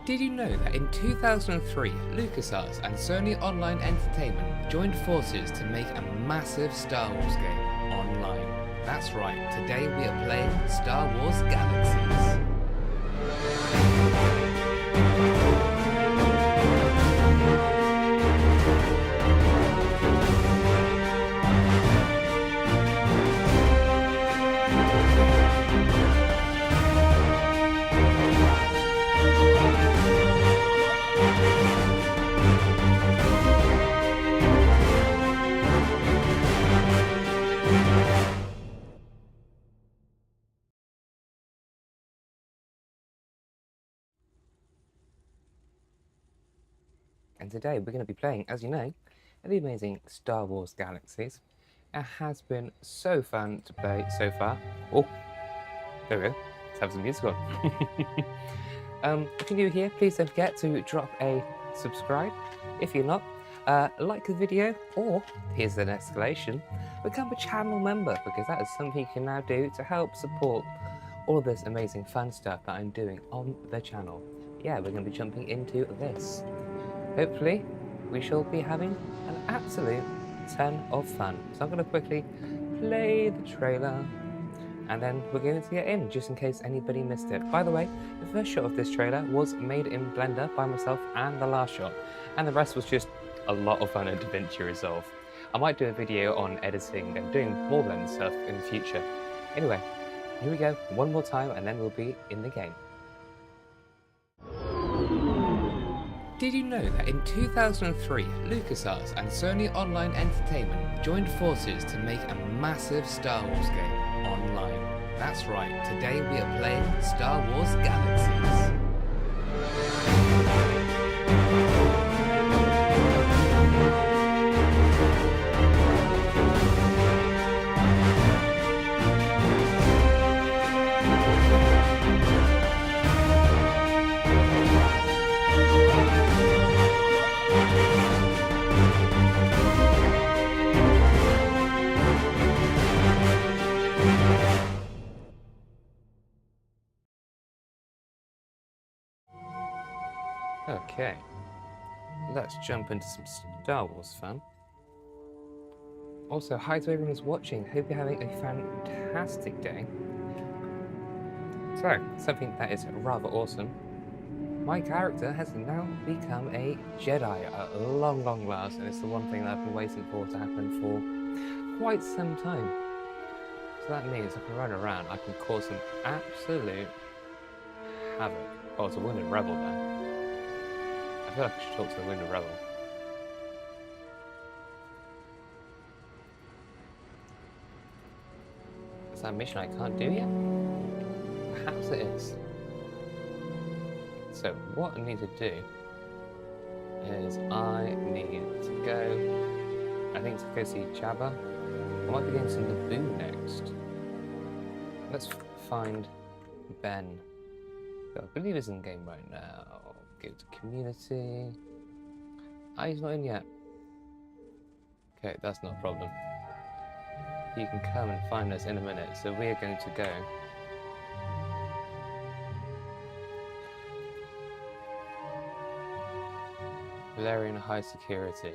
Did you know that in 2003, LucasArts and Sony Online Entertainment joined forces to make a massive Star Wars game online? That's right, today we are playing Star Wars Galaxies. And today we're going to be playing, as you know, the amazing Star Wars Galaxies. It has been so fun to play so far. Oh, there we go. Let's have some music on. If you're new here, please don't forget to drop a subscribe. If you're not, like the video, or here's an escalation, become a channel member, because that is something you can now do to help support all of this amazing fun stuff that I'm doing on the channel. Yeah, we're going to be jumping into this. Hopefully, we shall be having an absolute ton of fun. So I'm going to quickly play the trailer, and then we're going to get in, just in case anybody missed it. By the way, the first shot of this trailer was made in Blender by myself, and the last shot. And the rest was just a lot of fun in DaVinci Resolve. I might do a video on editing and doing more Blender stuff in the future. Anyway, here we go, one more time, and then we'll be in the game. Did you know that in 2003, LucasArts and Sony Online Entertainment joined forces to make a massive Star Wars game online? That's right, today we are playing Star Wars Galaxies. Okay, let's jump into some Star Wars fun. Also, hi to everyone who's watching. Hope you're having a fantastic day. So, something that is rather awesome. My character has now become a Jedi at long last, and it's the one thing that I've been waiting for to happen for quite some time. So that means I can run around, I can cause some absolute havoc. Oh, it's a wounded rebel there. I feel like I should talk to the Wounded Rebel. Is that a mission I can't do yet? Perhaps it is. So what I need to do is I need to go, I think to go see Jabba. I might be doing some Naboo next. Let's find Ben. I believe he's in the game right now. Go to community. Ah, he's not in yet. Okay, that's not a problem. You can come and find us in a minute, so we're going to go. Valerian high security.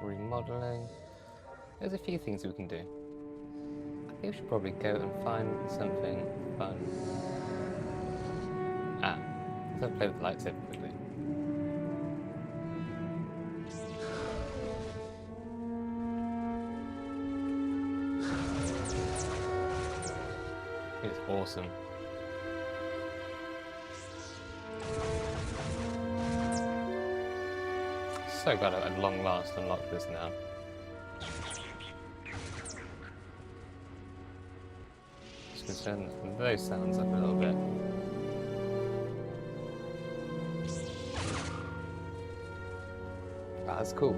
Remodeling. There's a few things we can do. I think we should probably go and find something fun. Ah, let's play with the lightsaber quickly. It's awesome. So glad I at long last unlocked this now. Just gonna turn those sounds up a little bit. Ah, that's cool.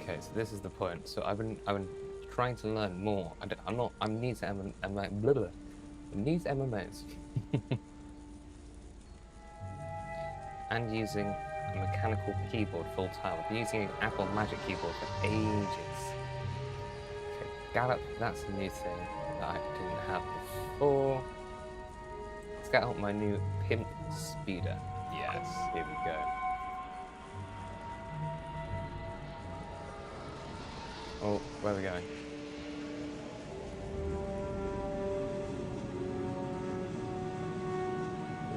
Okay, so this is the point. So I've been trying to learn more. I'm new to MMOs. And using a mechanical keyboard full time. I've been using an Apple Magic Keyboard for ages. Okay, Gallop, that's a new thing that I didn't have before. Let's get out my new pimp speeder. Yes, here we go. Oh, where are we going?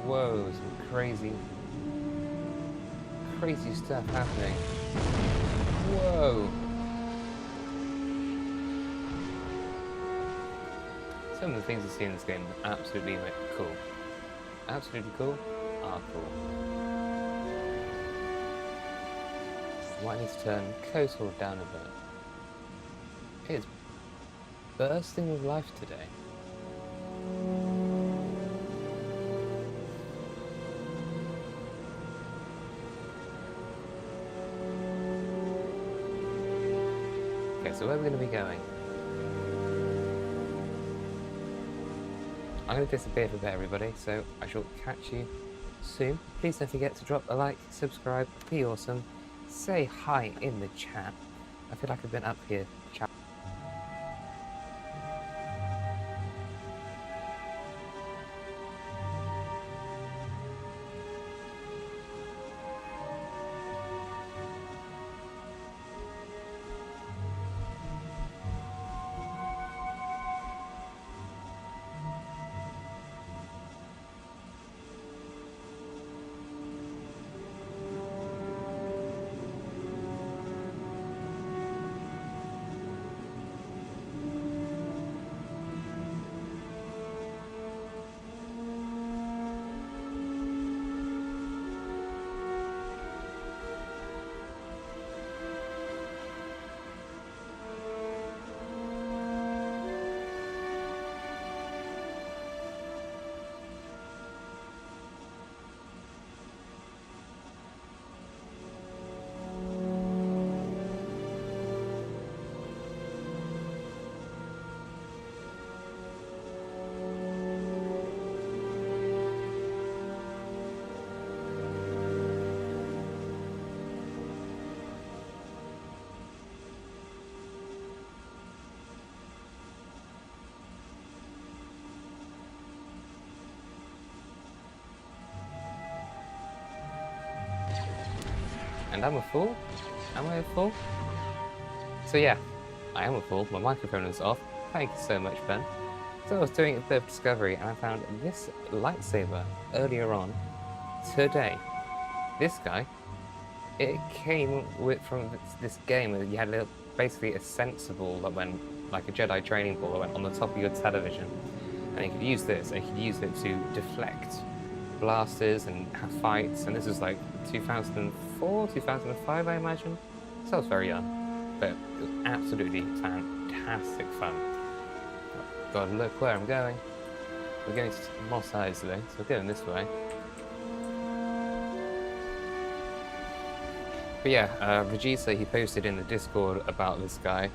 Whoa, some crazy stuff happening. Whoa! Some of the things you see in this game are absolutely cool. Absolutely cool are cool. Might need to turn coastal down a bit. It's bursting with life today. Okay, so where are we going to be going? I'm going to disappear for a bit, everybody, so I shall catch you soon. Please don't forget to drop a like, subscribe, be awesome, say hi in the chat. I feel like I've been up here chatting. And I'm a fool? Am I a fool? So yeah, I am a fool. My microphone is off. Thank you so much, Ben. So I was doing a bit of discovery and I found this lightsaber earlier on today. This guy, it came from this game where you had basically a sensible that went, like a Jedi training ball that went on the top of your television. And you could use this, and you could use it to deflect blasters and have fights, and this was like 2004, 2005, I imagine. So I was very young, but it was absolutely fantastic fun. God, look where I'm going. We're going to Mos Eisley, so we're going this way. But yeah, Vegeta, he posted in the Discord about this guy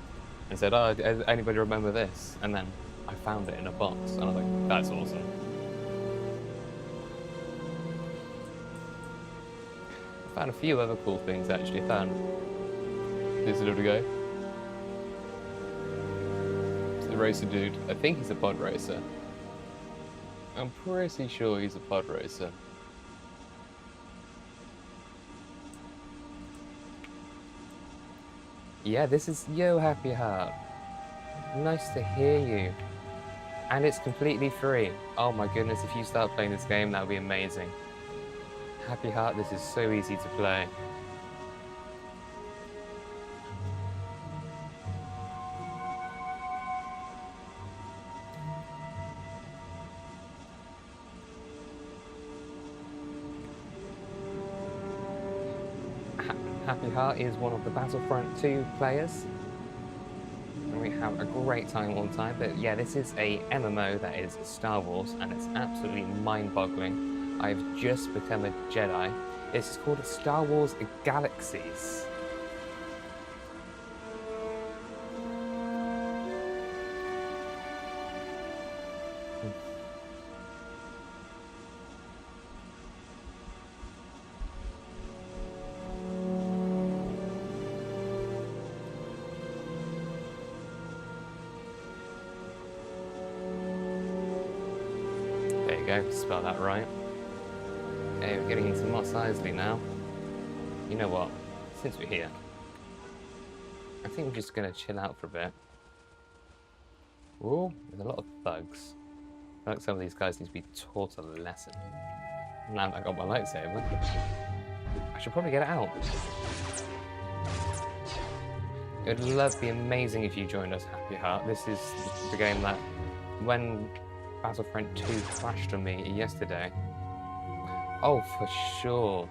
and said, oh, does anybody remember this? And then I found it in a box, and I was like, that's awesome. I found a few other cool things, actually. I found this little guy. It's the racer dude. I think he's a pod racer. I'm pretty sure he's a pod racer. Yeah, this is Yo Happy Heart. Nice to hear you. And it's completely free. Oh my goodness, if you start playing this game, that would be amazing. Happy Heart, this is so easy to play. Happy Heart is one of the Battlefront 2 players. And we have a great time all the time. But yeah, this is a MMO that is Star Wars, and it's absolutely mind-boggling. I've just become a Jedi. This is called Star Wars Galaxies. go, spell that right. Hey, we're getting into Mos Eisley now. You know what? Since we're here, I think we're just going to chill out for a bit. Ooh, there's a lot of thugs. I feel like some of these guys need to be taught a lesson. Now that I got my lightsaber, I should probably get it out. It would be amazing if you joined us, Happy Heart. This is the game that, when Battlefront 2 flashed on me yesterday. Oh, for sure.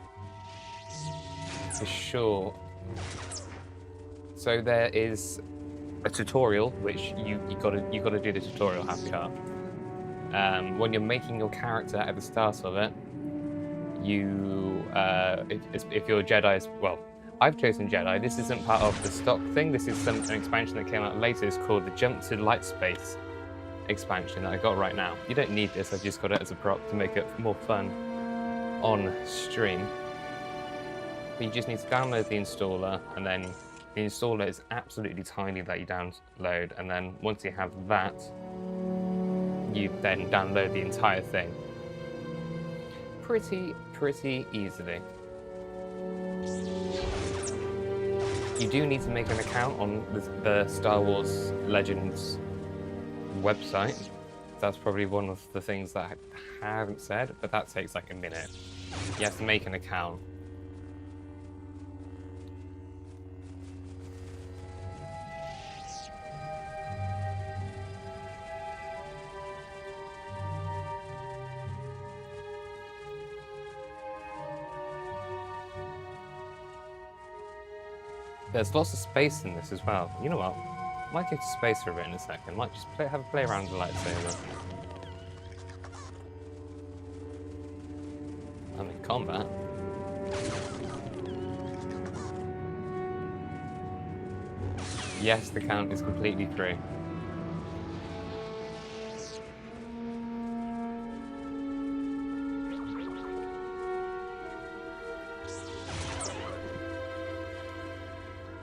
For sure. So there is a tutorial, which you gotta do the tutorial, Happy Heart. When you're making your character at the start of it, you if you're Jedi, well, I've chosen Jedi. This isn't part of the stock thing. This is an expansion that came out later. It's called the Jump to Light Space expansion that I got right now. You don't need this. I've just got it as a prop to make it more fun on stream. But you just need to download the installer, and then the installer is absolutely tiny that you download, and then once you have that, you then download the entire thing. Pretty easily. You do need to make an account on the Star Wars Legends website. That's probably one of the things that I haven't said, but that takes like a minute. You have to make an account. There's lots of space in this as well. You know what? Might go to space for a bit in a second. Might just have a play around with the lightsaber. I'm in combat. Yes, the count is completely free.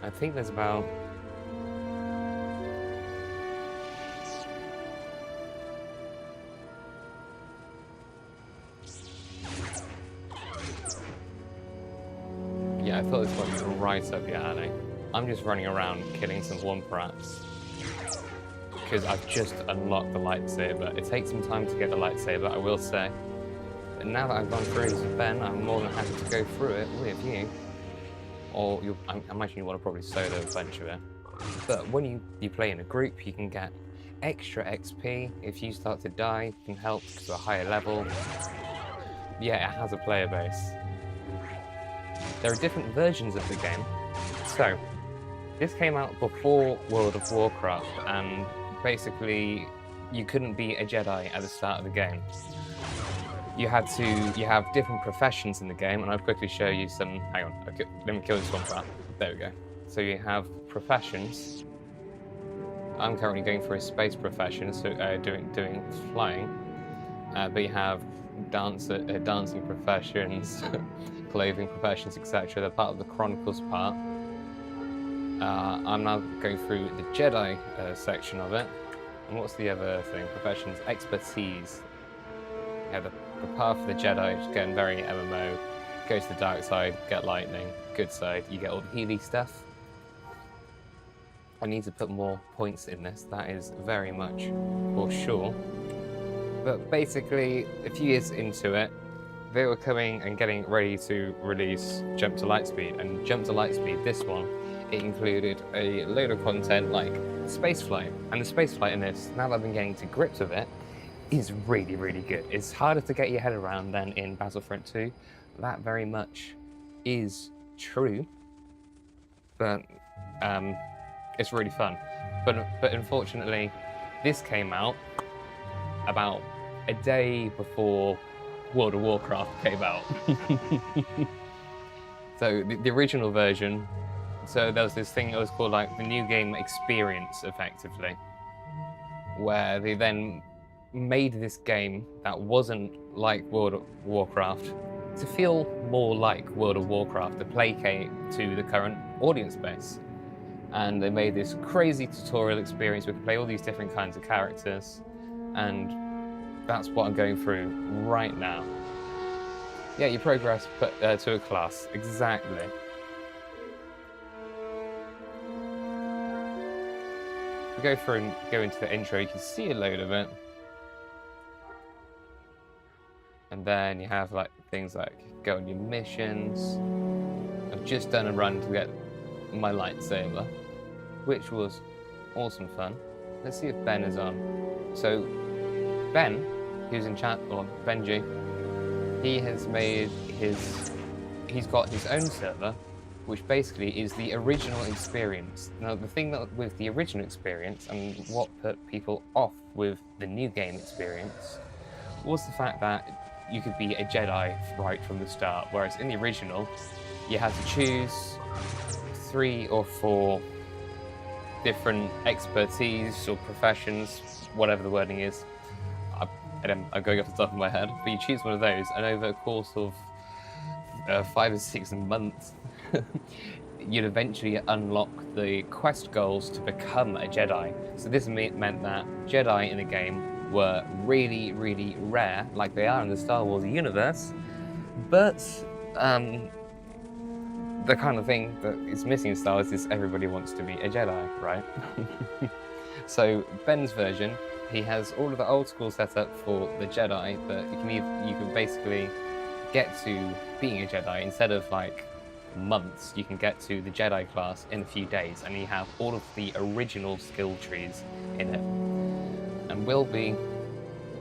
I think there's about... Yeah, I thought this was right up your alley. I'm just running around killing some Womp-Rats because I've just unlocked the lightsaber. It takes some time to get the lightsaber, I will say. But now that I've gone through this with Ben, I'm more than happy to go through it with you. Or I imagine you want to probably solo a bunch of it. But when you play in a group, you can get extra XP. If you start to die, you can help to a higher level. Yeah, it has a player base. There are different versions of the game. So, this came out before World of Warcraft, and basically you couldn't be a Jedi at the start of the game. You have different professions in the game, and I'll quickly show you some. Hang on, okay, let me kill this one part. There we go. So you have professions. I'm currently going for a space profession, so doing flying. But you have dancing professions, clothing professions, etc. They're part of the Chronicles part. I'm now going through the Jedi section of it. And what's the other thing? Professions, expertise. Yeah, the path of the Jedi is getting very MMO. Go to the dark side, get lightning. Good side, you get all the Healy stuff. I need to put more points in this, that is very much for sure. But basically, a few years into it, they were coming and getting ready to release Jump to Lightspeed. And Jump to Lightspeed, this one, it included a load of content like spaceflight. And the spaceflight in this, now that I've been getting to grips with it, is really good. It's harder to get your head around than in Battlefront 2. That very much is true, but it's really fun. But unfortunately, this came out about a day before World of Warcraft came out. So the original version, so there was this thing that was called like the New Game Experience, effectively, where they then made this game that wasn't like World of Warcraft to feel more like World of Warcraft, to placate to the current audience base. And they made this crazy tutorial experience. We could play all these different kinds of characters, and That's what I'm going through right now. Yeah, you progress to a class. Exactly. If we go through and go into the intro, you can see a load of it. And then you have like things like go on your missions. I've just done a run to get my lightsaber, which was awesome fun. Let's see if Ben is on. So Ben, who's in chat, or Benji, he has made he's got his own server, which basically is the original experience. Now the thing that with the original experience and what put people off with the new game experience was the fact that you could be a Jedi right from the start, whereas in the original, you had to choose 3 or 4 different expertise or professions, whatever the wording is. I'm going off the top of my head, but you choose one of those, and over a course of 5 or 6 months, you'd eventually unlock the quest goals to become a Jedi. So this meant that Jedi in a game were really, really rare, like they are in the Star Wars universe, but the kind of thing that is missing in Star Wars is everybody wants to be a Jedi, right? So Ben's version, he has all of the old school setup for the Jedi, but you can basically get to being a Jedi instead of like months. You can get to the Jedi class in a few days, and you have all of the original skill trees in it. And we'll be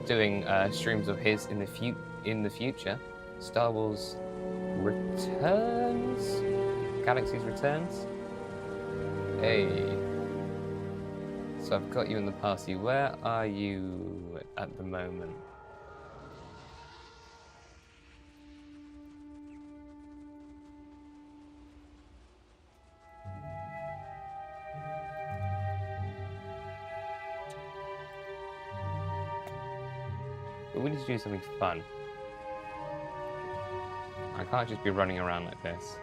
doing streams of his in the future. Star Wars Returns, Galaxies Returns. Hey. So I've got you in the party. Where are you at the moment? But we need to do something fun. I can't just be running around like this.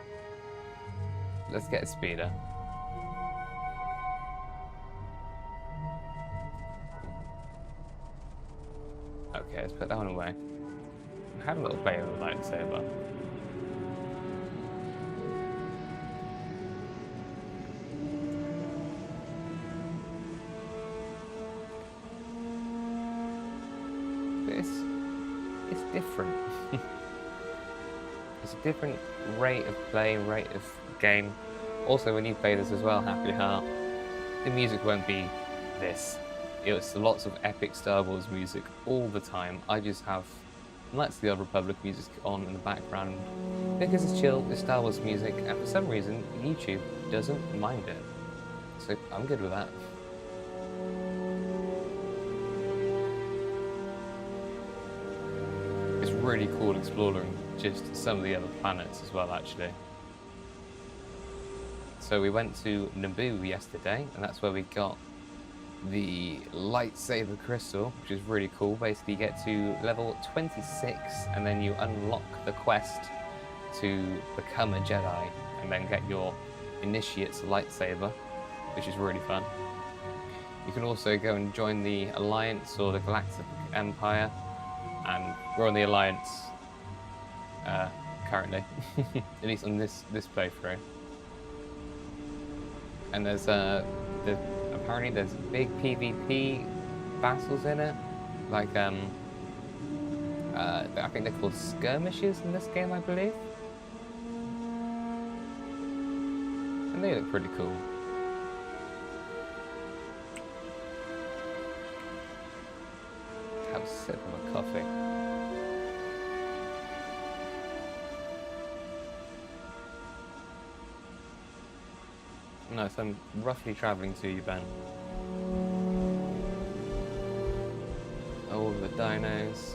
Let's get a speeder. Okay, let's put that one away. I had a little play with a lightsaber. It's different. It's a different rate of play, rate of game. Also, when you play this as well, Happy Heart, the music won't be this. It's lots of epic Star Wars music all the time. I just have Knights of the Old Republic music on in the background because it's chill, it's Star Wars music, and for some reason YouTube doesn't mind it. So I'm good with that. It's really cool exploring just some of the other planets as well, actually. So we went to Naboo yesterday, and that's where we got the lightsaber crystal, which is really cool. Basically, you get to level 26, and then you unlock the quest to become a Jedi, and then get your initiate's lightsaber, which is really fun. You can also go and join the Alliance or the Galactic Empire, and we're on the Alliance currently, at least on this playthrough. And there's apparently there's big PvP battles in it, like I think they're called skirmishes in this game, I believe, and they look pretty cool. Have a sip of my coffee. Nice, I'm roughly travelling to you, Ben. All the dinos.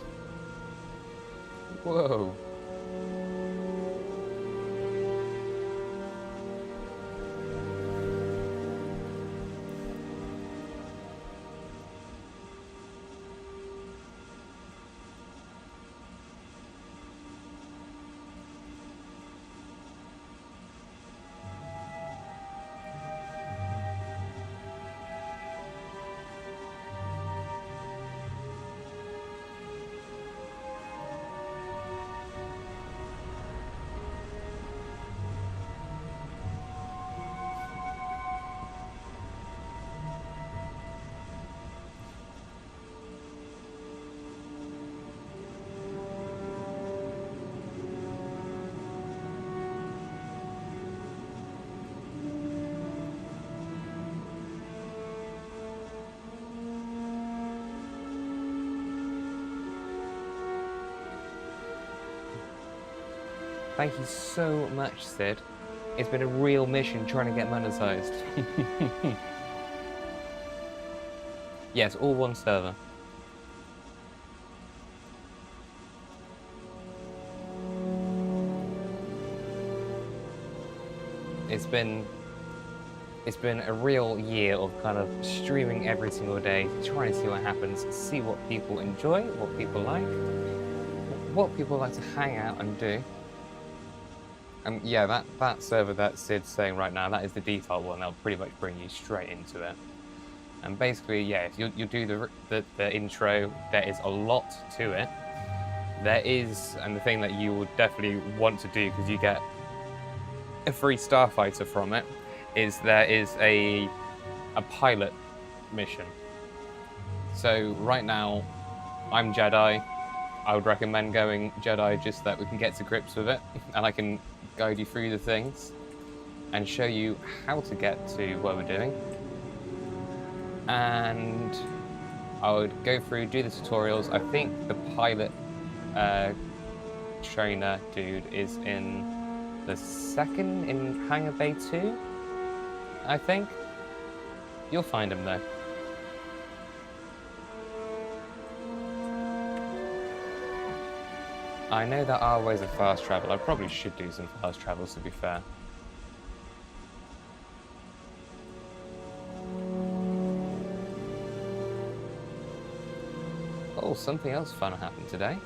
Whoa. Thank you so much, Sid. It's been a real mission trying to get monetized. Yes, all one server. It's been a real year of kind of streaming every single day, trying to see what happens, see what people enjoy, what people like, what people like to hang out and do. And yeah, that server that Sid's saying right now, that is the default one. That'll pretty much bring you straight into it. And basically, yeah, if you do the intro, there is a lot to it. There is, and the thing that you will definitely want to do, because you get a free starfighter from it, is there is a pilot mission. So right now, I'm Jedi. I would recommend going Jedi just that we can get to grips with it, and I can guide you through the things and show you how to get to what we're doing. And I would go through, do the tutorials. I think the pilot trainer dude is in the second in Hangar Bay 2, I think. You'll find him though. I know there are ways of fast travel. I probably should do some fast travels, to be fair. Oh, something else fun happened today.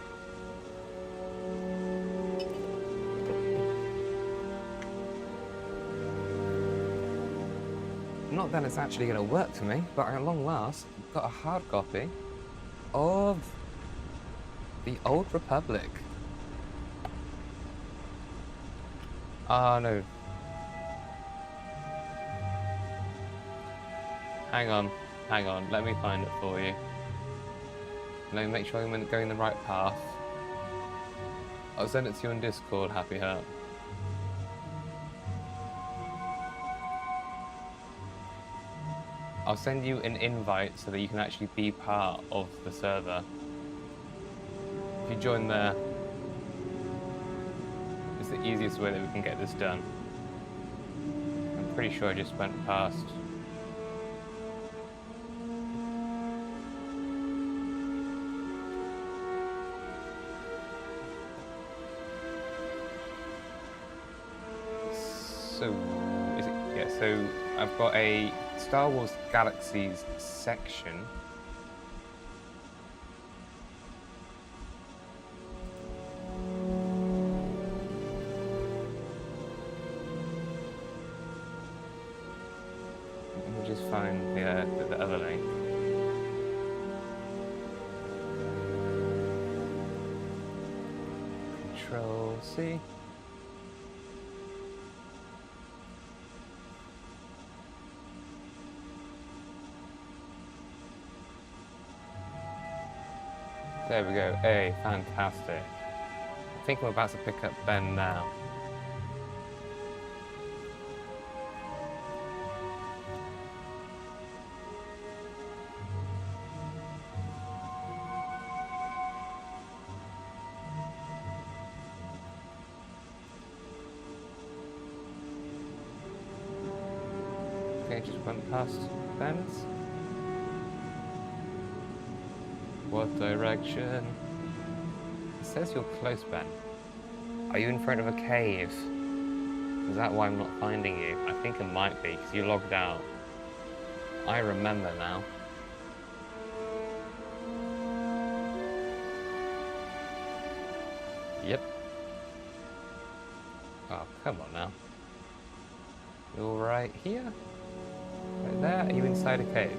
Not that it's actually going to work for me, but at long last, I've got a hard copy of the Old Republic. Ah, no. Hang on, let me find it for you. Let me make sure I'm going the right path. I'll send it to you on Discord, Happy Heart. I'll send you an invite so that you can actually be part of the server. If you join there, it's the easiest way that we can get this done. I'm pretty sure I just went past. So, is it? Yeah, so I've got a Star Wars Galaxies section. Let me just find the other link. Control C. There we go. Hey, fantastic. I think I'm about to pick up Ben now. Okay, just went past Ben's. What direction? It says you're close, Ben. Are you in front of a cave? Is that why I'm not finding you? I think it might be, because you logged out. I remember now. Yep. Oh, come on now. You're right here? Right there? Are you inside a cave?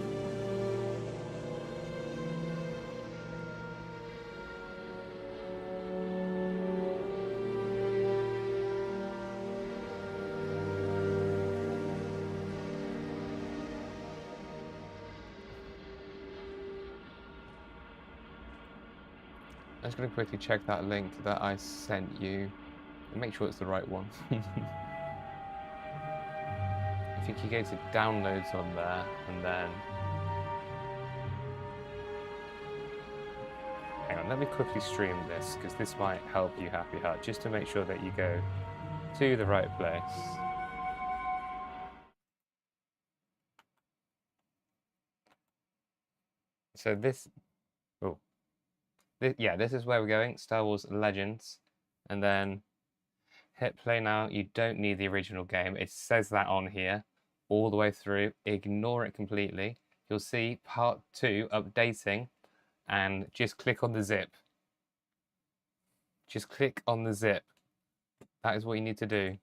I'm just going to quickly check that link that I sent you and make sure it's the right one. I think you go to downloads on there and then hang on, let me quickly stream this, because this might help you, Happy Heart, just to make sure that you go to the right place. So this, this is where we're going, Star Wars Legends, and then hit play now. You don't need the original game. It says that on here all the way through. Ignore it completely. You'll see part 2 updating, and just click on the zip. Just click on the zip. That is what you need to do.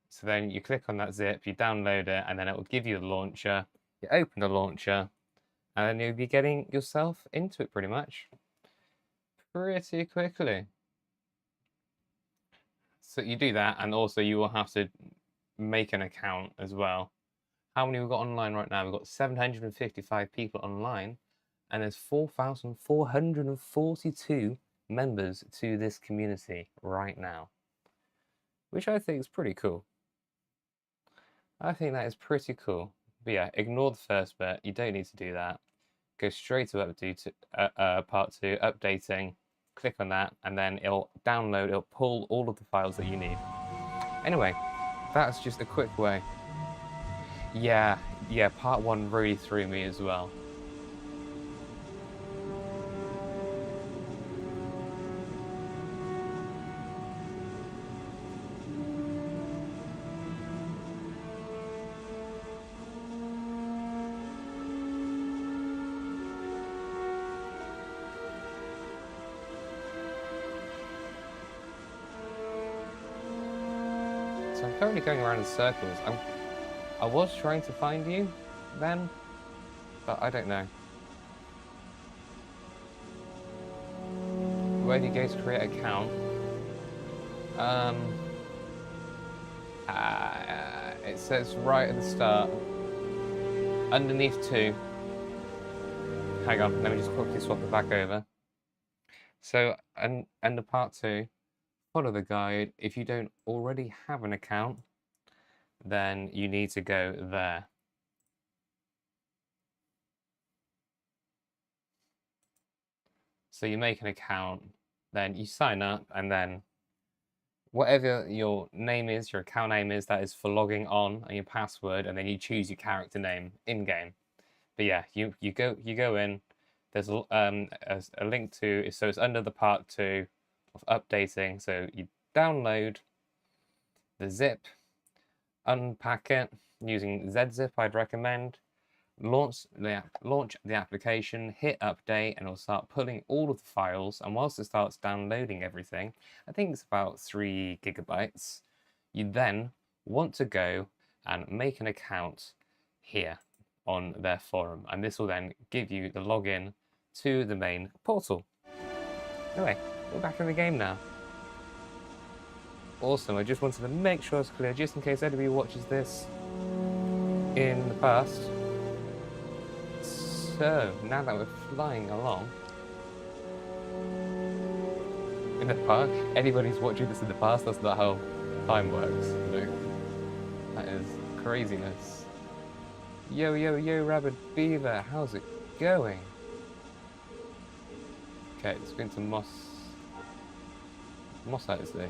So then you click on that zip, you download it, and then it will give you the launcher. You open the launcher, and then you'll be getting yourself into it pretty much. Pretty quickly. So you do that, and also you will have to make an account as well. How many we've got online right now? We've got 755 people online, and there's 4,442 members to this community right now, which I think is pretty cool. I think that is pretty cool. But yeah, ignore the first bit. You don't need to do that. Go straight to part 2, updating. Click on that, and then it'll download, it'll pull all of the files that you need. Anyway, that's just a quick way. Yeah, part 1 really threw me as well. So I'm currently going around in circles. I was trying to find you then, but I don't know. Where do you go to create an account? It says right at the start, underneath 2. Hang on, let me just quickly swap it back over. So, under part 2, follow the guide. If you don't already have an account, then you need to go there. So you make an account, then you sign up, and then whatever your name is, your account name is, that is for logging on, and your password, and then you choose your character name in-game. But yeah, you go in. There's a link to, so it's under the part 2 of updating. So you download the zip, unpack it using ZZip, I'd recommend. Launch the application, hit update, and it'll start pulling all of the files. And whilst it starts downloading everything, I think it's about 3 gigabytes, you then want to go and make an account here on their forum, and this will then give you the login to the main portal. Anyway, we're back in the game now. Awesome, I just wanted to make sure it's clear, just in case anybody watches this in the past. So, now that we're flying along in the park, anybody's watching this in the past, that's not how time works. No. That is craziness. Yo, Rabbit Beaver, how's it going? Okay, let's go into Moss Heights today.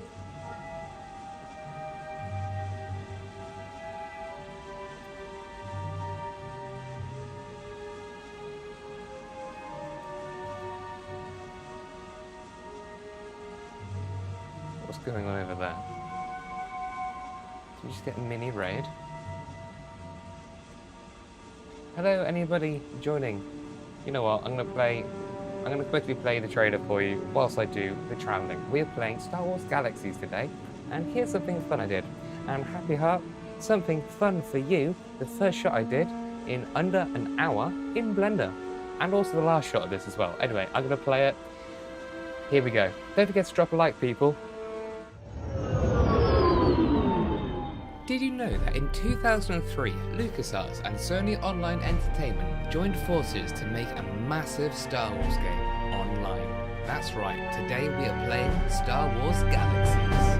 What's going on over there? Did you just get a mini raid? Hello, anybody joining? You know what, I'm gonna quickly play the trailer for you whilst I do the travelling. We're playing Star Wars Galaxies today, and here's something fun I did. And Happy Heart, something fun for you, the first shot I did in under an hour in Blender. And also the last shot of this as well. Anyway, I'm gonna play it. Here we go. Don't forget to drop a like, people. Did you know that in 2003, LucasArts and Sony Online Entertainment joined forces to make a massive Star Wars game online? That's right, today we are playing Star Wars Galaxies.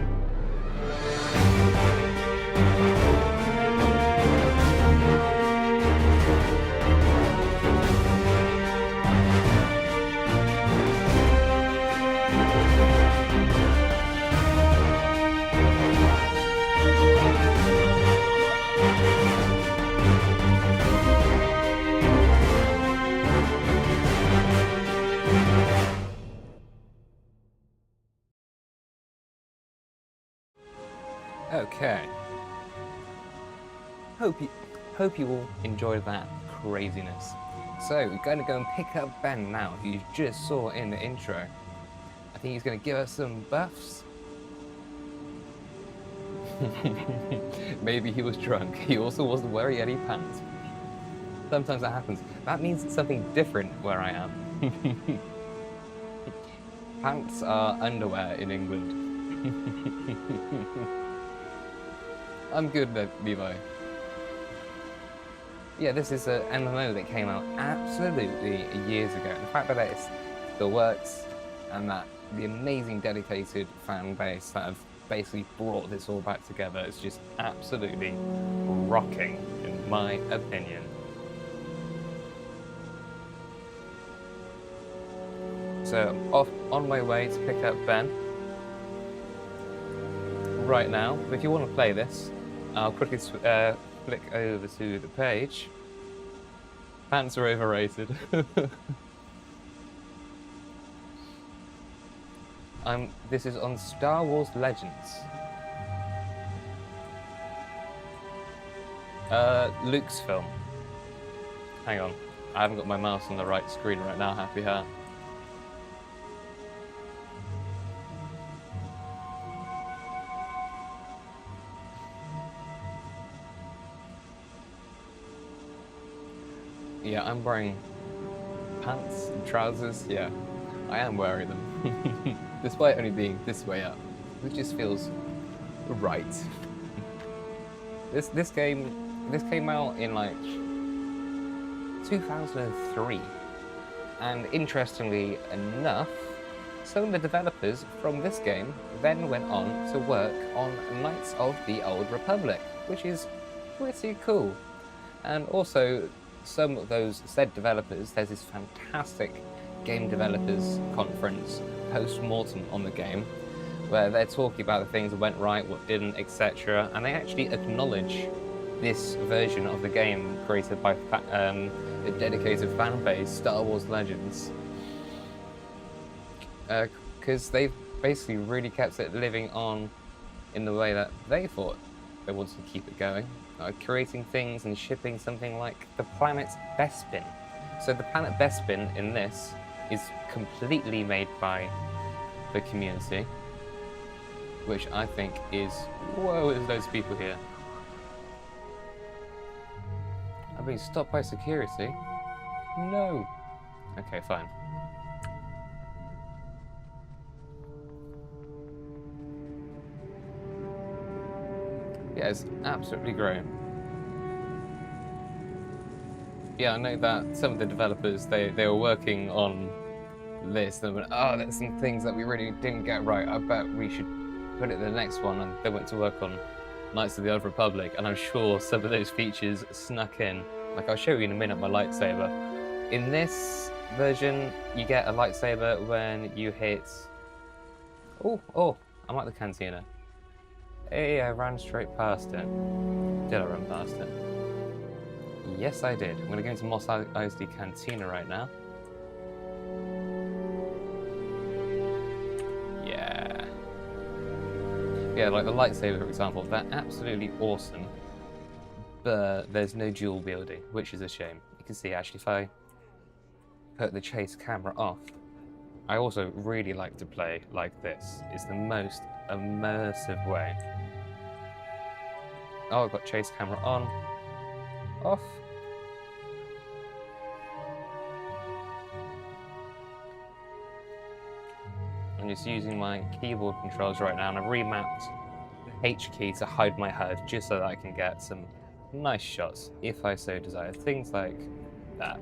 Hope you all enjoyed that craziness. So we're going to go and pick up Ben now, who you just saw in the intro. I think he's going to give us some buffs. Maybe he was drunk. He also wasn't wearing any pants. Sometimes that happens. That means it's something different where I am. Pants are underwear in England. I'm good, Levi. Yeah, this is an MMO that came out absolutely years ago. The fact that it still works, and that the amazing dedicated fan base that have basically brought this all back together is just absolutely rocking, in my opinion. So I'm off on my way to pick up Ben right now. If you want to play this, I'll quickly flick over to the page. Pants are overrated. This is on Star Wars Legends. Luke's film. Hang on, I haven't got my mouse on the right screen right now, happy heart. Yeah, I'm wearing pants and trousers. Yeah, I am wearing them. Despite only being this way up, it just feels right. This came out in like 2003, and interestingly enough, some of the developers from this game then went on to work on Knights of the Old Republic, which is pretty cool. And also, some of those said developers, there's this fantastic game developers conference post-mortem on the game where they're talking about the things that went right, what didn't, etc. And they actually acknowledge this version of the game created by the dedicated fan base, Star Wars Legends, because they've basically really kept it living on in the way that they thought they wanted to keep it going. Creating things and shipping something like the planet's Bespin. So the planet Bespin in this is completely made by the community, which I think is, whoa, there's those people here. I've been stopped by security. No. Okay, fine. Yeah, it's absolutely great. Yeah, I know that some of the developers, they were working on this, and they went, oh, there's some things that we really didn't get right, I bet we should put it in the next one, and they went to work on Knights of the Old Republic, and I'm sure some of those features snuck in. Like, I'll show you in a minute my lightsaber. In this version, you get a lightsaber when you hit... Oh, I'm at the cantina. Hey, I ran straight past it. Did I run past it? Yes, I did. I'm going to go into Mos Eisley Cantina right now. Yeah. Yeah, like the lightsaber, for example, they're absolutely awesome. But there's no dual wielding, which is a shame. You can see, actually, if I put the chase camera off, I also really like to play like this. It's the most immersive way. Oh, I've got chase camera on, off. I'm just using my keyboard controls right now, and I've remapped the H key to hide my HUD just so that I can get some nice shots if I so desire. Things like that.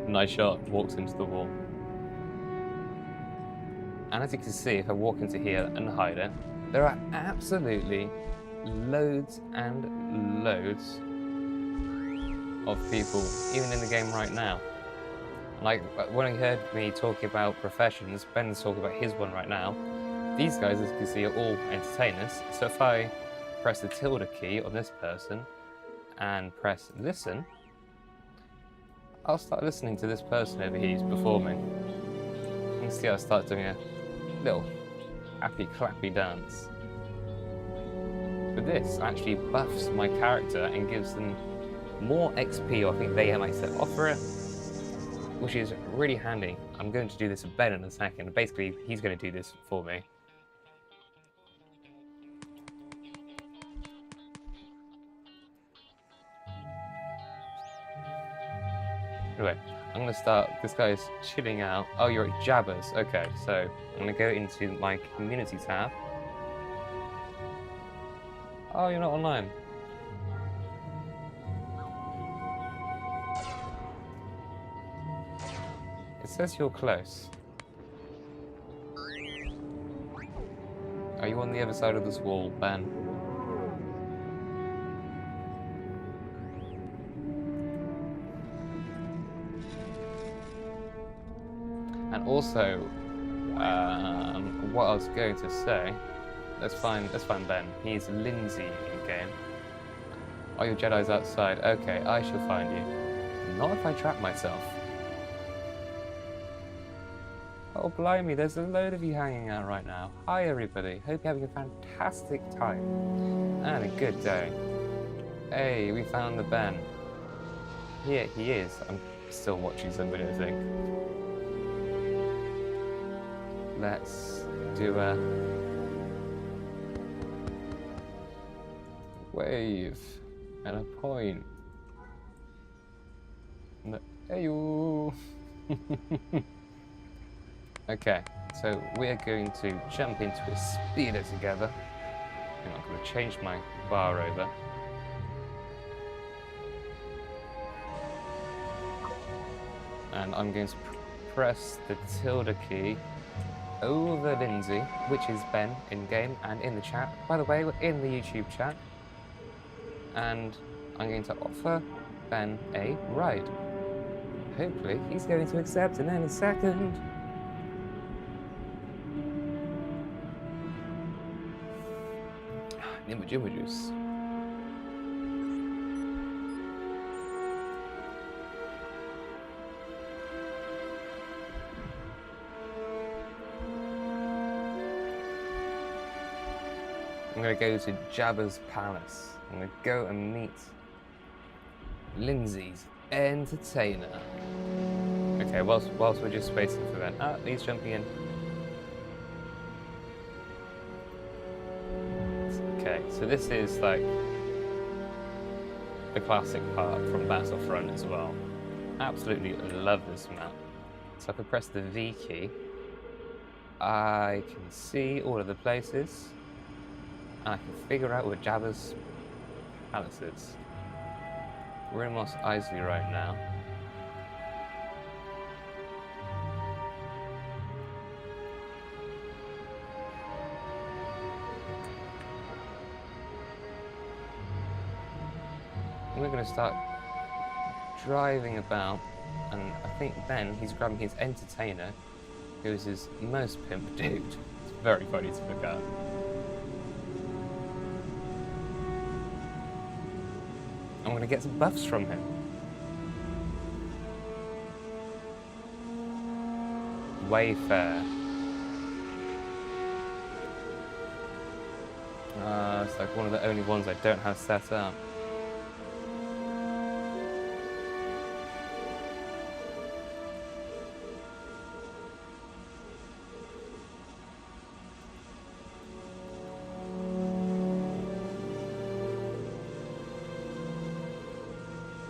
Nice shot, walks into the wall. And as you can see, if I walk into here and hide it, there are absolutely loads and loads of people, even in the game right now. Like, when you heard me talking about professions, Ben's talking about his one right now. These guys, as you can see, are all entertainers. So if I press the tilde key on this person and press listen, I'll start listening to this person over here who's performing. You can see I start doing a little happy clappy dance. this actually buffs my character and gives them more XP, or I think they might offer it, which is really handy. I'm going to do this with Ben in a second. Basically, he's going to do this for me. Anyway, I'm going to start. This guy's chilling out. Oh, you're at Jabbers. Okay, so I'm going to go into my community tab. Oh, you're not online. It says you're close. Are you on the other side of this wall, Ben? And also, what I was going to say, let's find Ben. He's Lindsay in game. Oh, your Jedi's outside. Okay, I shall find you. Not if I trap myself. Oh, blimey, there's a load of you hanging out right now. Hi, everybody. Hope you're having a fantastic time and a good day. Hey, we found the Ben. Here he is. I'm still watching somebody, I think. Let's do a wave and a point. Hey-oo. Okay, so we're going to jump into a speeder together. I'm going to change my bar over. And I'm going to press the tilde key over Lindsay, which is Ben in game and in the chat. By the way, we're in the YouTube chat. And I'm going to offer Ben a ride. Hopefully he's going to accept in any second. Images. I'm going to go to Jabba's palace. I'm going to go and meet Lindsay's entertainer. Okay, whilst we're just waiting for that. Ah, he's jumping in. Okay, so this is like the classic part from Battlefront as well. Absolutely love this map. So if I press the V key, I can see all of the places, and I can figure out where Jabba's palace is. We're in Mos Eisley right now. We're going to start driving about, and I think Ben, he's grabbing his entertainer, who's his most pimp dude. It's very funny to look at. I'm going to get some buffs from him. Wayfair. It's like one of the only ones I don't have set up.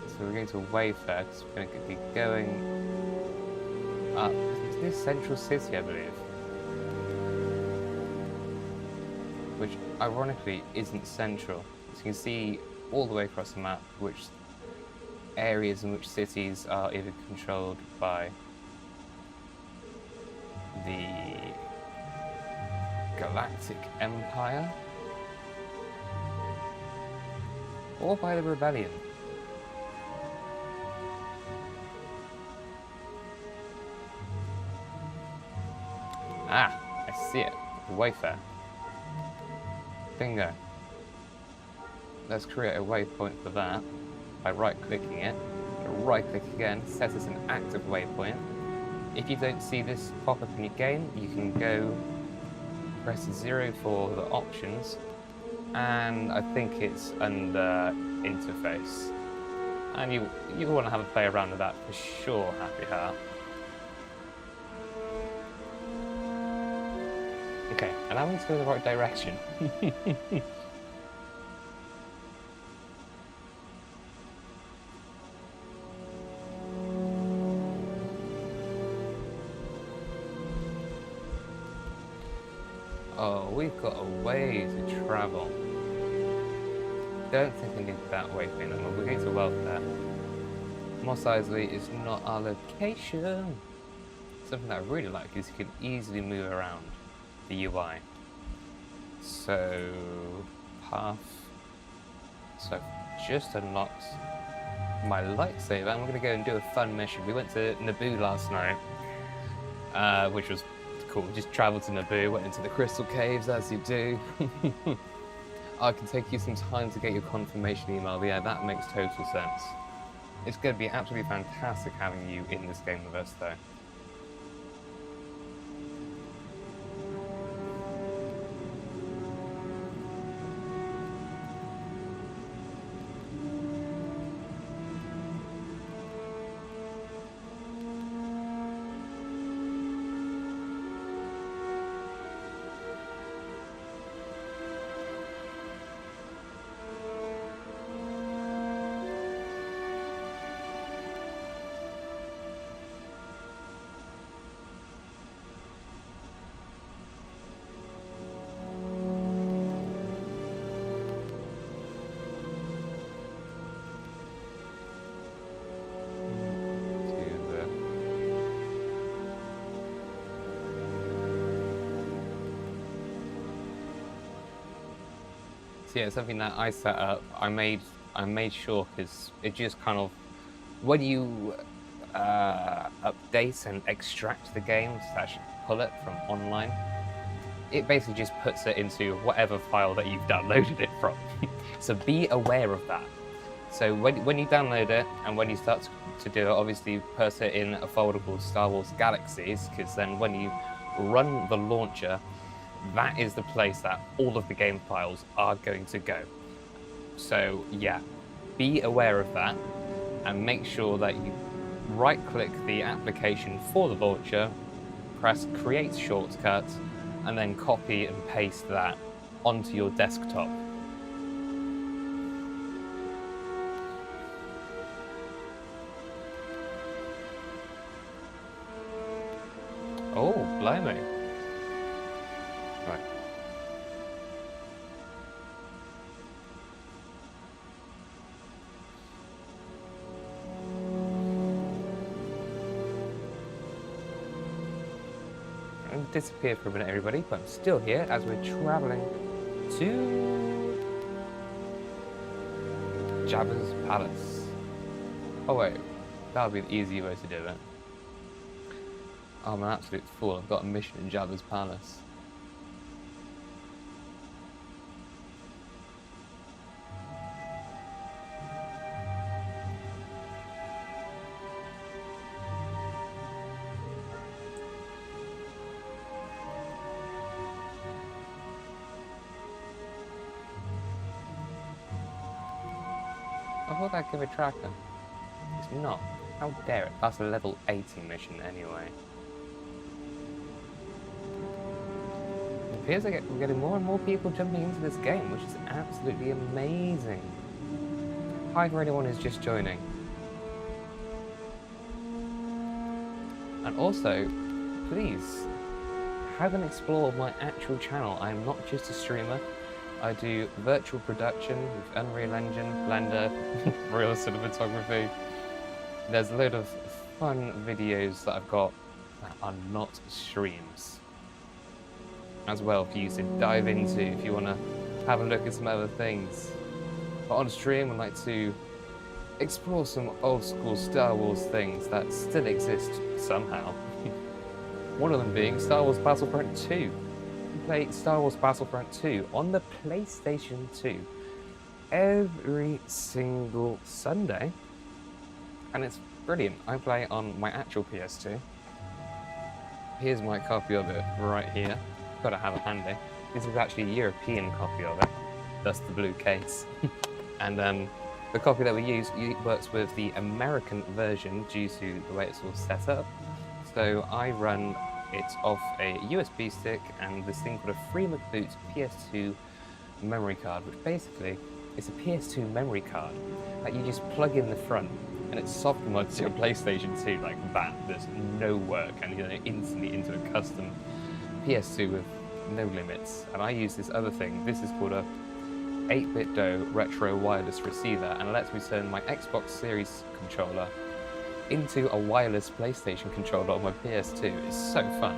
So we're going to Wayfair, because we're going to be going up to this central city, I believe. Which, ironically, isn't central. As you can see all the way across the map which areas and which cities are either controlled by the Galactic Empire or by the Rebellion. Ah, I see it. Wayfair. Bingo. Let's create a waypoint for that by right-clicking it. Right-click again, set as an active waypoint. If you don't see this pop up in your game, you can go press 0 for the options and I think it's under interface. And you want to have a play around with that for sure, Happy Heart. Okay, allow me to go in the right direction. Oh, we've got a way to travel. Don't think we need that way thing anymore. We're going to welfare. Mos Eisley is not our location. Something that I really like is you can easily move around the UI. So, path. So, just unlocked my lightsaber. I'm going to go and do a fun mission. We went to Naboo last night, which was cool. Just travelled to Naboo, went into the crystal caves as you do. I can take you some time to get your confirmation email, but yeah, that makes total sense. It's going to be absolutely fantastic having you in this game with us, though. Yeah, something that I set up, I made sure, because it just kind of, when you update and extract the game to actually pull it from online, it basically just puts it into whatever file that you've downloaded it from. So be aware of that. So when you download it and when you start to do it, obviously put it in a folder called Star Wars Galaxies, because then when you run the launcher, that is the place that all of the game files are going to go. So yeah, be aware of that and make sure that you right-click the application for the launcher, press Create Shortcut, and then copy and paste that onto your desktop. Oh, blimey. Right. I'm disappeared for a minute, everybody, but I'm still here as we're traveling to Jabba's palace. Oh wait, that would be the easy way to do it. I'm an absolute fool. I've got a mission in Jabba's palace. I thought I'd give a tracker. It's not. How dare it? That's a level 80 mission anyway. It appears like we're getting more and more people jumping into this game, which is absolutely amazing. Hi for anyone who's just joining. And also, please, have an explore of my actual channel. I am not just a streamer. I do virtual production with Unreal Engine, Blender, real cinematography. There's a load of fun videos that I've got that are not streams as well for you to dive into if you want to have a look at some other things. But on stream, I'd like to explore some old school Star Wars things that still exist somehow. One of them being Star Wars Battlefront 2. You play Star Wars Battlefront 2 on the PlayStation 2 every single Sunday. And it's brilliant. I play on my actual PS2. Here's my copy of it right here. Gotta have it handy. This is actually a European copy of it. thus the blue case. And the copy that we use works with the American version due to the way it's all set up. So I run it off a USB stick and this thing called a Freemcboot PS2 memory card, which basically is a PS2 memory card that you just plug in the front and it soft mods your PlayStation 2 like that. There's no work, and you're instantly into a custom PS2 with no limits. And I use this other thing. This is called a 8-bit DO retro wireless receiver, and it lets me turn my Xbox Series controller into a wireless PlayStation controller on my PS2. It's so fun.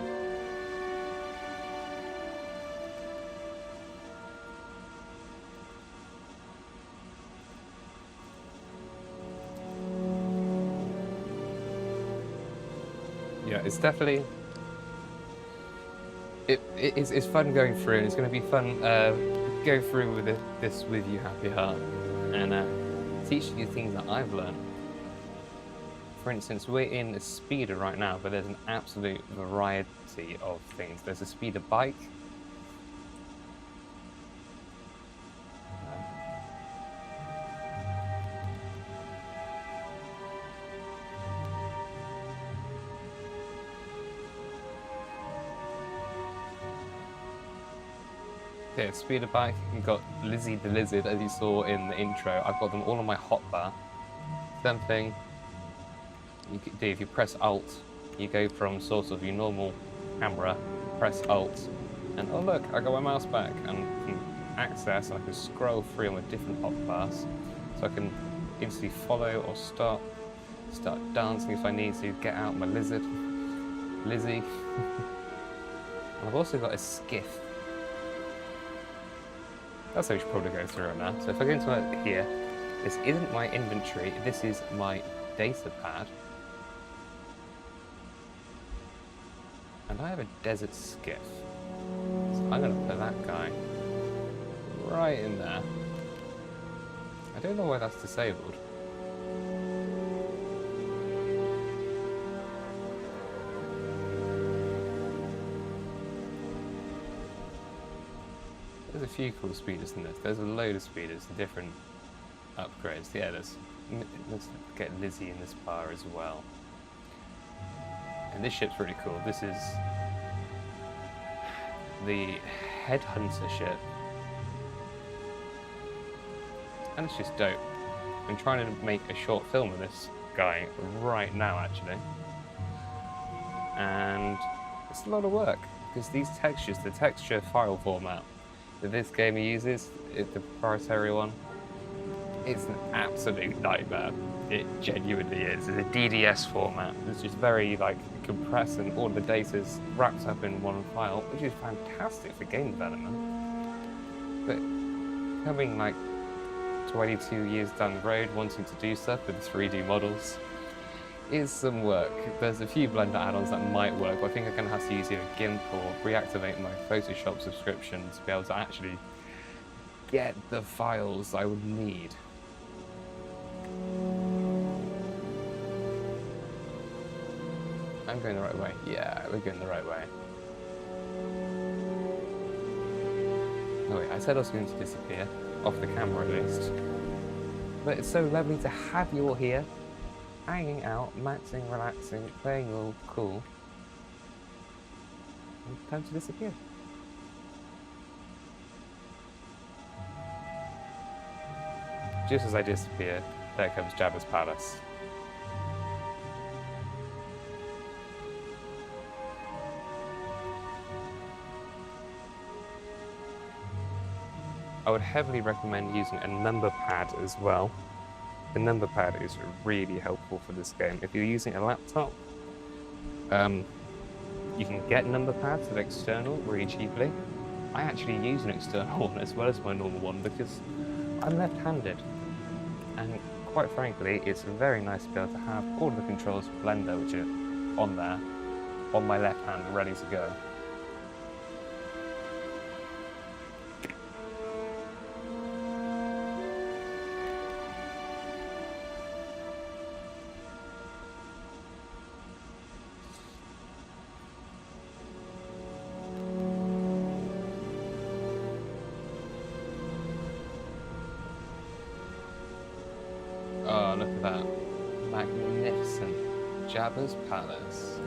Yeah, it's definitely... It's fun going through, and it's going to be fun go through with this with you, Happy Heart, and teach you things that I've learned. For instance, we're in a speeder right now, but there's an absolute variety of things. There's a speeder bike. Yeah, speeder bike. You've got Lizzie the Lizard, as you saw in the intro. I've got them all on my hotbar. Same thing you could do if you press Alt. You go from sort of your normal camera, press Alt, and oh look, I got my mouse back, and can access. I can scroll through on my different hotbars, so I can instantly follow or start dancing if I need to. Get out my lizard, Lizzie. And I've also got a skiff. That's how we should probably go through it now. So if I go into here, this isn't my inventory, this is my data pad. And I have a desert skiff. So I'm going to put that guy right in there. I don't know why that's disabled. There's a few cool speeders in this. There's a load of speeders, different upgrades. Yeah, let's get Lizzie in this bar as well. And this ship's really cool. This is the Headhunter ship. And it's just dope. I'm trying to make a short film of this guy right now, actually. And it's a lot of work, because these textures, the texture file format that this game uses, is the proprietary one. It's an absolute nightmare. It genuinely is. It's a DDS format. It's just very like compressed, and all the data's wrapped up in one file, which is fantastic for game development. But coming like 22 years down the road, wanting to do stuff with 3D models is some work. There's a few Blender add-ons that might work, but I think I'm going to have to use either GIMP or reactivate my Photoshop subscription to be able to actually get the files I would need. I'm going the right way. Yeah, we're going the right way. Oh wait, I said I was going to disappear, off the camera at least. But it's so lovely to have you all here, hanging out, maxing, relaxing, playing all cool. And time to disappear. Just as I disappear, there comes Jabba's palace. I would heavily recommend using a number pad as well. The number pad is really helpful for this game. If you're using a laptop, you can get number pads that are external really cheaply. I actually use an external one as well as my normal one because I'm left-handed. And quite frankly, it's very nice to be able to have all of the controls for Blender, which are on there, on my left hand, ready to go. Oh, look at that. Magnificent Jabba's Palace.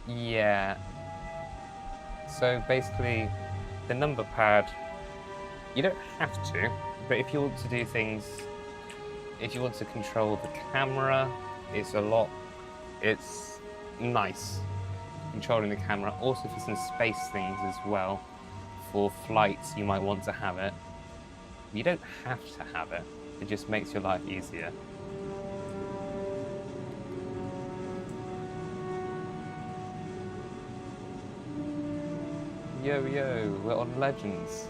Yeah. So basically, the number pad, you don't have to, but if you want to do things, if you want to control the camera, it's nice controlling the camera. Also for some space things as well, for flights you might want to have it. You don't have to have it, it just makes your life easier. Yo, yo, we're on Legends.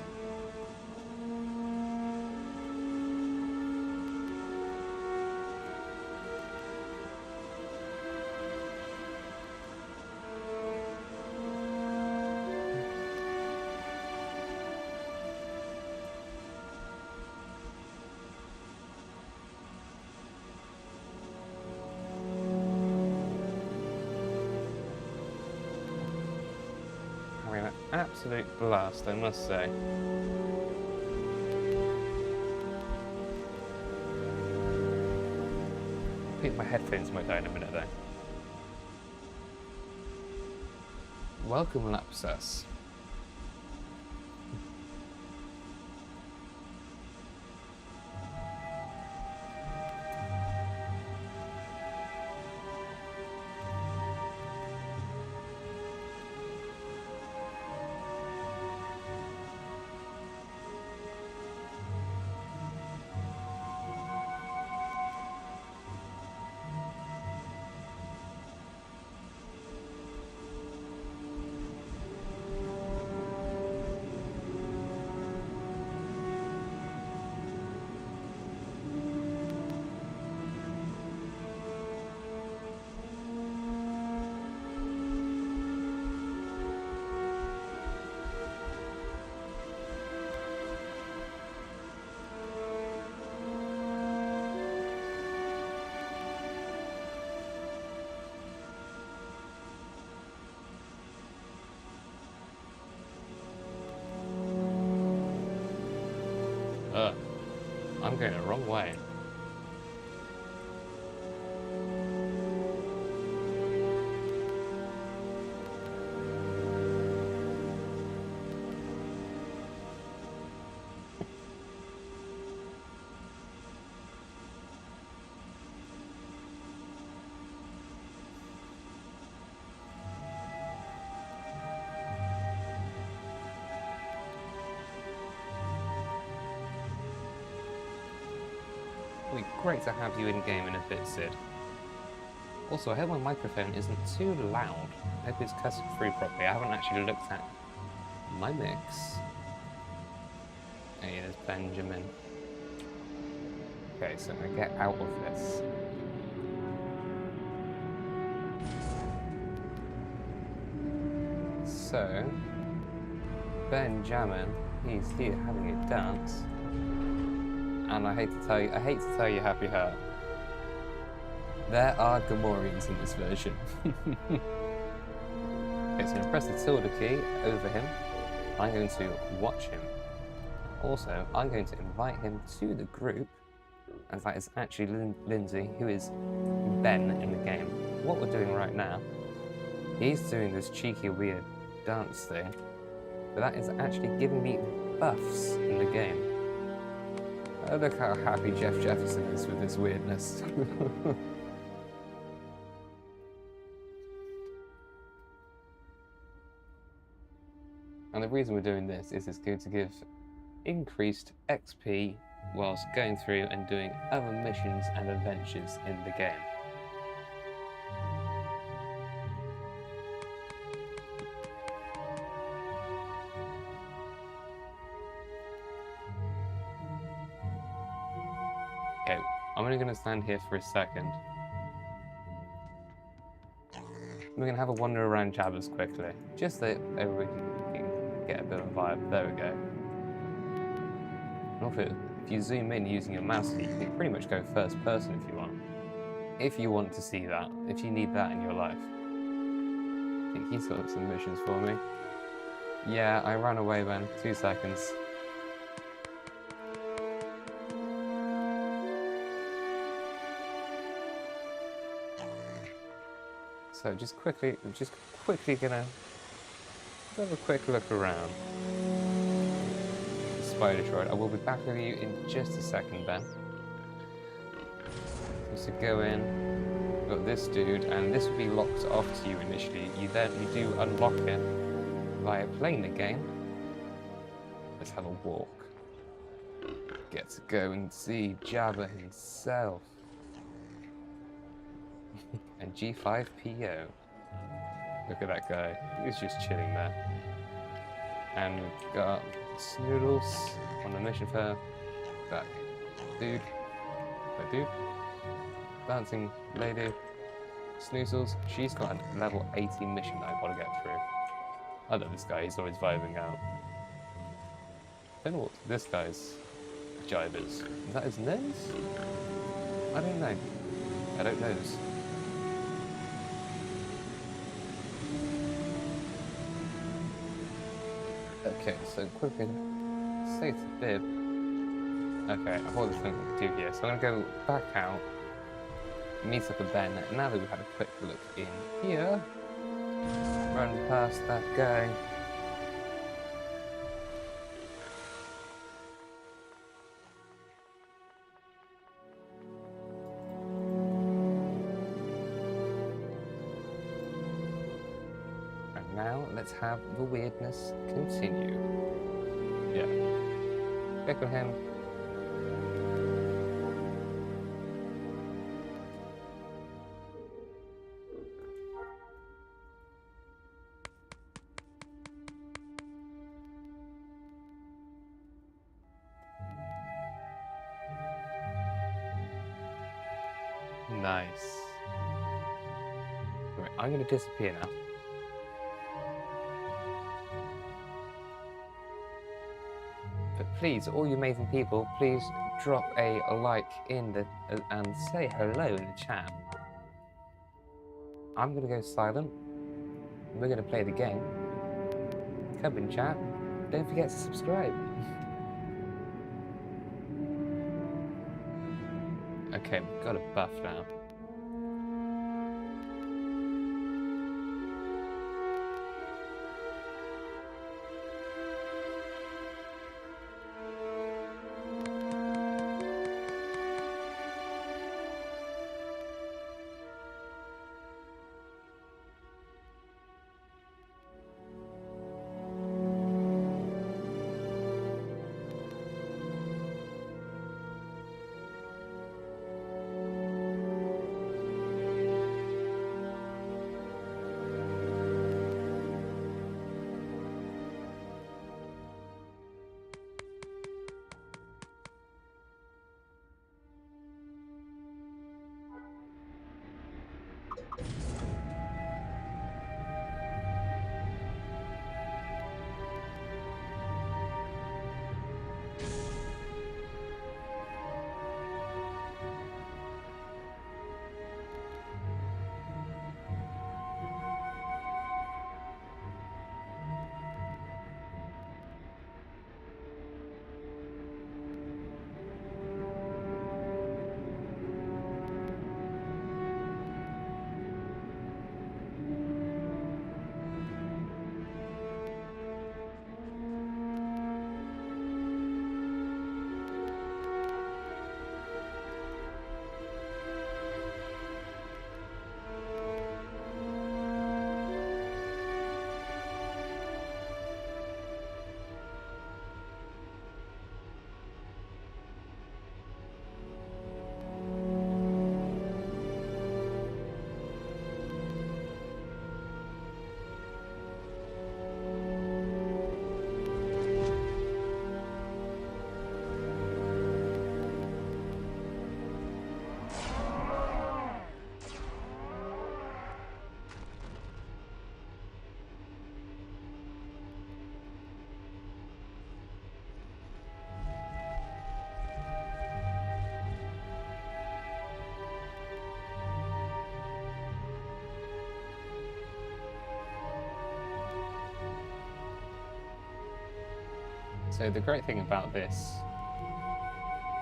An absolute blast, I must say. I think my headphones might die in a minute though. Welcome, Lapsus. I'm going the wrong way. It'll be great to have you in-game in a bit, Sid. Also, I hope my microphone isn't too loud. I hope it's cutting through properly. I haven't actually looked at my mix. Hey, there's Benjamin. Okay, so I'm gonna get out of this. So, Benjamin, he's here having a dance. And I hate to tell you, Happy Heart, there are Gamorreans in this version. Okay, so I'm going to press the tilde key over him. I'm going to watch him. Also, I'm going to invite him to the group, as that is actually Lindsay, who is Ben in the game. What we're doing right now, he's doing this cheeky, weird dance thing, but that is actually giving me buffs in the game. Oh, look how happy Jeff Jefferson is with this weirdness. And the reason we're doing this is it's going to give increased XP whilst going through and doing other missions and adventures in the game. Okay, I'm only going to stand here for a second. We're going to have a wander around Jabba's quickly, just so everybody can get a bit of a vibe. There we go. And also, if you zoom in using your mouse, you can pretty much go first person if you want. if you want to see that, if you need that in your life. I think he's got some missions for me. Yeah, I ran away, man. 2 seconds. So just quickly gonna have a quick look around. Spider Droid. I will be back with you in just a second, Ben. So go in. We've got this dude, and this will be locked off to you initially. You do unlock it via playing the game. Let's have a walk. Get to go and see Jabba himself. And G5PO. Look at that guy. He's just chilling there. And we've got Snoodles on a mission for that dude. That dude. Dancing lady. Snoozles. She's got a level 80 mission that I've got to get through. I love this guy. He's always vibing out. I don't know what this guy's jive is. Is that his nose? I don't know. I don't know. Okay, so quickly say to Bib. Okay, I thought this thing to do here, so I'm gonna go back out, meet up with Ben. Now that we've had a quick look in here, run past that guy. Now, let's have the weirdness continue. Yeah. Click on him. Nice. Right, I'm going to disappear now. But please, all you amazing people, please drop a like in the and say hello in the chat. I'm gonna go silent. We're gonna play the game. Come in chat. Don't forget to subscribe. Okay, we've got a buff now. So the great thing about this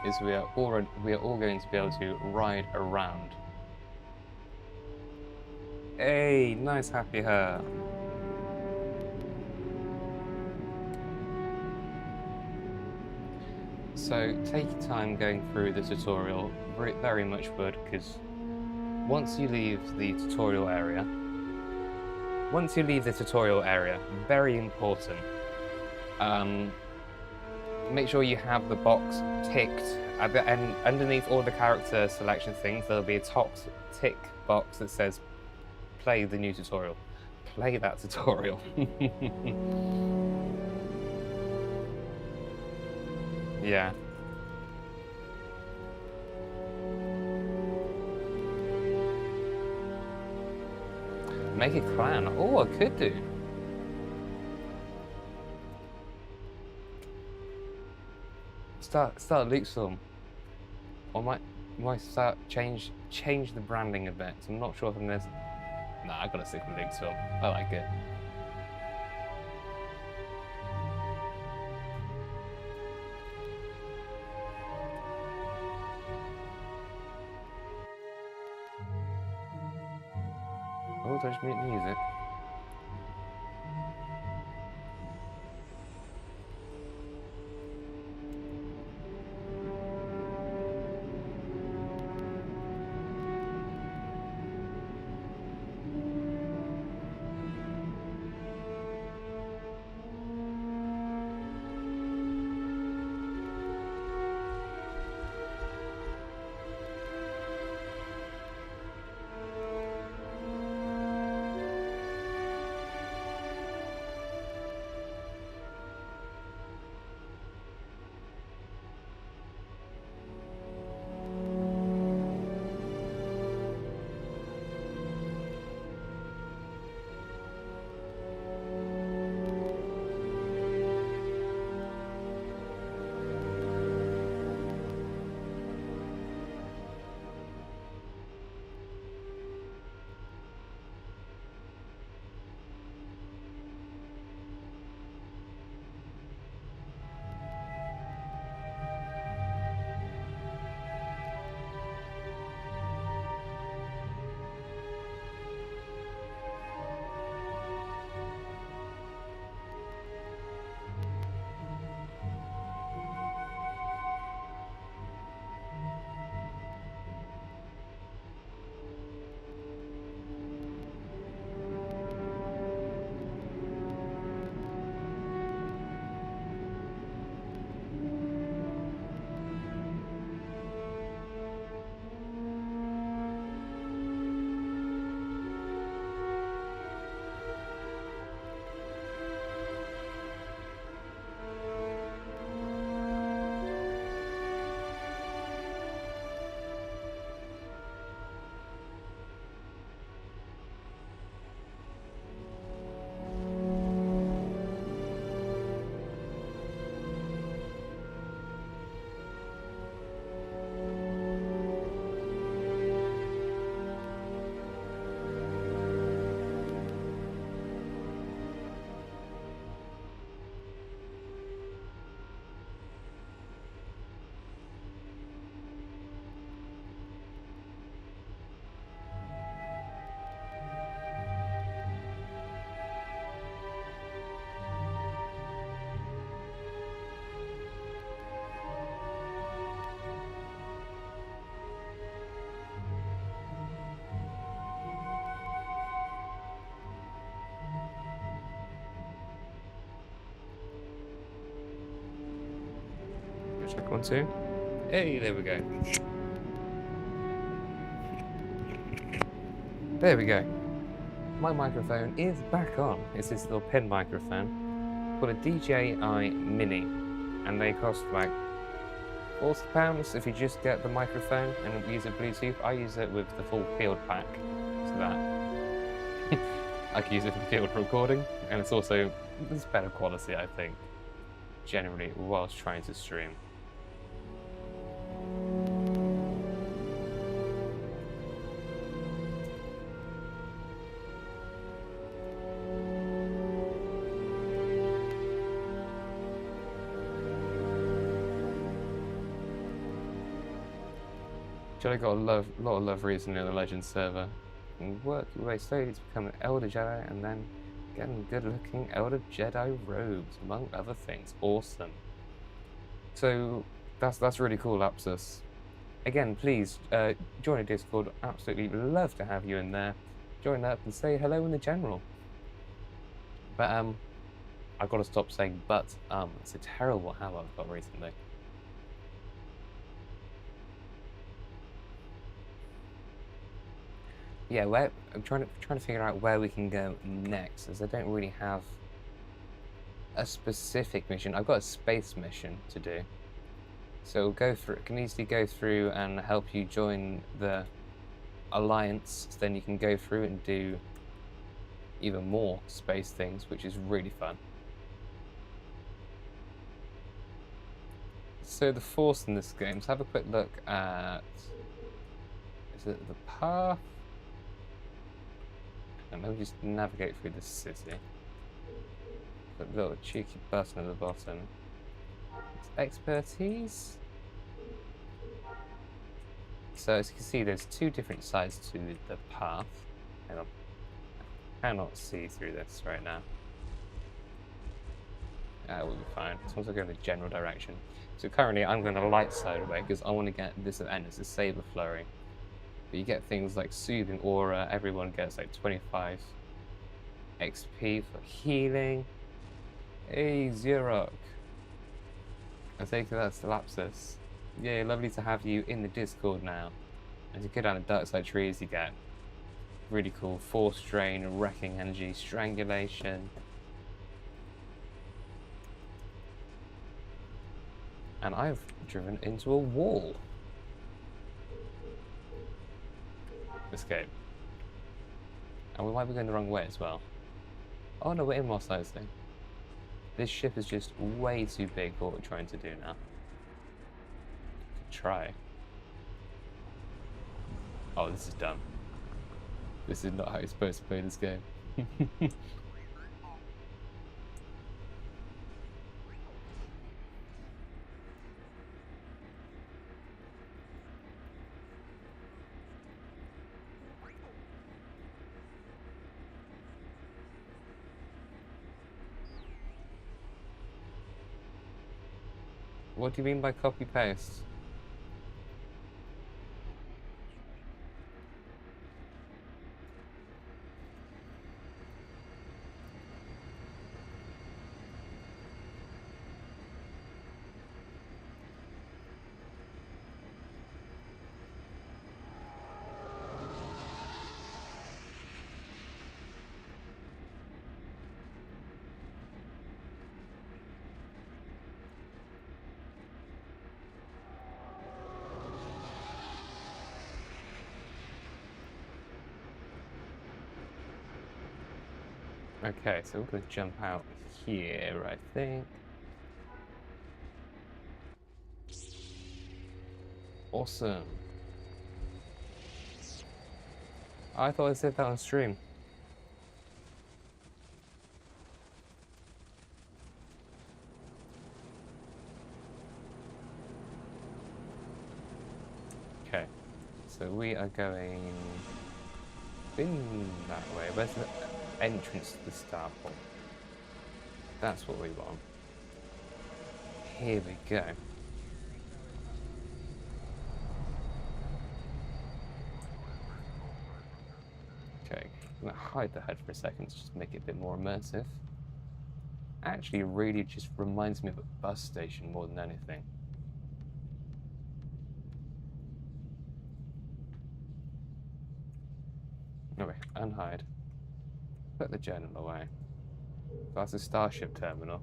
is we are all going to be able to ride around. Hey, nice happy hair. So take your time going through the tutorial, very much would, because once you leave the tutorial area, very important, make sure you have the box ticked at the end. Underneath all the character selection things, there'll be a tick box that says play the new tutorial. Play that tutorial. Yeah. Make a clan. Oh, I could do. Start a loot storm. Or might start change the branding a bit. So I'm not sure if I'm gonna. Nah, I gotta stick with loot storm. I like it. Oh, did I just mute the music? Check 1, 2. Hey, there we go. There we go. My microphone is back on. It's this little pin microphone called a DJI Mini, and they cost like £40 if you just get the microphone and use it Bluetooth. I use it with the full field pack, so that I can use it for the field recording, and it's better quality, I think, generally, whilst trying to stream. Jedi got a lot of love recently on the Legends server. You can work your way slowly to become an Elder Jedi and then getting good-looking Elder Jedi robes, among other things. Awesome. So that's really cool, Lapsus. Again, please join a Discord. Absolutely love to have you in there. Join up and say hello in the general. But I've got to stop saying but. It's a terrible habit I've got recently. Yeah, I'm trying to figure out where we can go next, as I don't really have a specific mission. I've got a space mission to do, so can easily go through and help you join the Alliance. So then you can go through and do even more space things, which is really fun. So the Force in this game. Let's have a quick look at. Is it the path? And maybe just navigate through the city. Put a little cheeky button at the bottom. It's expertise. So as you can see, there's two different sides to the path. Hang on. I cannot see through this right now. We'll be fine. As long as I go in the general direction. So currently I'm going the light side away because I want to get this at the end. It's a saber flurry. But you get things like Soothing Aura, everyone gets like 25 XP for healing. Hey, Xerox. I think that's the Lapsus. Yeah, lovely to have you in the Discord now. As you go down the dark side trees, you get really cool Force Drain, Wrecking Energy, Strangulation. And I've driven into a wall. Escape. And we might be going the wrong way as well. Oh no, we're in Mos Eisley. This ship is just way too big for what we're trying to do now. Try. Oh, this is dumb. This is not how you're supposed to play this game. What do you mean by copy paste? Okay, so we're going to jump out here, I think. Awesome. I thought I said that on stream. Okay, so we are going in that way. Where's the entrance to the starport? That's what we want. Here we go. Okay, I'm gonna hide the HUD for a second to just make it a bit more immersive. Actually, really just reminds me of a bus station more than anything. Anyway, unhide. Put the journal away. That's a starship terminal.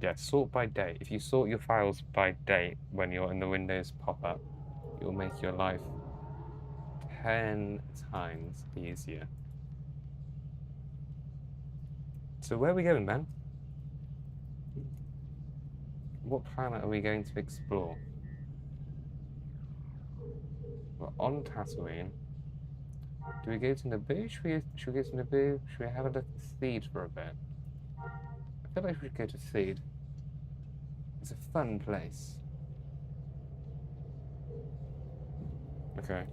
Yeah, sort by date. If you sort your files by date when you're in the Windows pop-up, it will make your life 10 times easier. So where are we going, man? What planet are we going to explore? We're on Tatooine. Do we go to Naboo? Should we go to Naboo? Should we have a look at Theed for a bit? I feel like we should go to Theed. It's a fun place. Okay.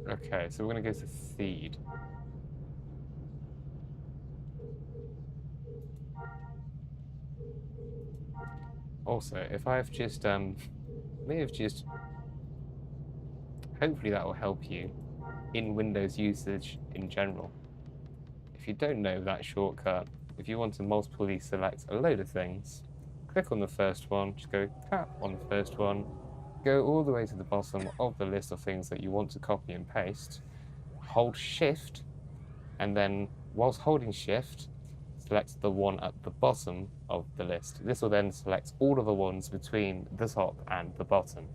Okay, so we're going to go to Theed. Also, if I've just, may have just, hopefully that will help you in Windows usage in general. If you don't know that shortcut, if you want to multiply select a load of things, click on the first one, just go tap on the first one, go all the way to the bottom of the list of things that you want to copy and paste, hold Shift, and then whilst holding Shift, select the one at the bottom of the list. This will then select all of the ones between the top and the bottom.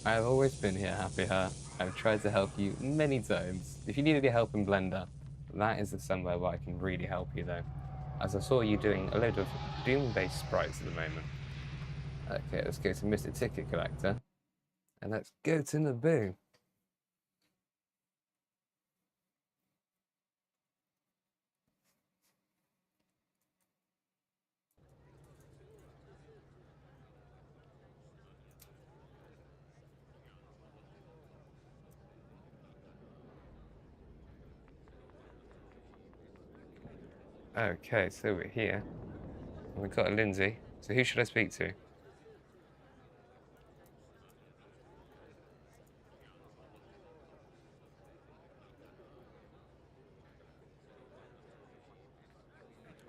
I've always been here, Happy Heart. I've tried to help you many times. If you need any help in Blender, that is somewhere where I can really help you though. As I saw you doing a load of Doom-based sprites at the moment. Okay, let's go to Mr. Ticket Collector. And let's go to Naboo. Okay, so we're here. We've got a Lindsay. So who should I speak to?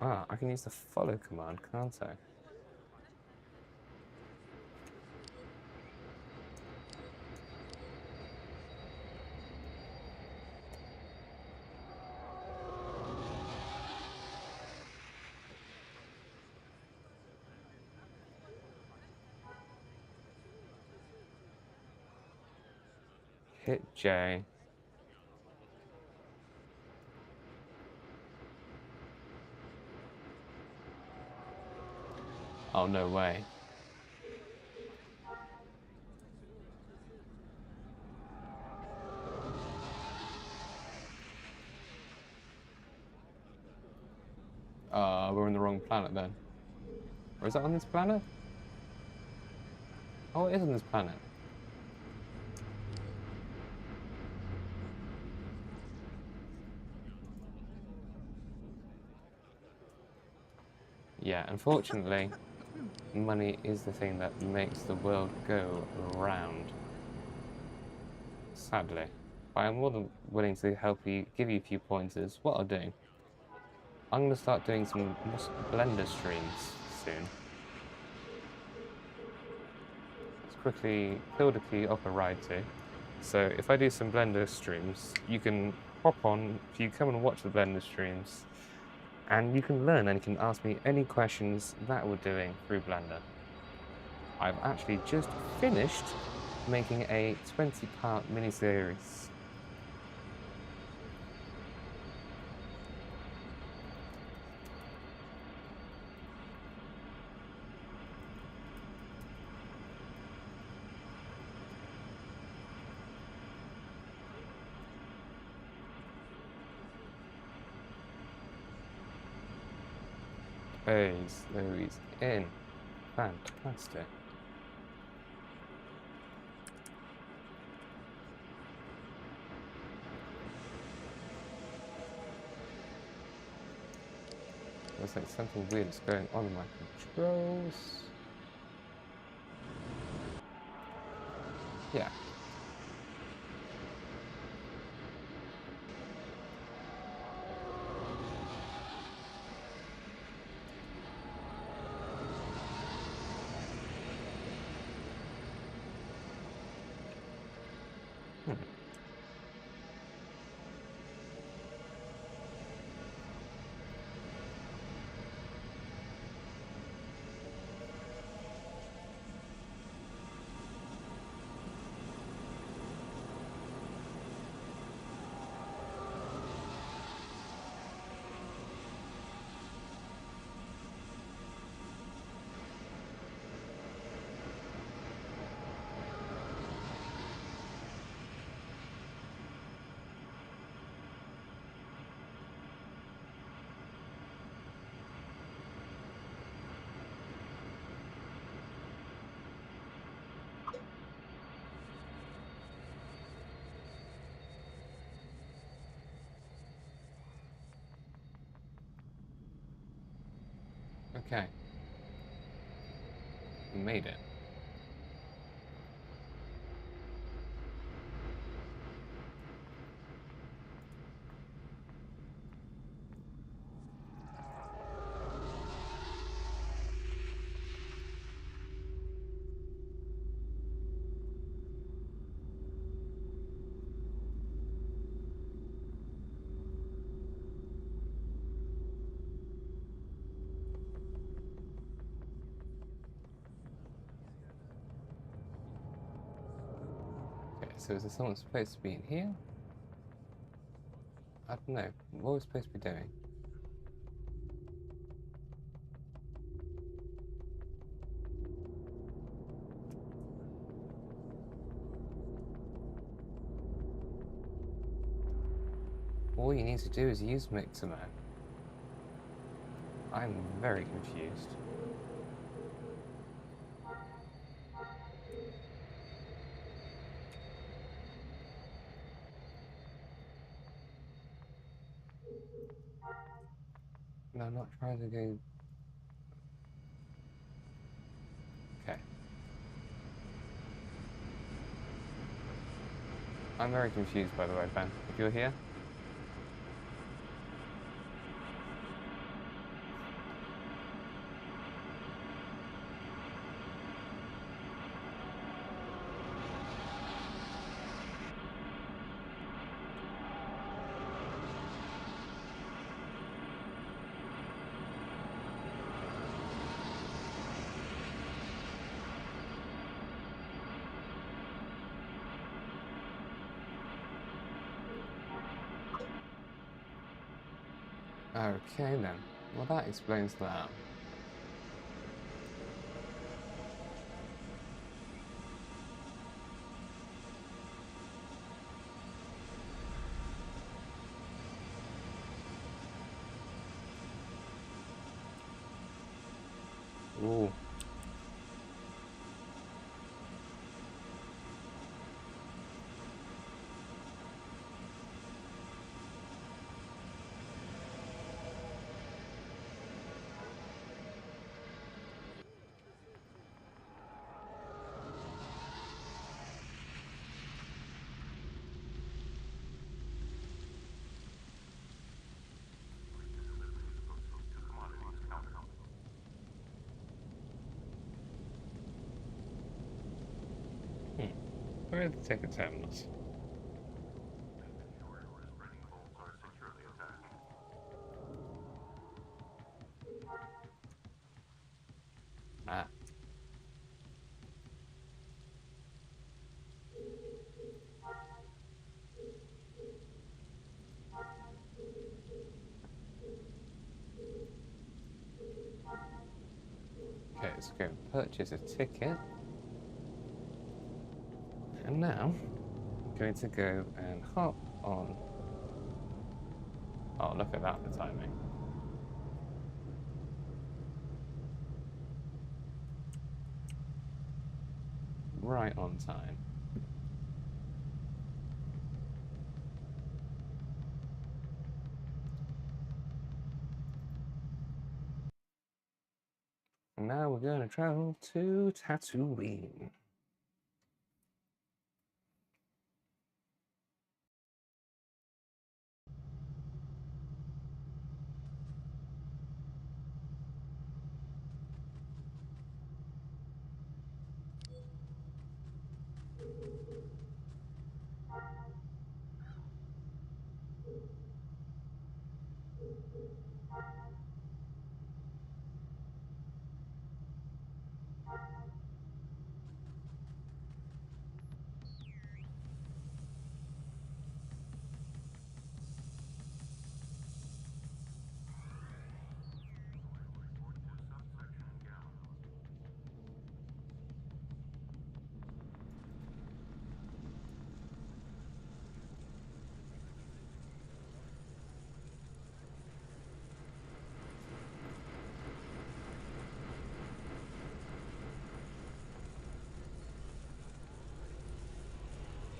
Ah, I can use the follow command, can't I? Hit J. Oh, no way. We're on the wrong planet then. Or is that on this planet? Oh, it is on this planet. Yeah, unfortunately, money is the thing that makes the world go round. Sadly. But I'm more than willing to help you, give you a few pointers. What I'll do, I'm going to start doing some Blender streams soon. Let's quickly build a key up a ride to. So if I do some Blender streams, you can hop on, if you come and watch the Blender streams, and you can learn and you can ask me any questions that we're doing through Blender. I've actually just finished making a 20-part mini-series. Hey, so he's in. Fantastic. Looks like something weird is going on in my controls. Yeah. Hmm. Okay. We made it. Okay, so is there someone supposed to be in here? I don't know. What are we supposed to be doing? All you need to do is use Mixer Man. I'm very confused. No, I'm not trying to go. Okay. I'm very confused, by the way, Ben. If you're here. Okay then. Well, that explains that. Ooh. Hmm. Where are the ticket terminals? Ah. Okay, let's go and purchase a ticket. And now, I'm going to go and hop on. Oh, look at that, the timing. right on time. And now we're going to travel to Tatooine.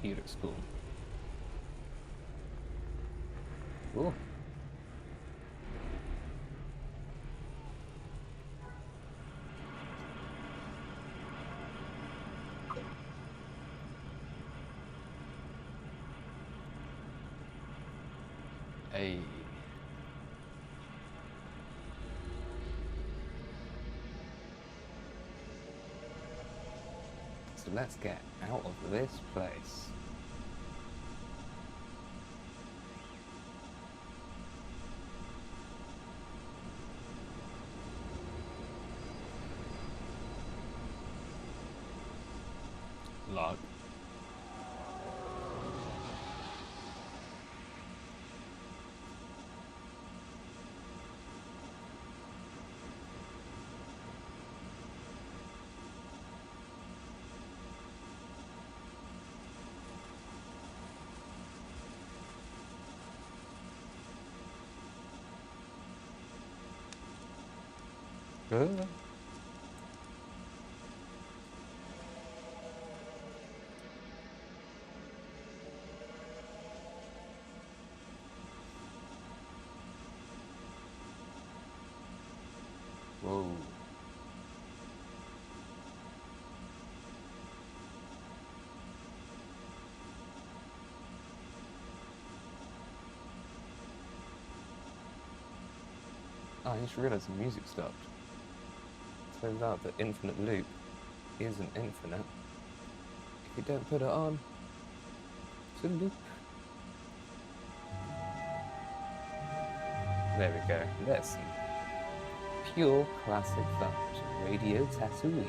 He looks cool. Cool. Hey. So let's get out of this place. Log. Good. Whoa. Oh, I just realised the music stopped. Turns out that infinite loop isn't infinite if you don't put it on. It's a loop. There we go. There's some pure classic fun. Radio Tatooine.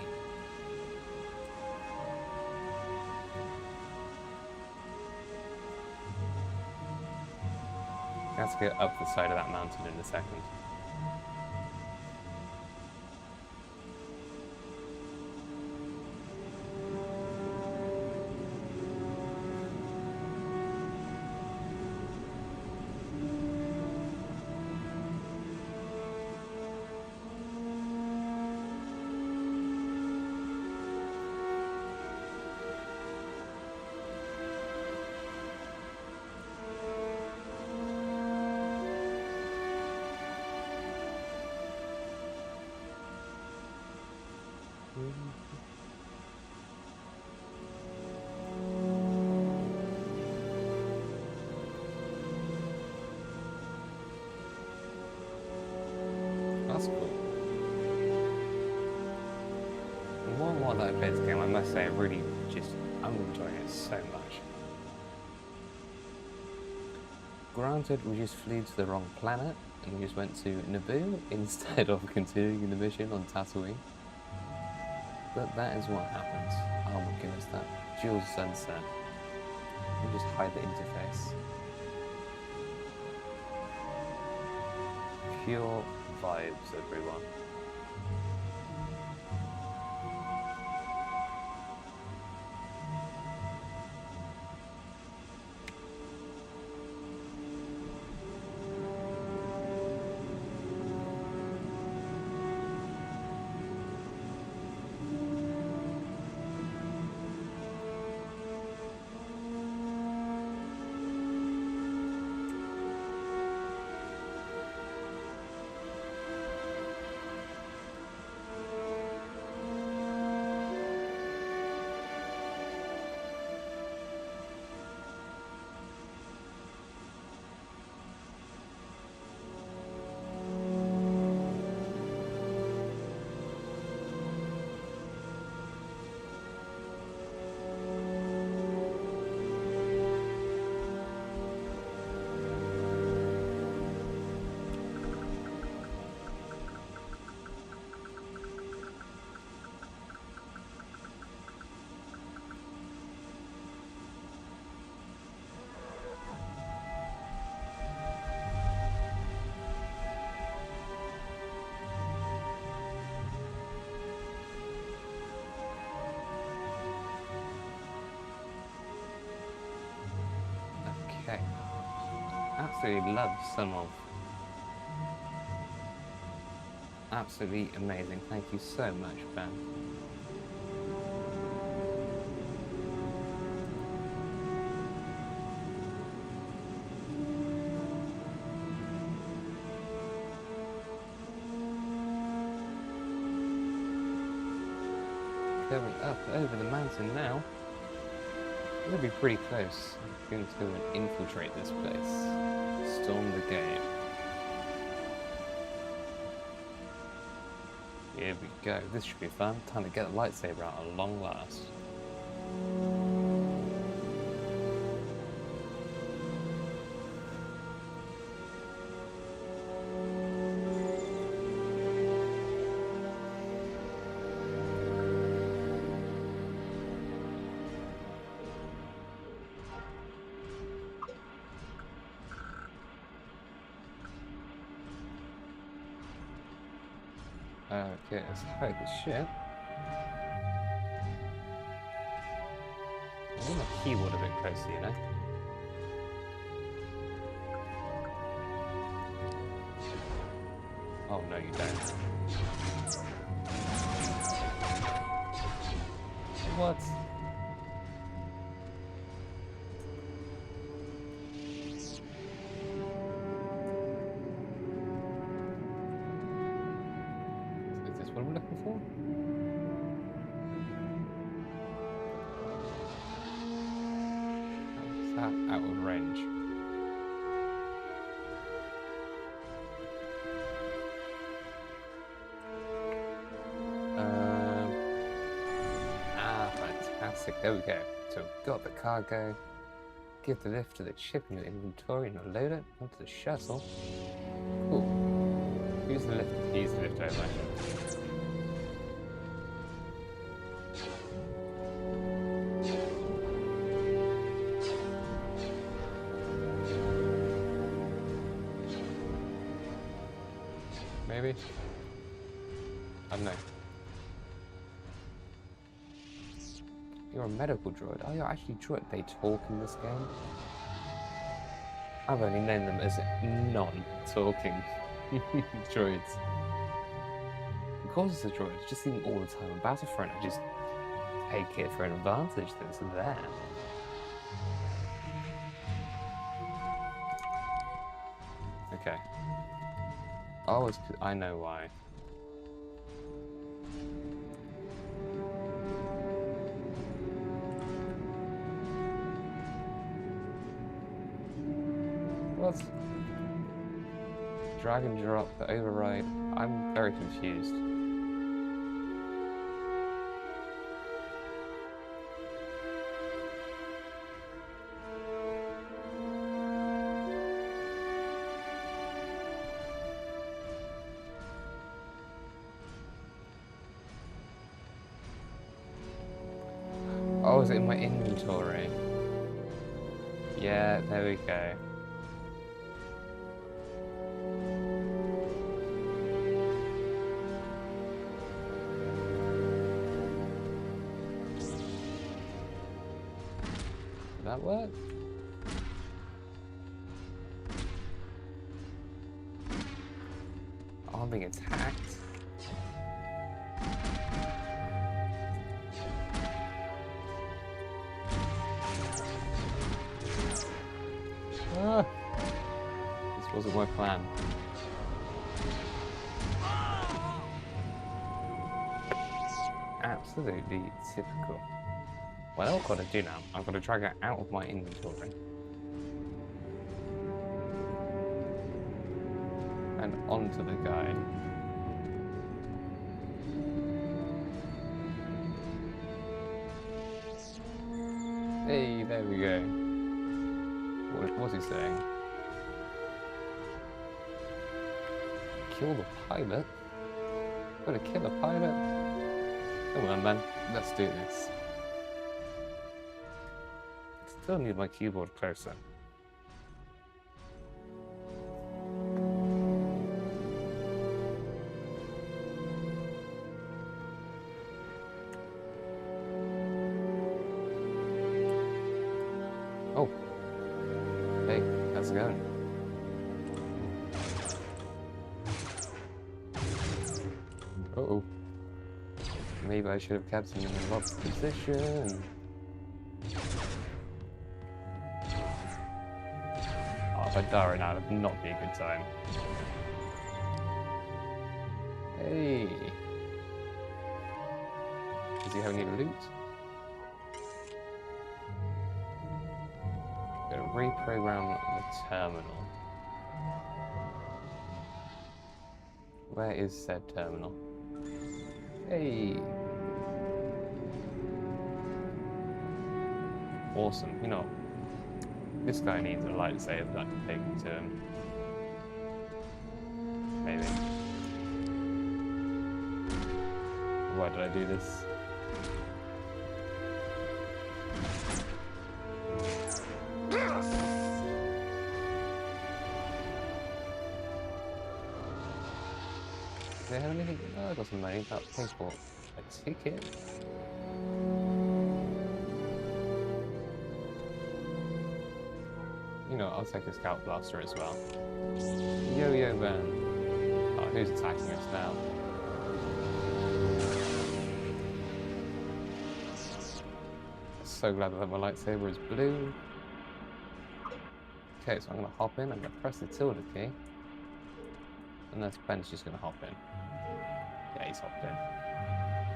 Let's go up the side of that mountain in a second. That's cool. The more and more that I play this game, I must say, I'm enjoying it so much. Granted, we just flew to the wrong planet, and we just went to Naboo instead of continuing the mission on Tatooine. But that is what happens. Oh my goodness, that dual sunset. You just hide the interface. Pure vibes, everyone. Okay. Absolutely love some of. Absolutely amazing. Thank you so much, Ben. Going up over the mountain now. We're going to be pretty close. I'm going to go and infiltrate this place. Storm the game. Here we go. This should be fun. Time to get the lightsaber out at long last. Okay, let's hide the ship. I want my keyboard a bit closer, you know? Oh, no, you don't. What? Is this what I'm looking for? How's that out of range? Fantastic. There we go. So we've got the cargo. Give the lift to the chip in your inventory and load it onto the shuttle. Cool. Use the lift. Use the lift, I imagine. Maybe? I don't know. You're a medical droid. Oh, you're actually droid. They talk in this game? I've only named them as non-talking droids. Of course it's a droid. I just see them all the time on Battlefront. I just take it for an advantage that's there. Okay. Oh, it's 'cause I know why. What? Drag and drop, the override. I'm very confused. Oh, is it in my inventory? Yeah, there we go. Did that work? Oh, I'm being attacked. Ah, this wasn't my plan. Absolutely typical. Well, what I've got to do now, I've got to drag it out of my inventory. And onto the guy. Hey, there we go. What's he saying? Kill the pilot? Gotta kill a pilot? Come on, man. Let's do this. Still need my keyboard closer. Oh. it going? Uh-oh. Maybe I should have kept him in a locked position. Oh, if I die right now, it would not be a good time. Hey. Does he have any loot? Gotta reprogram the terminal. Where is said terminal? Hey. Awesome. You know, this guy needs a lightsaber that I can take him to him. Maybe. Why did I do this? Do they have anything? Oh, I got some money. That pays for a ticket. You know, I'll take a scout blaster as well. Yo-yo van. Oh, who's attacking us now? So glad that my lightsaber is blue. Okay, so I'm gonna hop in. I'm gonna press the tilde key. And that's Ben's just gonna hop in. Yeah, he's hopped in.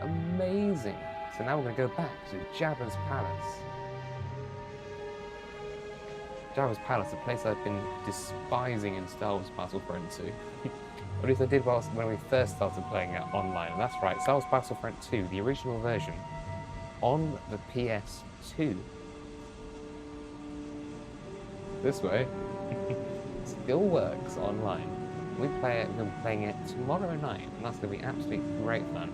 Amazing! So now we're gonna go back to Jabba's Palace. Jabba's Palace, a place I've been despising in Star Wars Battlefront 2. Or at least I did when we first started playing it online. And that's right, Star Wars Battlefront 2, the original version, on the PS2. This way. Still works online. We're going to be playing it tomorrow night, and that's going to be absolutely great fun.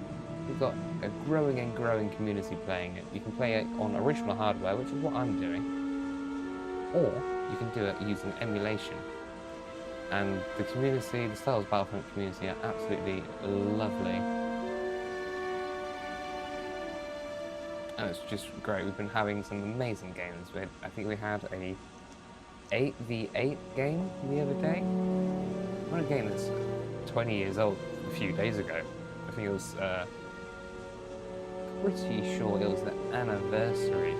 We've got a growing and growing community playing it. You can play it on original hardware, which is what I'm doing, or you can do it using emulation. And the community, the Star Wars Battlefront community, are absolutely lovely. And it's just great. We've been having some amazing games. I think we had a 8v8 game the other day. Not a game that's 20 years old a few days ago. I think it was pretty sure it was the anniversary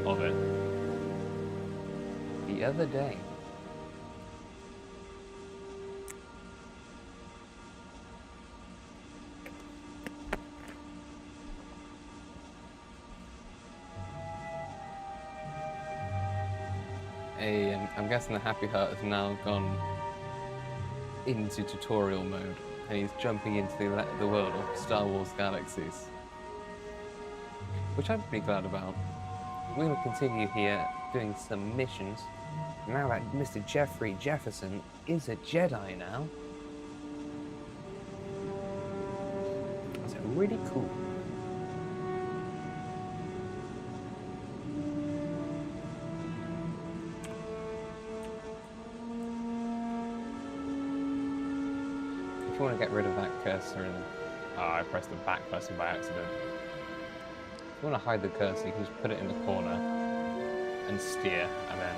of it the other day. Hey, I'm guessing the Happy Heart has now gone into tutorial mode, and he's jumping into the world of Star Wars Galaxies, which I'm pretty glad about. We're going to continue here doing some missions. Now that Mr. Jeffrey Jefferson is a Jedi now. That's really cool. If you want to get rid of that cursor and... Oh, I pressed the back button by accident. If you want to hide the cursor, you can just put it in the corner and steer, and then...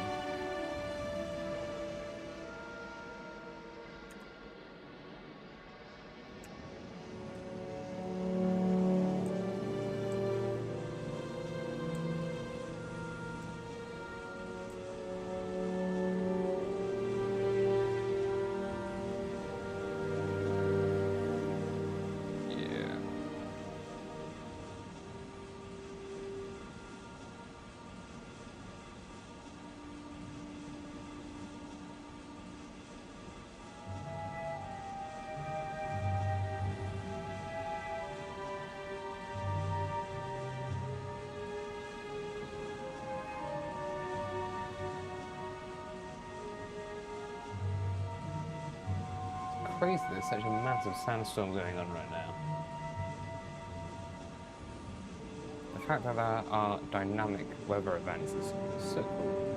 Crazy, there's such a massive sandstorm going on right now. The fact that there are dynamic weather events is so cool.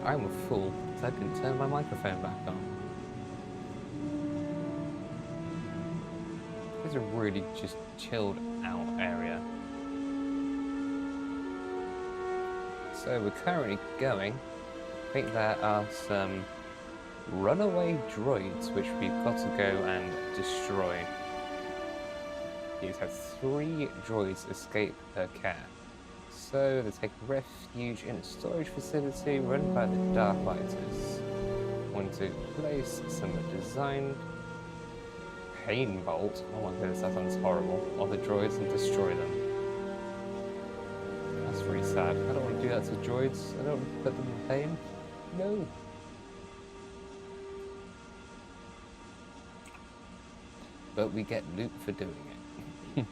I'm a fool, so I didn't turn my microphone back on. It's a really just chilled out area. So we're currently going. I think there are some runaway droids which we've got to go and destroy. You've had 3 droids escape her care. So they take refuge in a storage facility run by the Dark Fighters. Want to place some designed pain bolt, oh my goodness, that sounds horrible, on the droids and destroy them. That's really sad. I don't want to do that to droids. I don't want to put them in pain. No. But we get loot for doing it.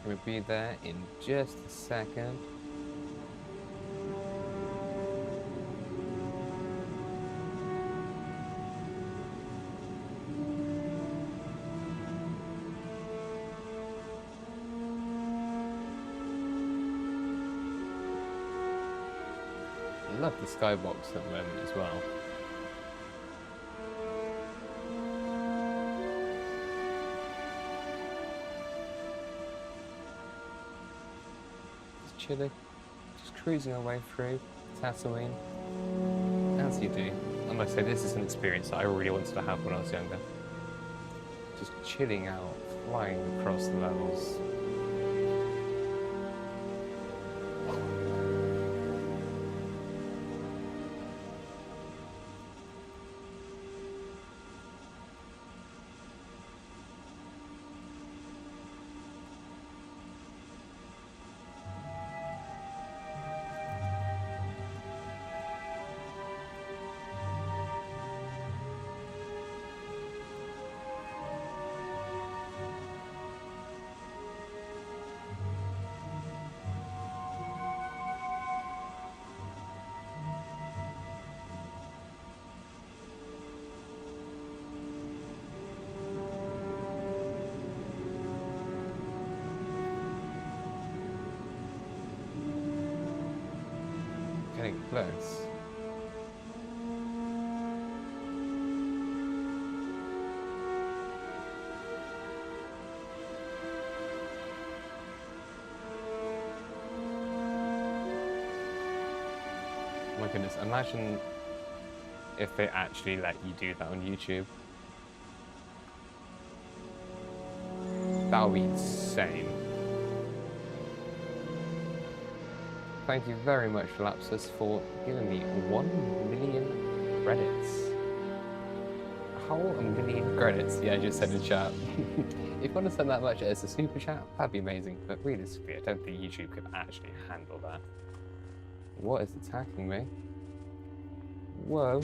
We'll be there in just a second. I love the skybox at the moment as well. Chilling, just cruising our way through Tatooine, as you do. I must say, this is an experience that I really wanted to have when I was younger. Just chilling out, flying across the levels. Getting close. Oh my goodness, imagine if they actually let you do that on YouTube. That would be insane. Thank you very much, Lapsus, for giving me 1 million credits. A whole million credits. Yeah, I just said in chat. If you want to send that much as a super chat, that'd be amazing. But realistically, I don't think YouTube could actually handle that. What is attacking me? Whoa.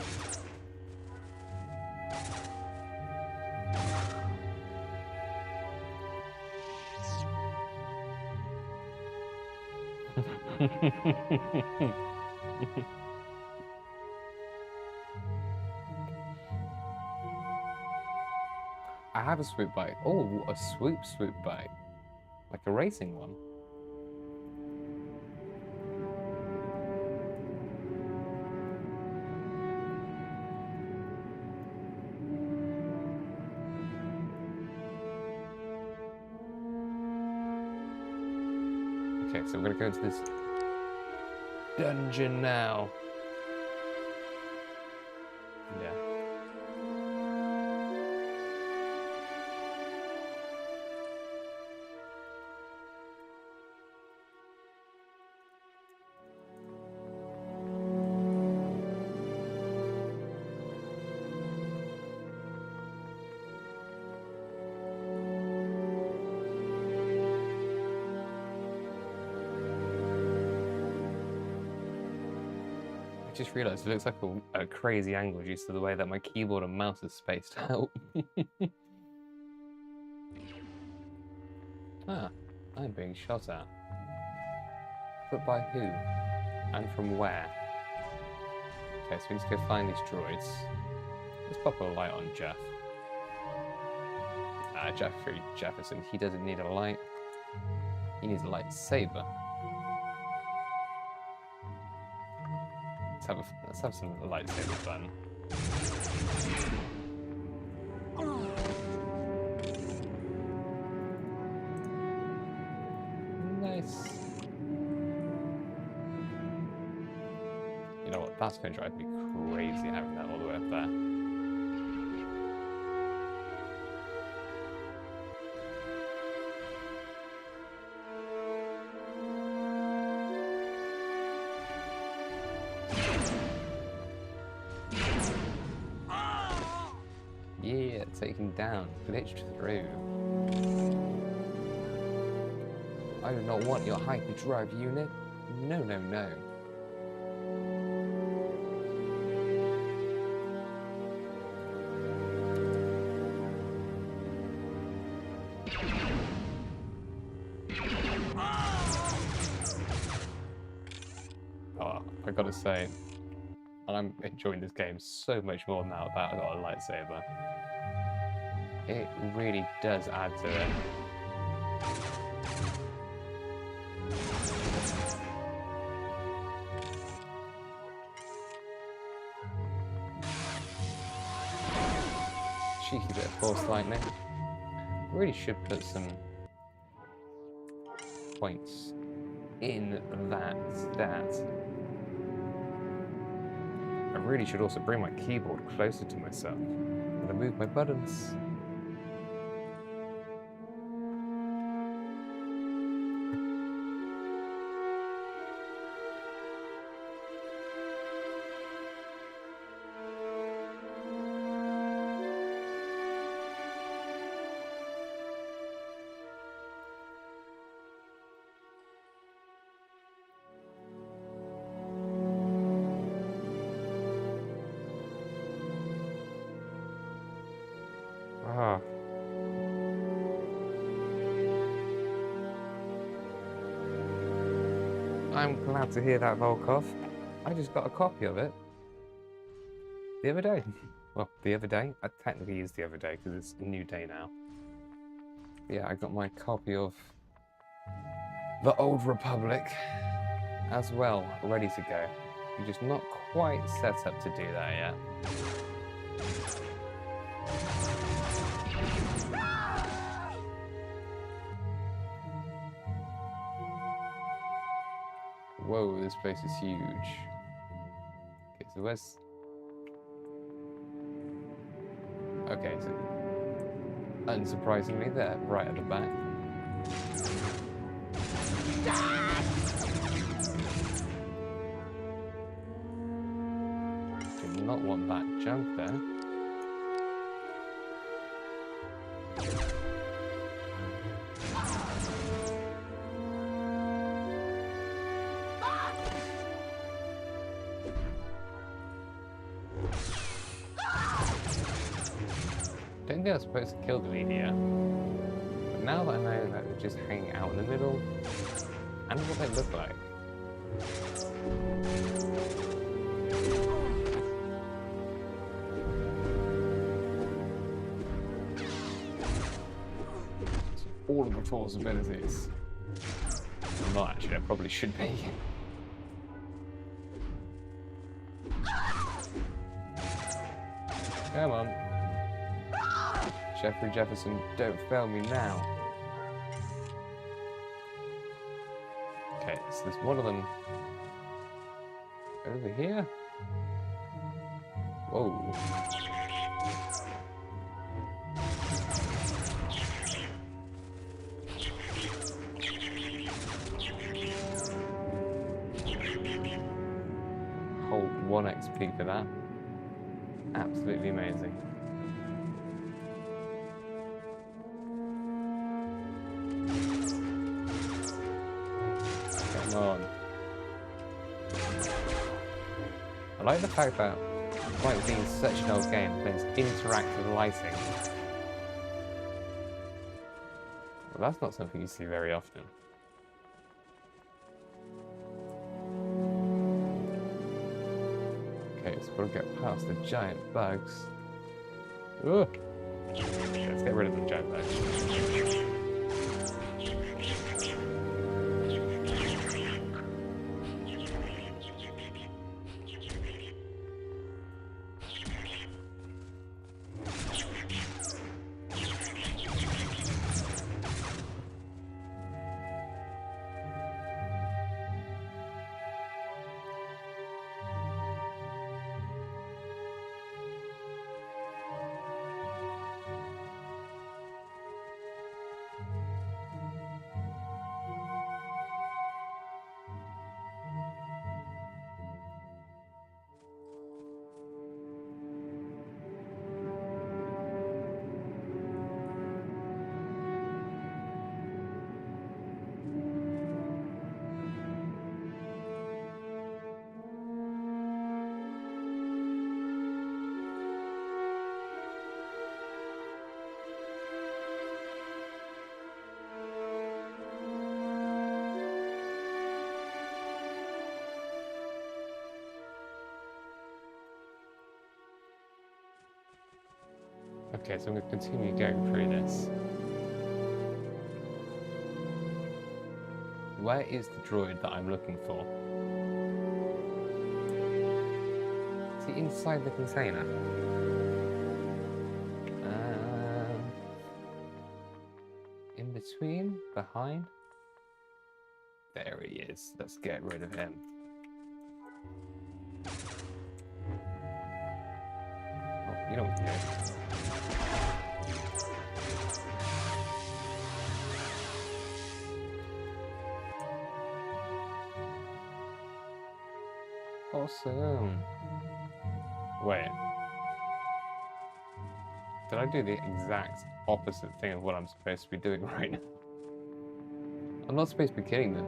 I have a swoop bike. Oh, a swoop bike. Like a racing one. Okay, so we're gonna go into this dungeon now. Yeah. Just realised it looks like a crazy angle due to the way that my keyboard and mouse is spaced out. Ah, I'm being shot at. But by who? And from where? Okay, so we need to go find these droids. Let's pop a light on Jeff. Jeffrey Jefferson, he doesn't need a light. He needs a lightsaber. Let's have some lightsaber fun. Nice. You know what? That's going to drive me crazy having that all the way up there. Yeah, taken down, glitched through. I do not want your hyperdrive unit. No, no, no. Oh, I gotta say, I'm enjoying this game so much more now that I've got a lightsaber. It really does add to it. Cheeky bit of force lightning. Really should put some points in that stat. I really should also bring my keyboard closer to myself when I move my buttons. Ah. I'm glad to hear that, Volkov. I just got a copy of it the other day. Well, the other day. I technically used the other day because it's a new day now. Yeah, I got my copy of The Old Republic as well, ready to go. You're just not quite set up to do that yet. Whoa, this place is huge. Okay, so where's... Okay, so... Unsurprisingly, they're right at the back. Do not want that junk there. I don't think I was supposed to kill the media, but now that I know that they're just hanging out in the middle, and what they look like. All of the possibilities. Not actually, I probably should be. Come on. Jeffrey Jefferson, don't fail me now. Okay, so there's one of them over here. Whoa. Hold 1 XP for that. Absolutely amazing. On. I like the fact that, despite being such an old game, there's interactive lighting. Well, that's not something you see very often. Okay, so we'll get past the giant bugs. Ugh. Okay, let's get rid of the giant bugs. Okay, so I'm going to continue going through this. Where is the droid that I'm looking for? Is he inside the container? In between? Behind? There he is. Let's get rid of him. Oh, you know what to do. Awesome. Wait. Did I do the exact opposite thing of what I'm supposed to be doing right now? I'm not supposed to be killing them.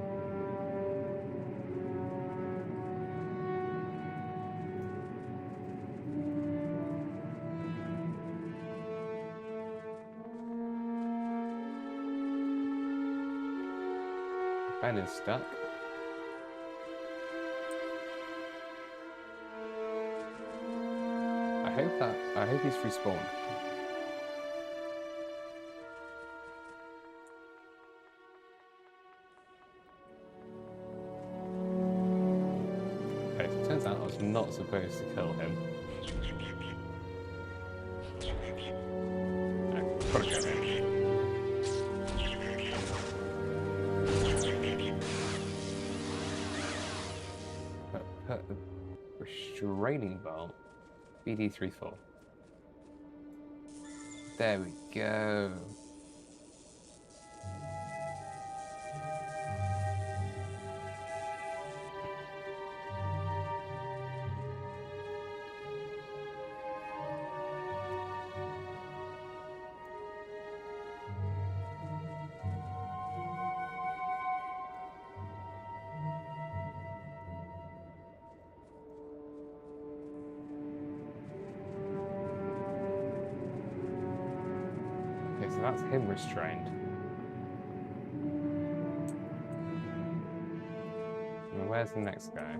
Ben is stuck. I hope he's respawned. Okay, so it turns out I was not supposed to kill him. I gotta kill him. Put the restraining bolt. BD34. There we go. So that's him restrained. And where's the next guy?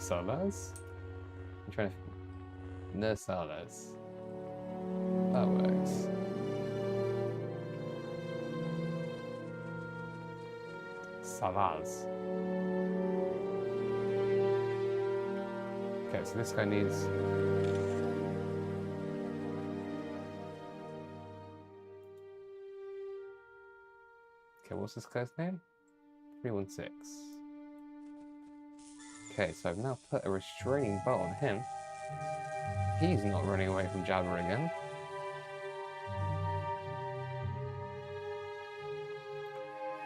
Salas? I'm trying to... Nersalas. That works. Salas. Okay, so this guy needs... Okay, what's this guy's name? 316. Okay, so I've now put a restraining bolt on him. He's not running away from Jabba again.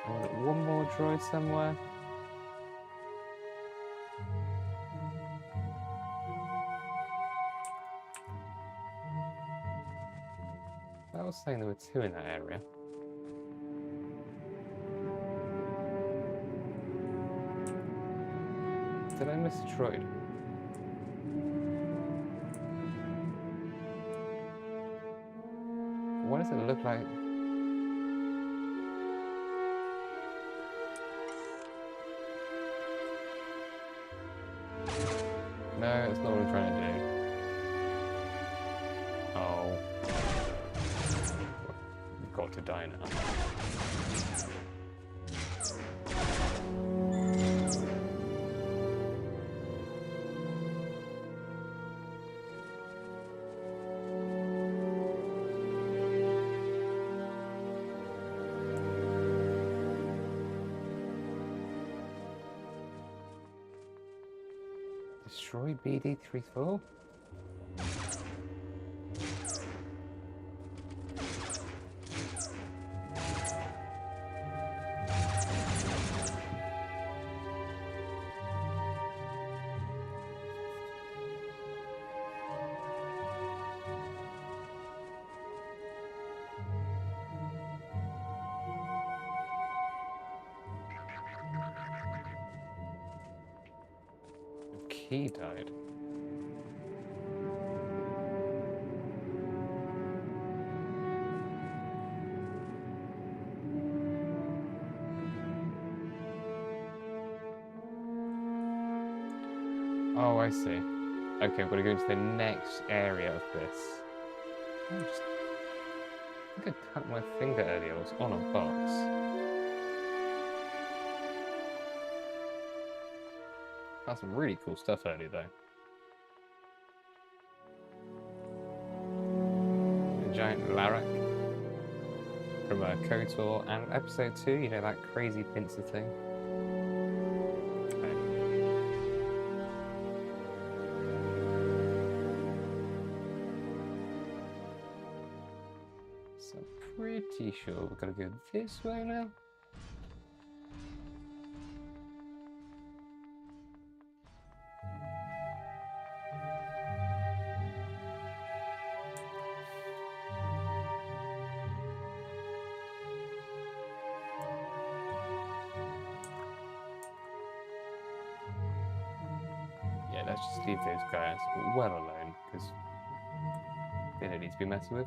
And one more droid somewhere. I was saying there were two in that area. Did I miss a droid? What does it look like? No, it's not what I'm trying to do. Oh. You've got to die now. Destroy BD-34? The key died. Oh, I see. Okay, I've got to go into the next area of this. I think I cut my finger earlier. I was on a box. Found some really cool stuff earlier, though. A giant Larak from KOTOR and episode 2, you know, that crazy pincer thing. So I'm pretty sure we've got to go this way now. Yeah, let's just leave those guys well alone, because they don't need to be messing with.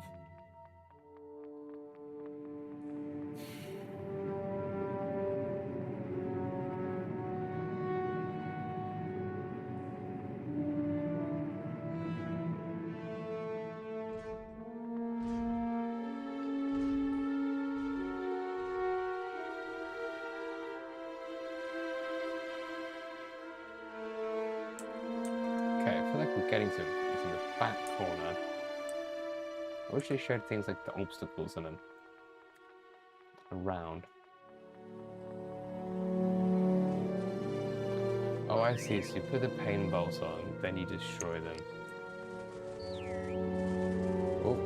Okay, I feel like we're getting to the back corner. I wish they showed things like the obstacles and then around. Oh, I see. So you put the pain bolts on, then you destroy them. Oh.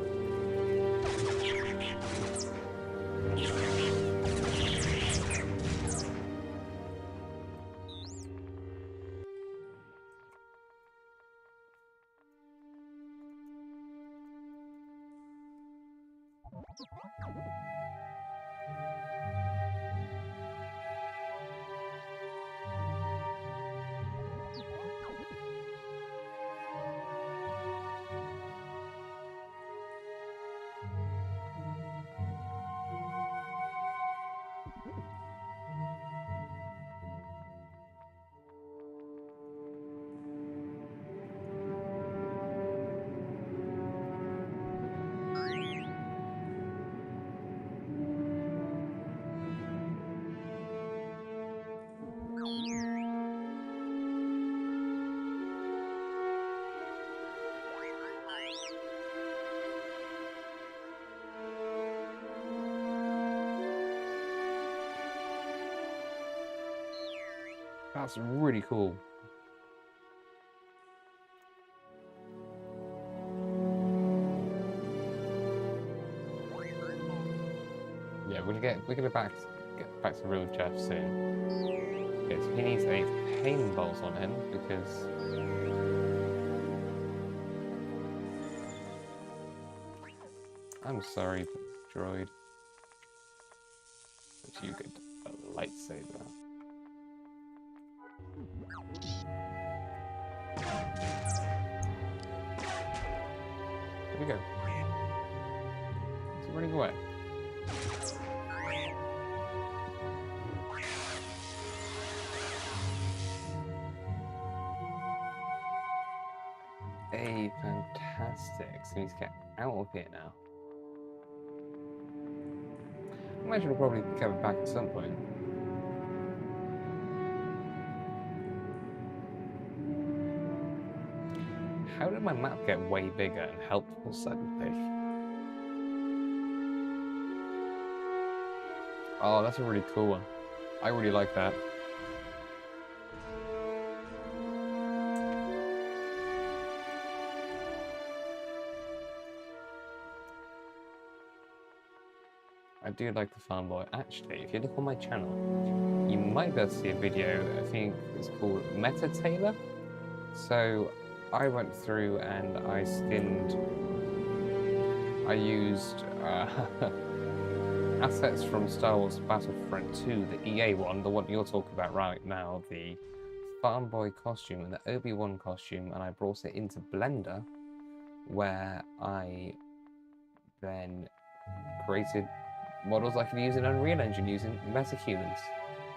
That's really cool. Yeah, we're gonna get back to real Jeff soon. Yes, he needs a pain bolt on him because I'm sorry, droid. But you get a lightsaber. away. Hey, fantastic. So we need to get out of here now. I imagine we'll probably be coming back at some point. How did my map get way bigger and helpful suddenly? Oh, that's a really cool one. I really like that. I do like the farm boy. Actually, if you look on my channel, you might be able to see a video, I think it's called Meta Tailor. So I went through and I used assets from Star Wars Battlefront 2, the EA one, the one you're talking about right now, the Farm Boy costume and the Obi-Wan costume, and I brought it into Blender, where I then created models I could use in Unreal Engine using metahumans.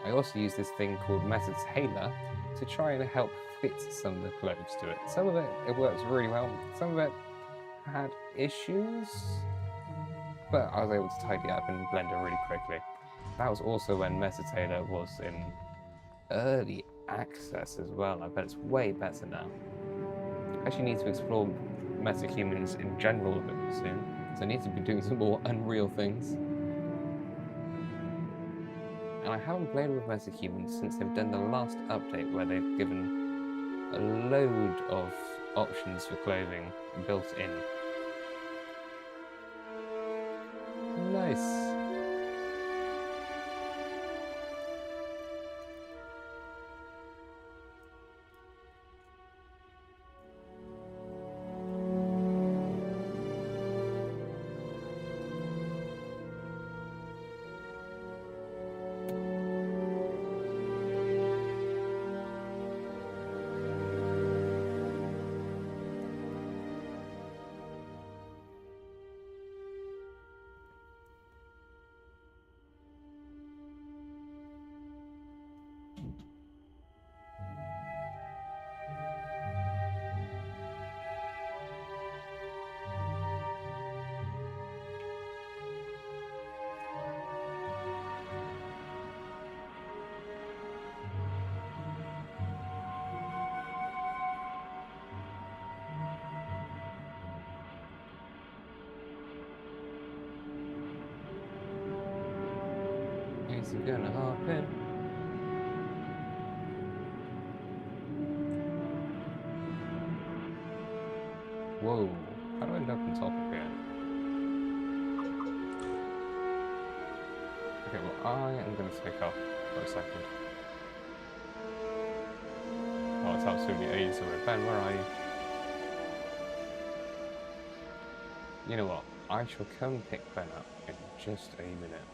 I also used this thing called Meta Tailor to try and help fit some of the clothes to it. Some of it works really well, some of it had issues, but I was able to tidy it up in Blender really quickly. That was also when Meta Tailor was in early access as well. I bet it's way better now. I actually need to explore metahumans in general a bit soon, so I need to be doing some more Unreal things. And I haven't played with metahumans since they've done the last update where they've given a load of options for clothing built in. Nice. Is he gonna hop in? Whoa, how do I end up on top of here? Okay, well I am gonna take off for a second. Oh, it's absolutely ages away. Ben, where are you? You know what? I shall come pick Ben up in just a minute.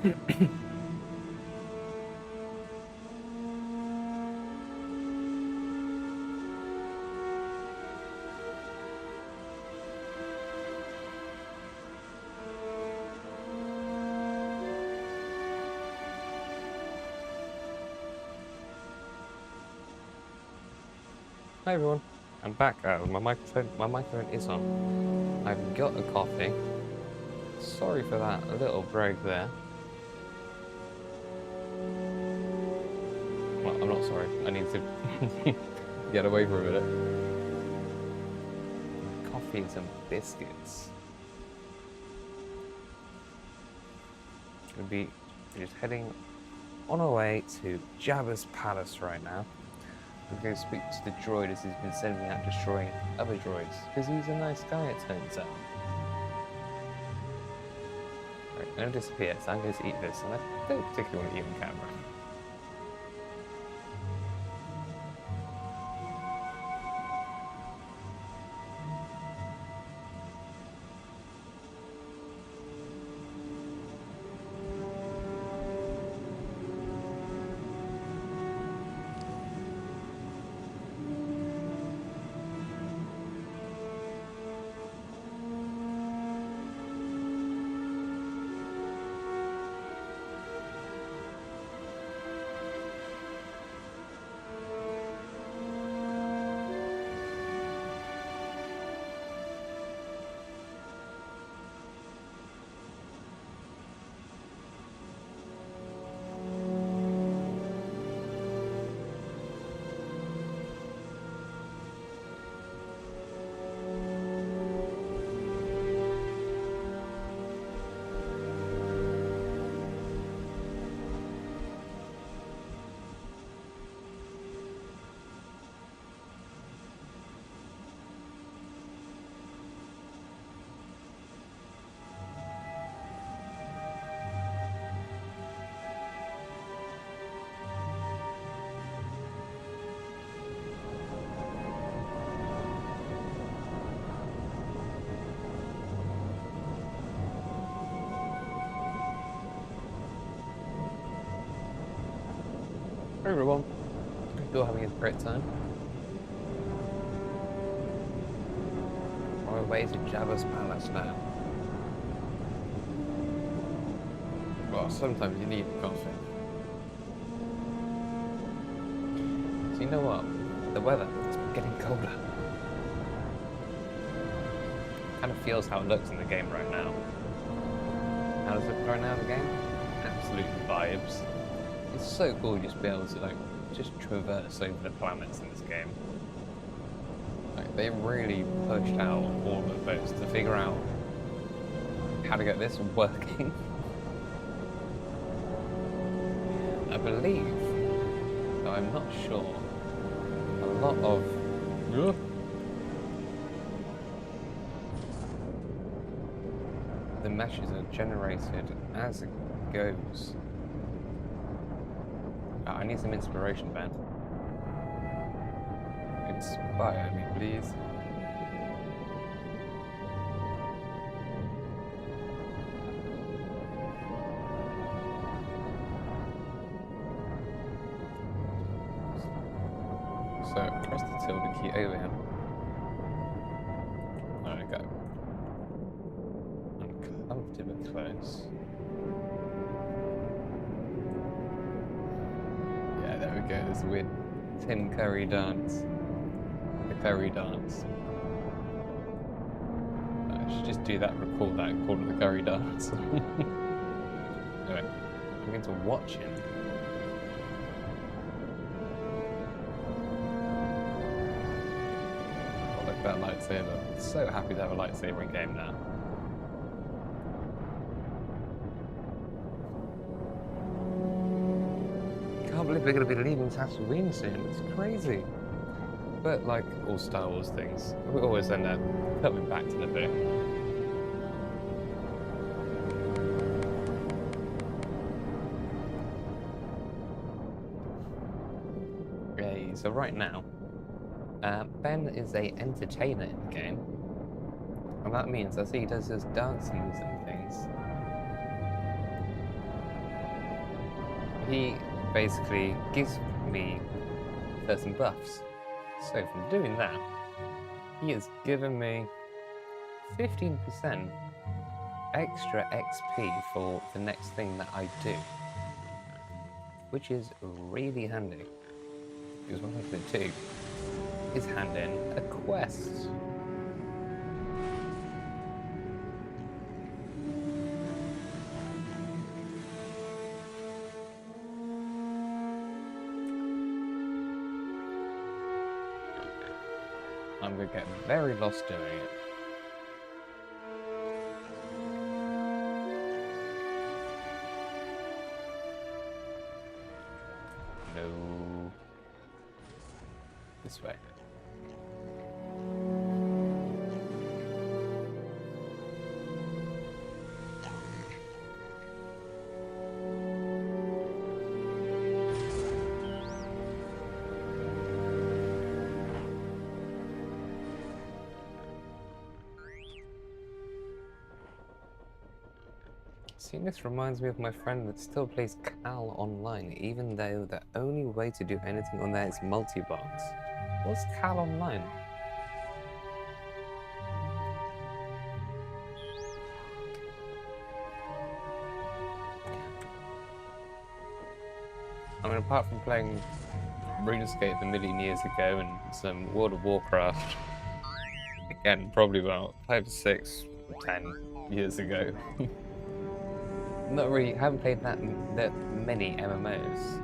Hi everyone, I'm back. My microphone is on. I've got a coffee. Sorry for that little break there. Well, I'm not sorry. I need to get away for a minute. Coffee and some biscuits. We're just heading on our way to Jabba's palace right now. I'm going to speak to the droid as he's been sending me out destroying other droids, because he's a nice guy, it turns out. Right, I'm going to disappear, so I'm going to eat this, and I don't particularly want to eat on camera. Hey everyone, hope you're having a great time. On our way to Jabba's palace now. Well, sometimes you need coffee. So you know what? The weather, it's getting colder. Kind of feels how it looks in the game right now. How does it look right now in the game? Absolute vibes. It's so cool just to be able to just traverse over the planets in this game. They really pushed out all of those to figure out how to get this working. I believe, though I'm not sure, a lot of the meshes are generated as it goes. I need some inspiration, Ben. Inspire me, please. So, press the tilde key over him. There we go. Uncomfortably close. There we go, this weird Tim Curry dance. The Curry dance. I should just do that, record that, and call it the Curry dance. Anyway, I'm going to watch him. Oh, look at that lightsaber. I'm so happy to have a lightsaber in game now. I can't believe we're going to be leaving Tatooine soon. It's crazy. But like all Star Wars things, we always end up coming back to the bit. Okay, so right now, Ben is a entertainer in the game. And that means, I see he does his dances and things. he basically gives me certain buffs. So from doing that, he has given me 15% extra XP for the next thing that I do, which is really handy. Because what I'm going to do is hand in a quest. I'm going to get very lost doing it. No. This way. See, this reminds me of my friend that still plays Cal online, even though the only way to do anything on there is multi-box. What's Cal online? I mean, apart from playing RuneScape a million years ago and some World of Warcraft, again, probably about 5, 6, 10 years ago. Not really, haven't played that many MMOs.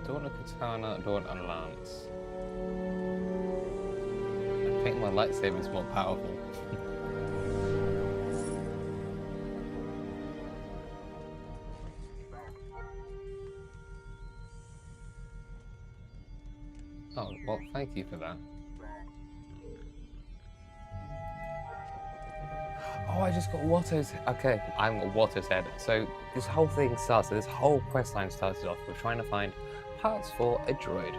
Do I want a katana or do I want a lance? I think my lightsaber is more powerful. Oh, well, thank you for that. Oh, I just got Watto's. Okay, I'm got Watto's head. So this whole thing started, this whole quest line started off with trying to find parts for a droid.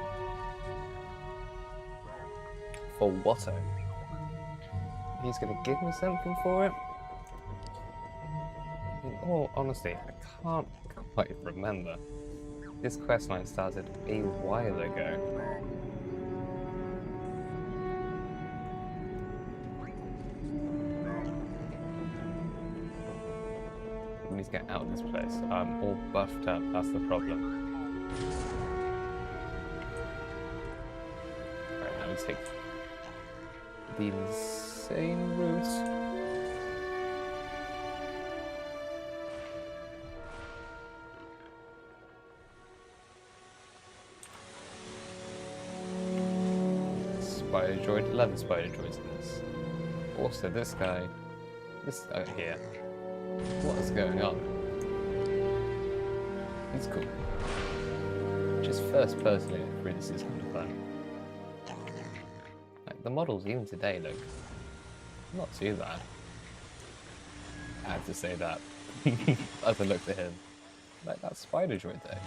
For Watto. He's gonna give me something for it? In all honesty, I can't quite remember. This quest line started a while ago. We need to get out of this place. I'm all buffed up, that's the problem. Right, now we take the insane route. Spider droid, 11 spider droids in this. Also, this guy here. What is going on? He's cool. Just first person in it, this is kind of fun. Like, the models even today look not too bad. I have to say that. As I look at him. Like that spider droid though.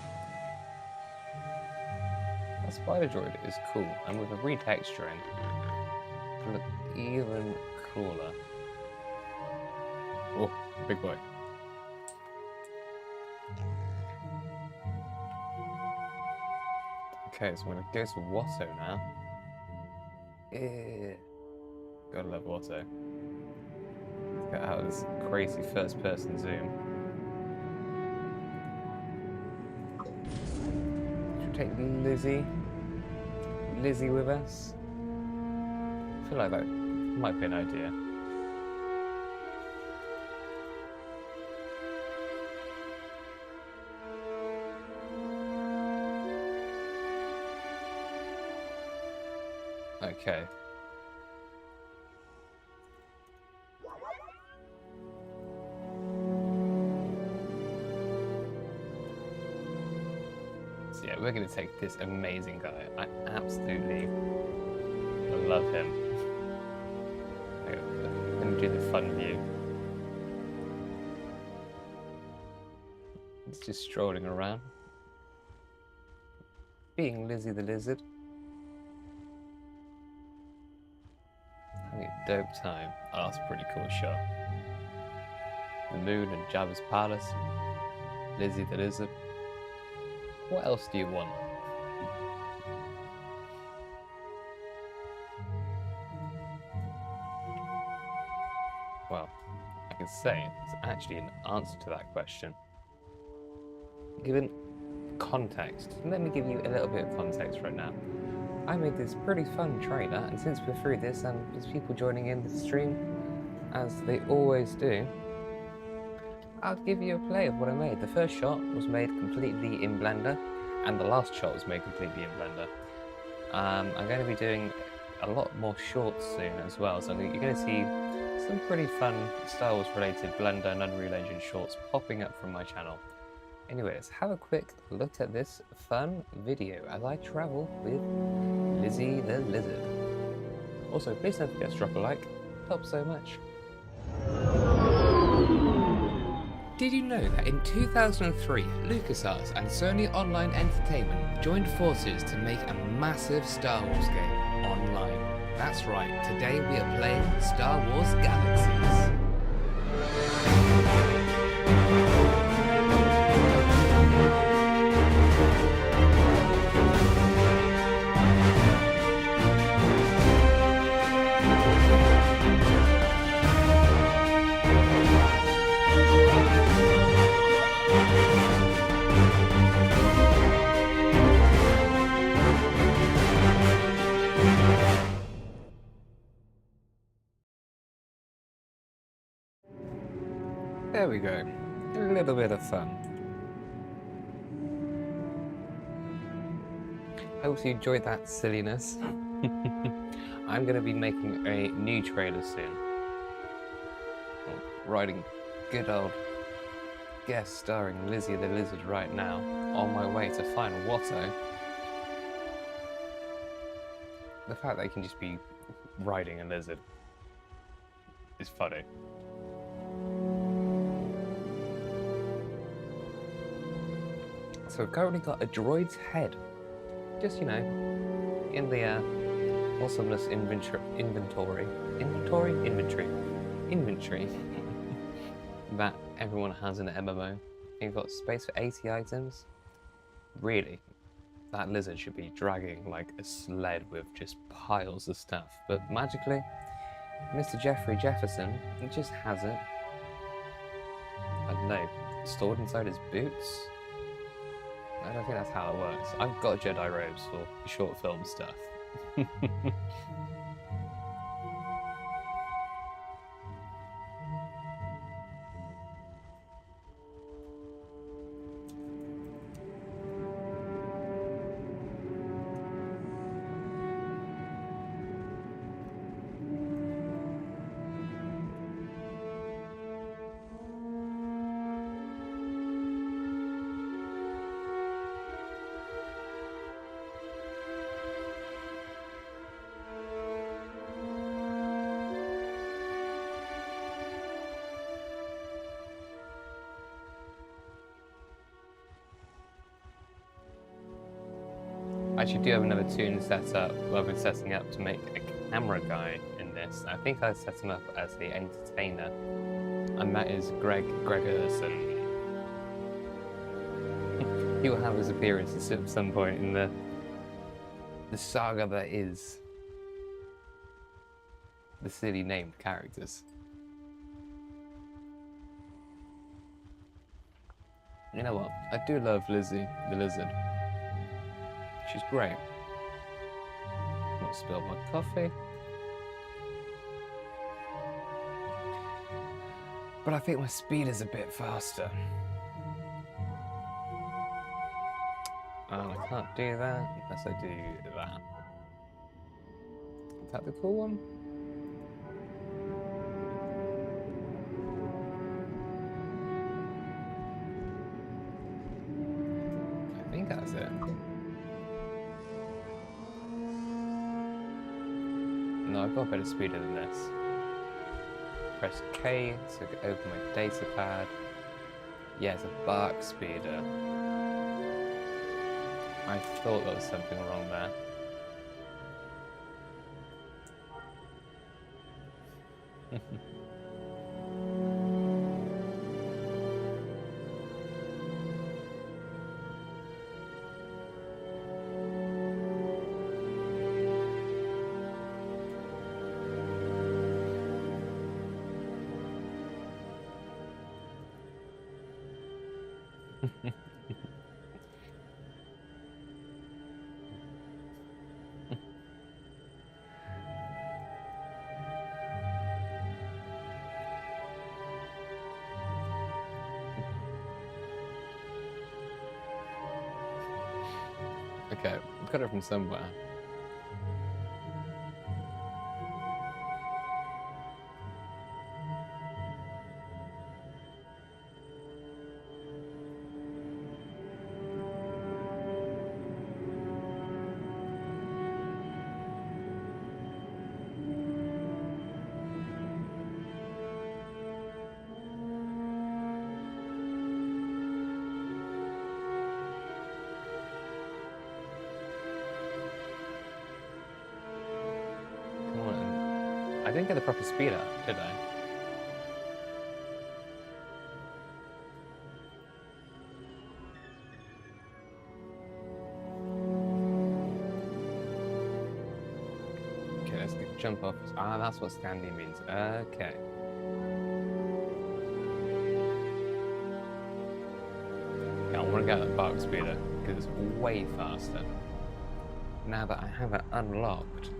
That spider droid is cool, and with a retexturing, it'll look even cooler. Oh, big boy. Okay, so I'm gonna go to Watto now. Gotta love Watto. Get out of this crazy first-person zoom. Should we take Lizzie with us? I feel like that might be an idea. Okay. we're going to take this amazing guy. I absolutely love him. Let me do the fun view. It's just strolling around, being Lizzie the Lizard. Having a dope time. Oh, that's a pretty cool shot. The moon and Jabba's palace. Lizzie the Lizard. What else do you want? Well, I can say it's actually an answer to that question. Given context, let me give you a little bit of context right now. I made this pretty fun trailer, and since we're through this and there's people joining in the stream, as they always do, I'll give you a play of what I made. The first shot was made completely in Blender, and the last shot was made completely in Blender. I'm going to be doing a lot more shorts soon as well, so you're going to see some pretty fun Star Wars related Blender and Unreal Engine shorts popping up from my channel. Anyways, have a quick look at this fun video as I travel with Lizzie the Lizard. Also, please don't forget to drop a like, it helps so much. Did you know that in 2003, LucasArts and Sony Online Entertainment joined forces to make a massive Star Wars game online? That's right, today we are playing Star Wars Galaxies. There we go, a little bit of fun. Hope you enjoyed that silliness. I'm going to be making a new trailer soon. Writing good old guest starring Lizzie the Lizard right now, on my way to find Watto. The fact that I can just be riding a lizard is funny. So we've currently got a droid's head, just, you know, in the awesomeness inventory that everyone has in an MMO. You've got space for 80 items. Really, that lizard should be dragging like a sled with just piles of stuff. But magically, Mr. Jeffrey Jefferson, he just has it, I don't know, stored inside his boots? I don't think that's how it works. I've got Jedi robes for short film stuff. I actually do have another tune set up. Well, I've been setting up to make a camera guy in this. I think I set him up as the entertainer, and that is Greg Gregerson. He will have his appearances at some point in the saga that is the silly named characters. You know what? I do love Lizzie the Lizard. She's great. Not spilled my coffee. But I think my speed is a bit faster. And I can't do that unless I do that. Is that the cool one? I think that's it. No, I've got a better speeder than this. Press K to open my data pad. Yeah, it's a bark speeder. I thought there was something wrong there. Okay, I've got it from somewhere. I didn't get the proper speed up, did I? Okay, let's jump off. Ah, that's what standing means. Okay. Yeah, I want to get that bark speeder because it's way faster. Now that I have it unlocked.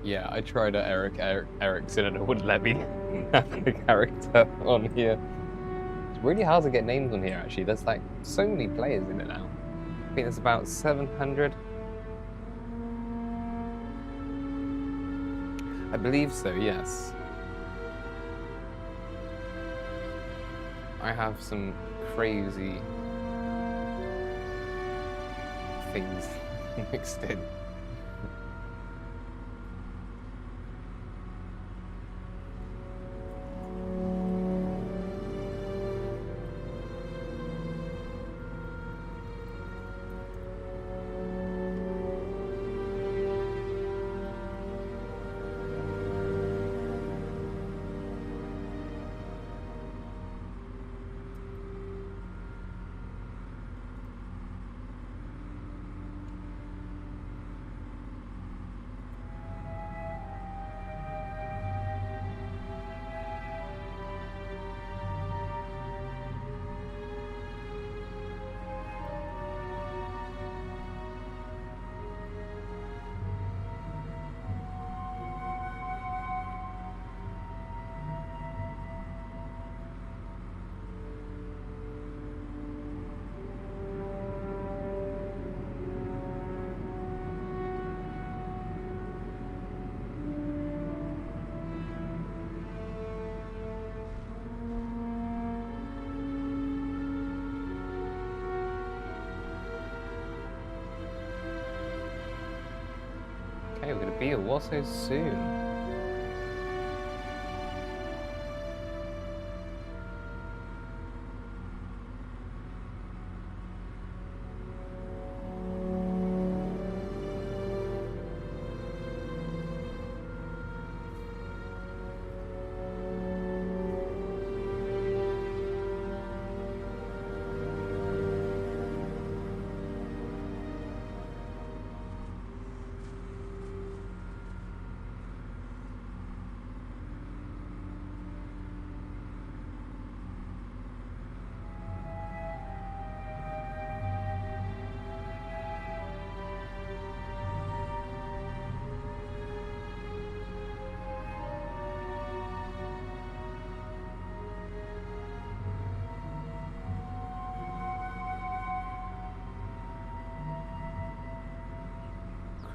Yeah, I tried Ericsson and it wouldn't let me have the character on here. It's really hard to get names on here actually. There's like so many players in it now. I think there's about 700. I believe so, yes. I have some crazy things mixed in. Okay, we're going to be at Warsaw soon.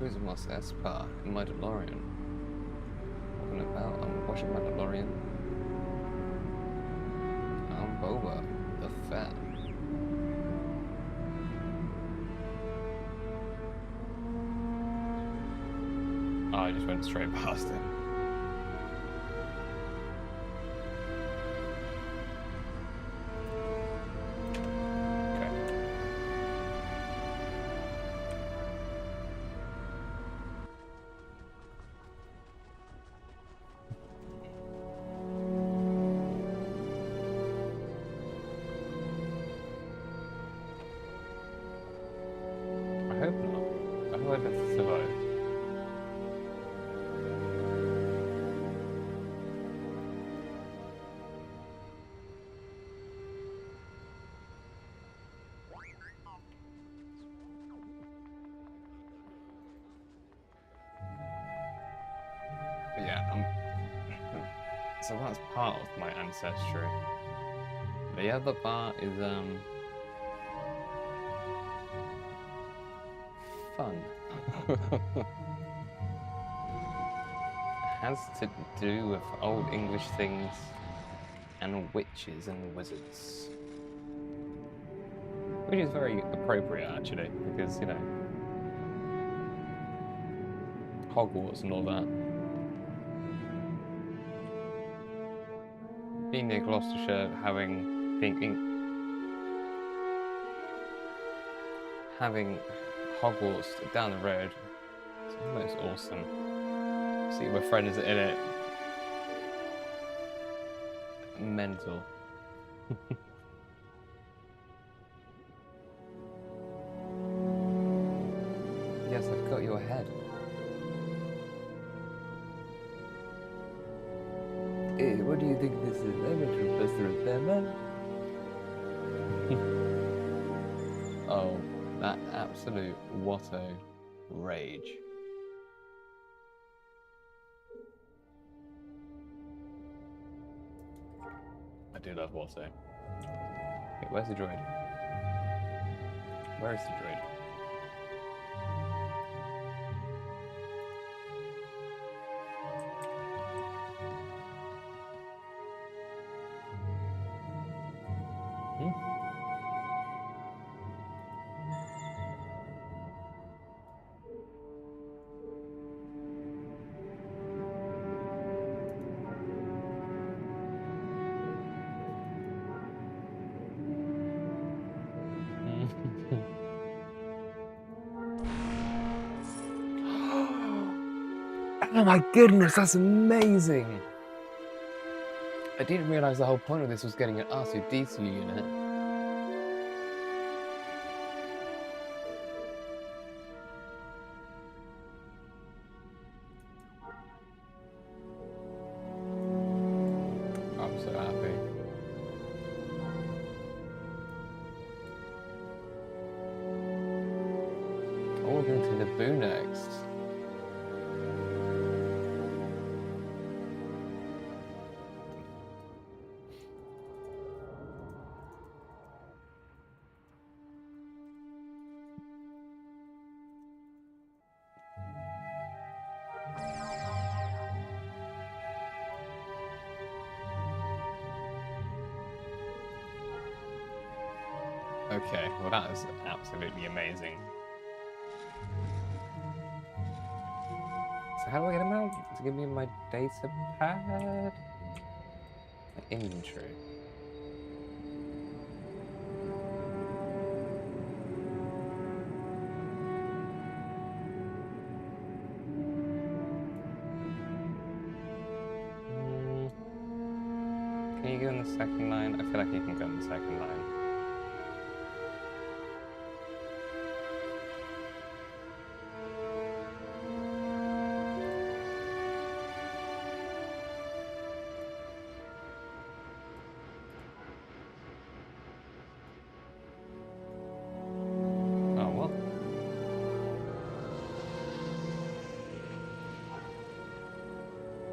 cruising Mos Espa in my DeLorean. Talking about I'm watching my DeLorean. I'm Boba the Fett. Oh, I just went straight past him. I hope not. I hope I better survive. But yeah, so that's part of my ancestry. The other part is fun. Has to do with old English things and witches and wizards. Which is very appropriate actually, because you know, Hogwarts and all that. Being near Gloucestershire, having Hogwarts down the road, it's almost awesome. See my friends in it. Mental. Yes, I've got your head. Hey, what do you think this is? I'm a Professor of Batman. Oh, that absolute Watto rage. I do love Watto. Wait, where's the droid? Where is the droid? Oh my goodness, that's amazing! I didn't realise the whole point of this was getting an R2-D2 unit. I'm so happy. Oh, we're going to the Boo next. Okay, well that is absolutely amazing. So how do I get him out? To give me my data pad? My inventory. Can you go in the second line? I feel like you can go in the second line.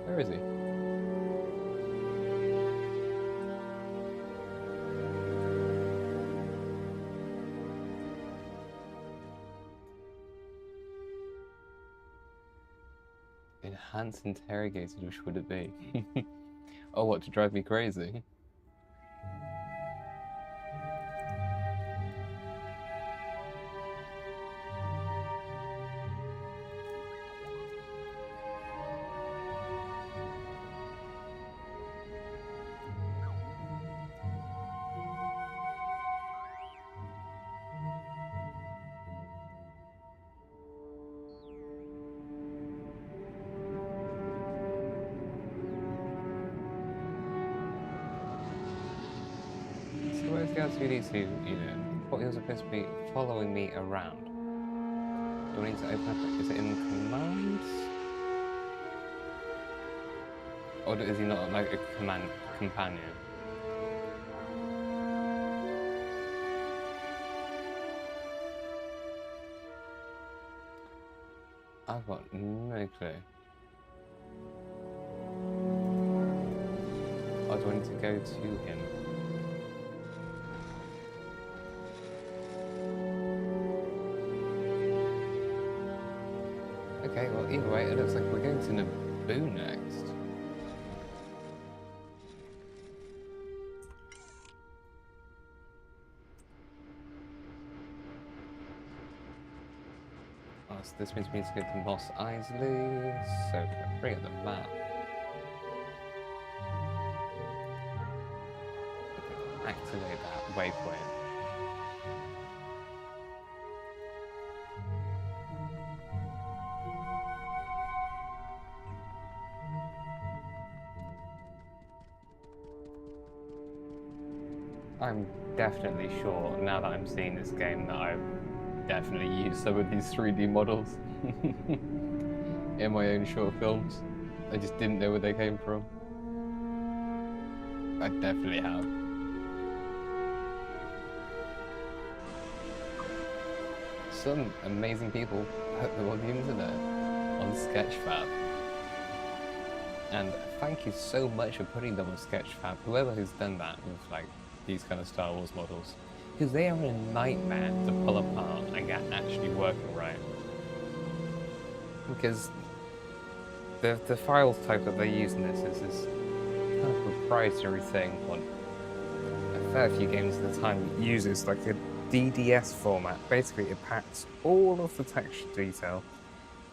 Where is he? Enhanced interrogated, which would it be? Oh, what, to drive me crazy? So where's the R2D2, you know, what you're supposed to be following me around? Do I need to open up, is it in commands? Or is he not like a command companion? I've got no clue. Or do I need to go to him? Okay, well either way, it looks like we're going to Naboo next. Oh, so this means we need to go to Mos Eisley, so bring up the map. Activate that waypoint. I'm definitely sure, now that I'm seeing this game, that I've definitely used some of these 3D models in my own short films. I just didn't know where they came from. I definitely have. Some amazing people put them on the internet, on Sketchfab. And thank you so much for putting them on Sketchfab, whoever has done that with like these kind of Star Wars models. Because they are a nightmare to pull apart and get actually working right. Because the file type that they use in this is this kind of proprietary thing. What a fair few games at the time uses like a DDS format. Basically, it packs all of the texture detail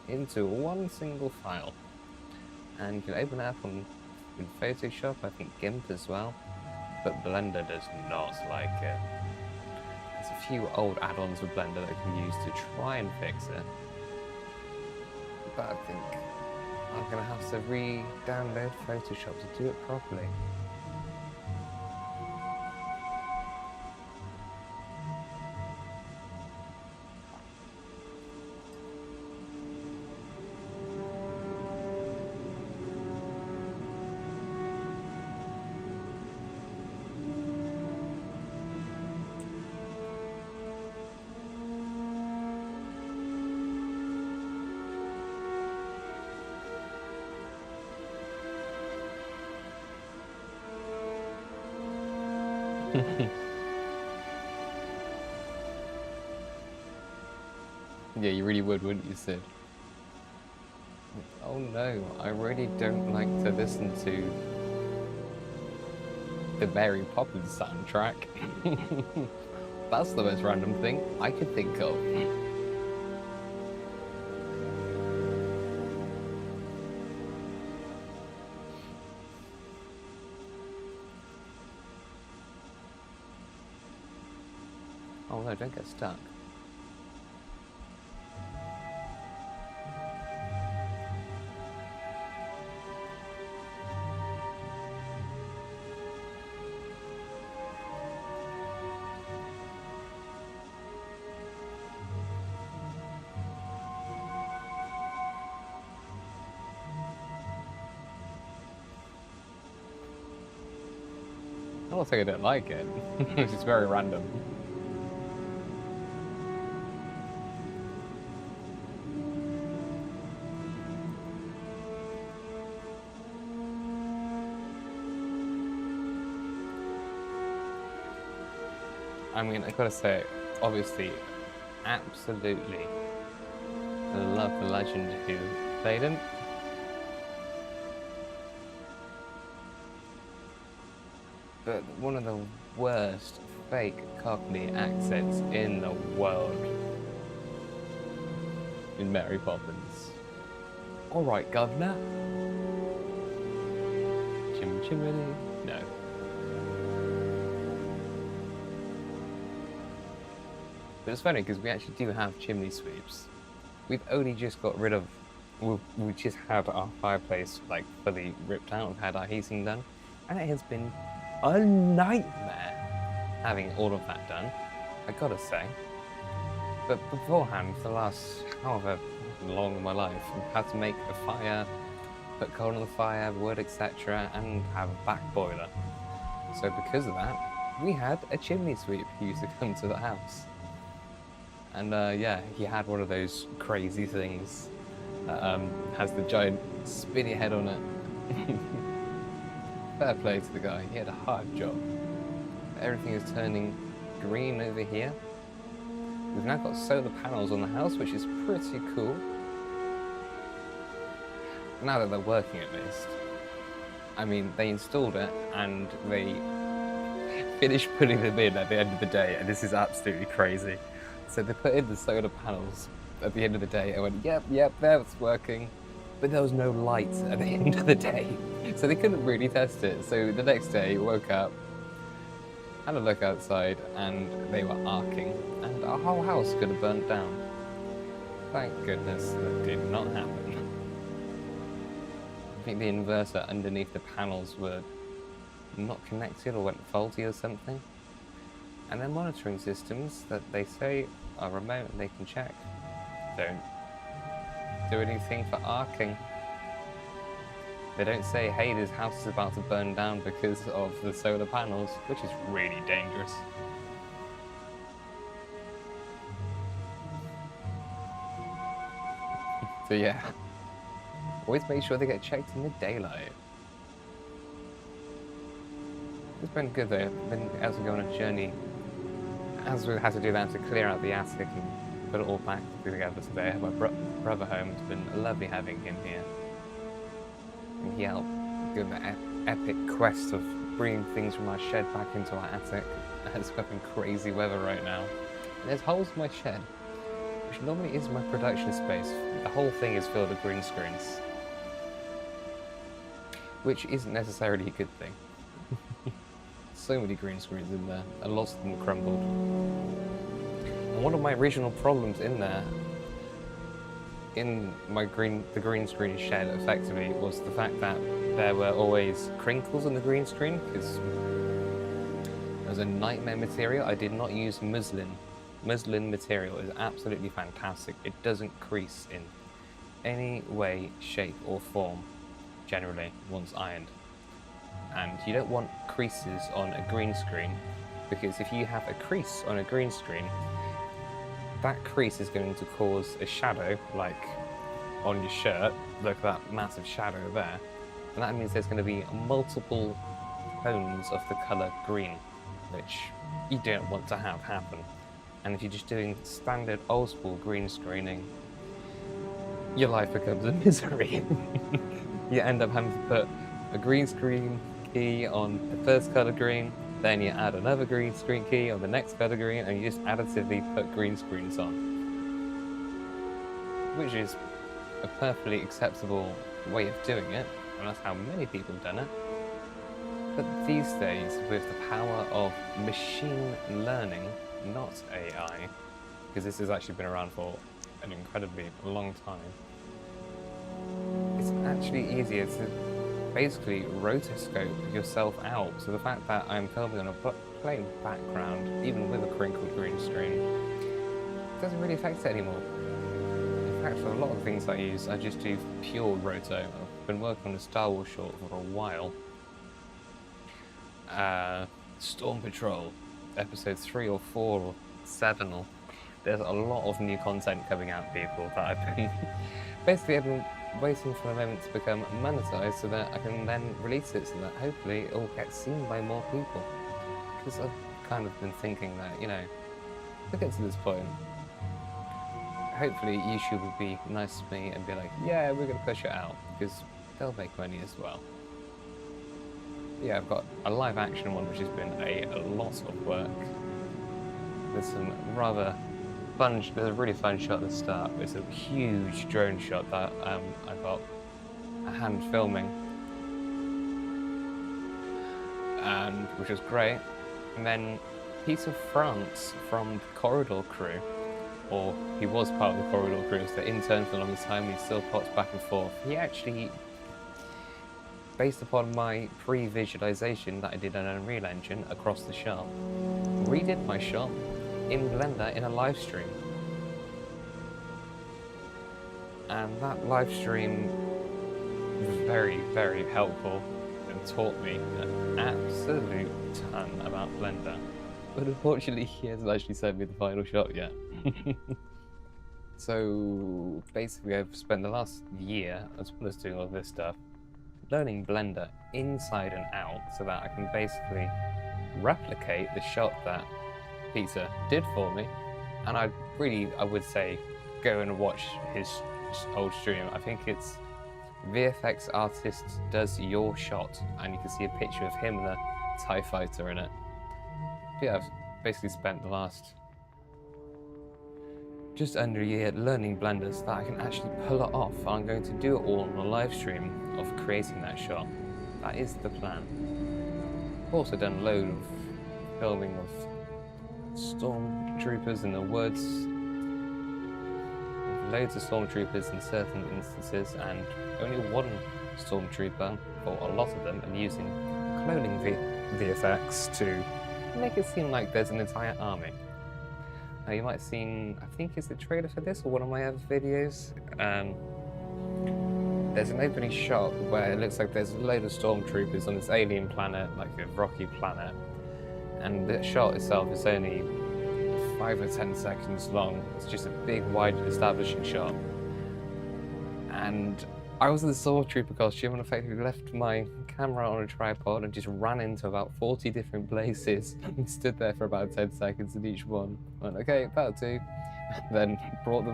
into one single file. And you can open it up in Photoshop, I think GIMP as well. But Blender does not like it. There's a few old add-ons with Blender that you can use to try and fix it. But I think I'm going to have to re-download Photoshop to do it properly. Yeah, you really would, wouldn't you, Sid? Oh no, I really don't like to listen to the Mary Poppins soundtrack. That's the most random thing I could think of. Oh no, don't get stuck. I'm not saying I don't like it. It's just very random. I mean, I gotta say, obviously, absolutely love the legend who played him. but one of the worst fake Cockney accents in the world. In Mary Poppins. Alright, governor. Chimney? No. But it's funny because we actually do have chimney sweeps. We've only just got rid of, we just had our fireplace like fully ripped out. We've had our heating done, and it has been a nightmare having all of that done, I gotta say. But beforehand, for the last however long in my life, I've had to make a fire, put coal on the fire, wood, etc., and have a back boiler. So because of that, we had a chimney sweep who used to come to the house. And yeah, he had one of those crazy things that has the giant spinny head on it. Fair play to the guy, he had a hard job. Everything is turning green over here. We've now got solar panels on the house, which is pretty cool. Now that they're working at least. I mean, they installed it and they finished putting them in at the end of the day, and this is absolutely crazy. So they put in the solar panels at the end of the day. I went, yep, that's working. But there was no light at the end of the day. So they couldn't really test it. So the next day, woke up, had a look outside, and they were arcing. And our whole house could have burnt down. Thank goodness that did not happen. I think the inverter underneath the panels were not connected or went faulty or something. And their monitoring systems that they say are remote and they can check don't do anything for arcing. They don't say, hey, this house is about to burn down because of the solar panels, which is really dangerous. So yeah, always make sure they get checked in the daylight. It's been good though. As we go on a journey, as we had to do that to clear out the attic and put it all back together today. I have my brother home. It's been lovely having him here. And he helped do the epic quest of bringing things from our shed back into our attic. It's fucking crazy weather right now. And there's holes in my shed, which normally is my production space. The whole thing is filled with green screens, which isn't necessarily a good thing. So many green screens in there, and lots of them crumbled. And one of my original problems in there, in the green screen shed, effectively, was the fact that there were always crinkles in the green screen, because it was a nightmare material. I did not use muslin. Muslin material is absolutely fantastic. It doesn't crease in any way, shape, or form, generally, once ironed. And you don't want creases on a green screen, because if you have a crease on a green screen, that crease is going to cause a shadow, like on your shirt. Look at that massive shadow there. And that means there's going to be multiple tones of the colour green, which you don't want to have happen. And if you're just doing standard old school green screening, your life becomes a misery. You end up having to put a green screen key on the first colour green, then you add another green screen key on the next colour green, and you just additively put green screens on. Which is a perfectly acceptable way of doing it, and that's how many people have done it. But these days, with the power of machine learning, not AI, because this has actually been around for an incredibly long time, it's actually easier to basically rotoscope yourself out. So the fact that I'm filming on a plain background, even with a crinkled green screen, doesn't really affect it anymore. In fact, for a lot of things I use, I just do pure roto. I've been working on a Star Wars short for a while. Storm Patrol, episode 3 or 4 or 7, or there's a lot of new content coming out, people, that I've been basically I've been waiting for a moment to become monetized so that I can then release it, so that hopefully it will get seen by more people. Because I've kind of been thinking that, you know, if I get to this point, hopefully YouTube will be nice to me and be like, yeah, we're going to push it out, because they'll make money as well. Yeah, I've got a live action one which has been a lot of work. There's some rather fun, there's a really fun shot at the start. It's a huge drone shot that I got a hand filming, and which was great. And then Peter France from the Corridor crew, or he was part of the Corridor crew, was the intern for the longest time, he still pops back and forth. He actually, based upon my pre-visualization that I did on Unreal Engine across the shot, redid my shot in Blender in a live stream. And that live stream was very, very helpful and taught me an absolute ton about Blender. But unfortunately, he hasn't actually sent me the final shot yet. So basically, I've spent the last year, as well as doing all this stuff, learning Blender inside and out so that I can basically replicate the shot that Peter did for me. And I would say go and watch his old stream. I think it's VFX Artist Does Your Shot, and you can see a picture of him and a TIE fighter in it. But yeah, I've basically spent the last just under a year learning Blender so that I can actually pull it off. I'm going to do it all on a live stream of creating that shot. That is the plan. I've also done a load of filming of stormtroopers in the woods, loads of stormtroopers in certain instances, and only one stormtrooper, or a lot of them, and using cloning VFX to make it seem like there's an entire army. Now you might have seen, I think it's the trailer for this or one of my other videos. There's an opening shot where it looks like there's a load of stormtroopers on this alien planet, like a rocky planet, and the shot itself is only 5 or 10 seconds long. It's just a big, wide, establishing shot. And I was in the stormtrooper costume and effectively left my camera on a tripod and just ran into about 40 different places and stood there for about 10 seconds in each one. Went, okay, that'll do. And then brought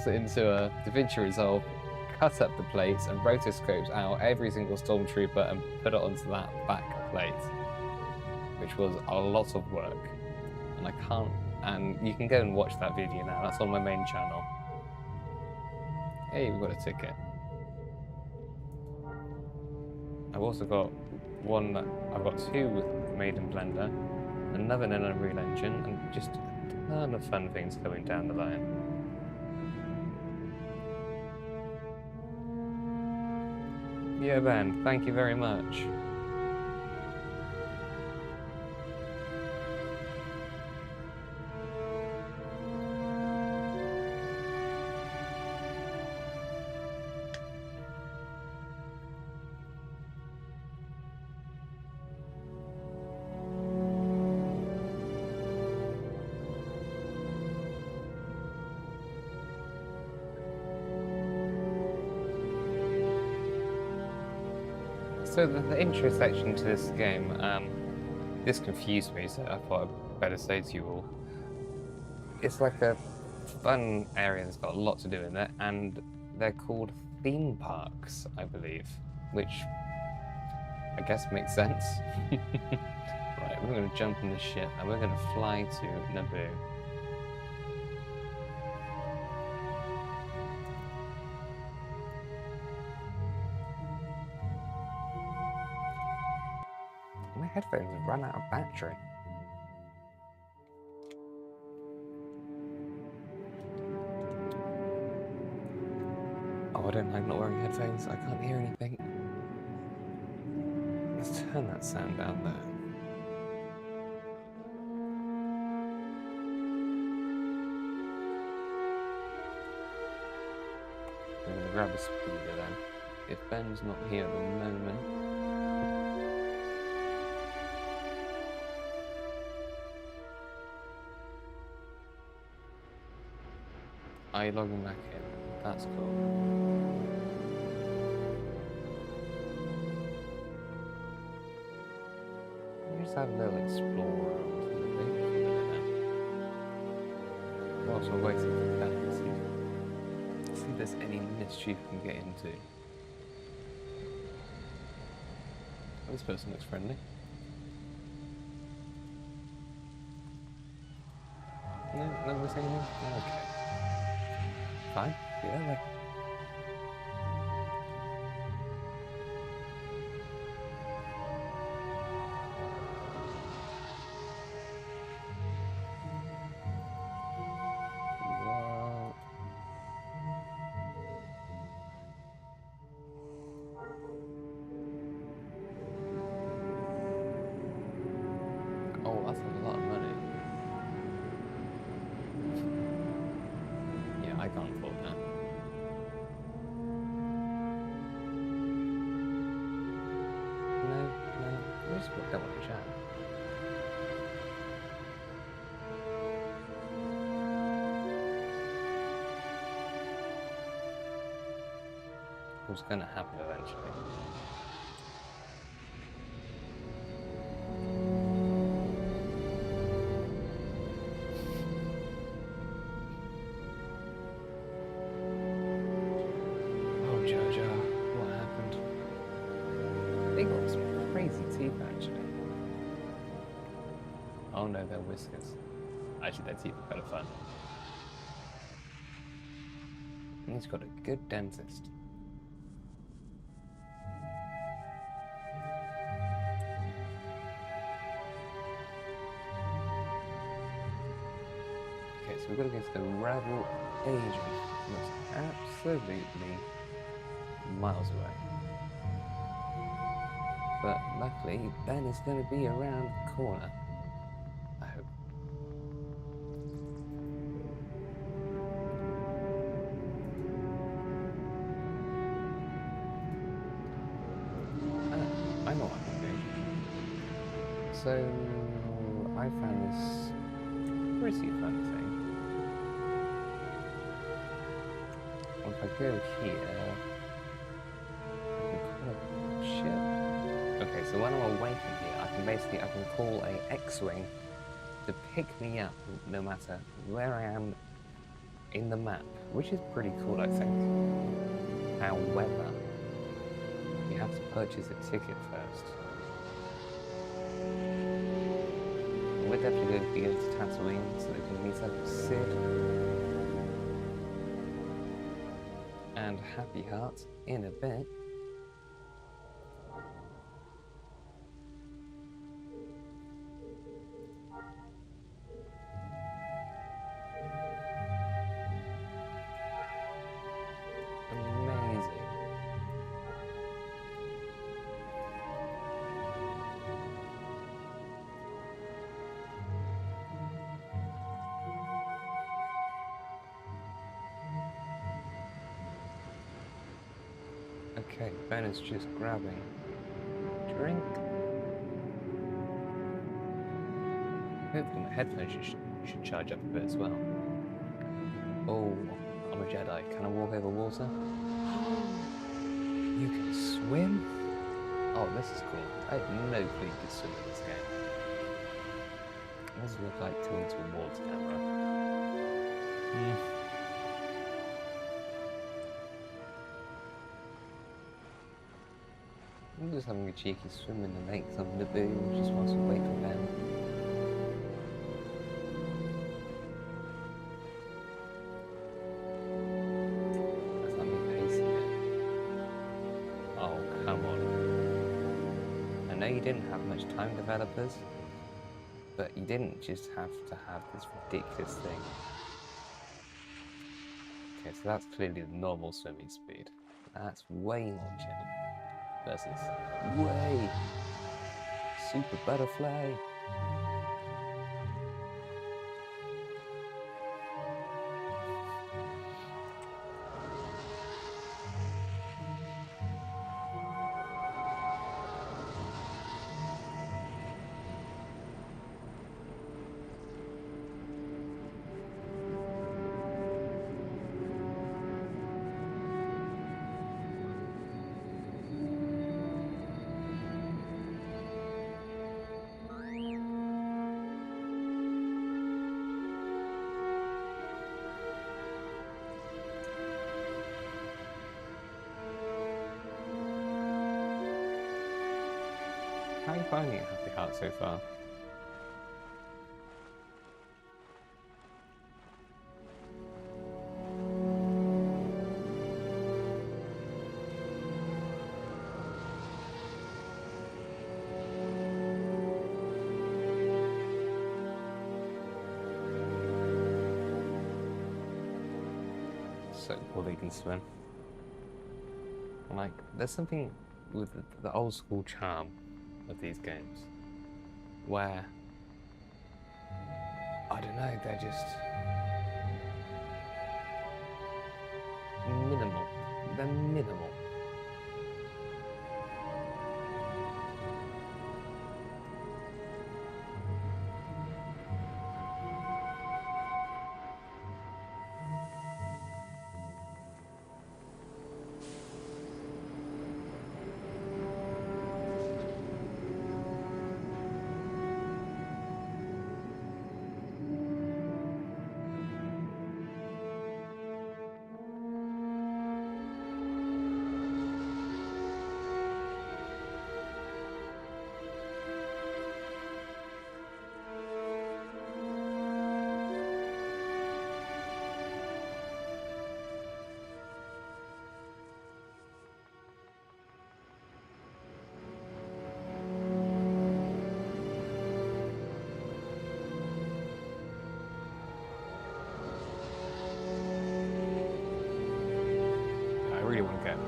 it into a DaVinci Resolve, cut up the plates and rotoscoped out every single stormtrooper and put it onto that back plate, which was a lot of work. And I can't, and you can go and watch that video now, that's on my main channel. Hey, we've got a ticket. I've also got two made in Blender, another in Unreal Engine, and just a ton of fun things coming down the line. Yeah, Ben, thank you very much. So the intro section to this game, this confused me, so I thought I'd better say to you all. It's like a fun area that's got a lot to do in it, and they're called theme parks, I believe, which I guess makes sense. Right, we're going to jump on this ship and we're going to fly to Naboo. My headphones have run out of battery. Oh, I don't like not wearing headphones. I can't hear anything. Let's turn that sound down there. I'm going to grab a speeder then. If Ben's not here at the moment. Are you logging back in? That's cool. Let me just have a little explore around the thing for a minute then. Whilst we're waiting for Galaxies. See if there's any mischief we can get into. This person looks friendly. No, no one saying anything? Okay. Fine, be that way. Whoa. Oh, that's a lot of money. Yeah, I can't afford that. No, we just don't want to chat. What's going to happen eventually? Oh, Jojo, what happened? They got some crazy teeth, actually. Oh no, they're whiskers. Actually, their teeth are kind of fun. And he's got a good dentist. Okay, so we've got to go to the Ravel Agent. That's absolutely miles away. But luckily, Ben is going to be around the corner. I hope. I know what I can do. So, I found this pretty fun thing. If I go here, I can call a ship. Okay, so when I'm away from here, I can call a X-Wing to pick me up no matter where I am in the map, which is pretty cool, I think. However, you have to purchase a ticket first. We're definitely going to be going to Tatooine so we can meet up with Sid and Happy Heart in a bit. Amazing. Okay, Ben is just grabbing a drink. Hopefully my headphones should charge up a bit as well. Oh, I'm a Jedi. Can I walk over water? You can swim? Oh, this is cool. I had no clue you could swim in this game. What does it look like tilting to a water camera? I'm just having a cheeky swim in the lake on Naboo, just whilst we wait for them. That's not me pacing it. Oh, come on. I know you didn't have much time, developers, but you didn't just have to have this ridiculous thing. Okay, so that's clearly the normal swimming speed. That's way more chill. Versus way super butterfly. finding it Happy Heart so far? So cool they can swim. Like, there's something with the old school charm of these games where, I don't know, they're just minimal. They're minimal.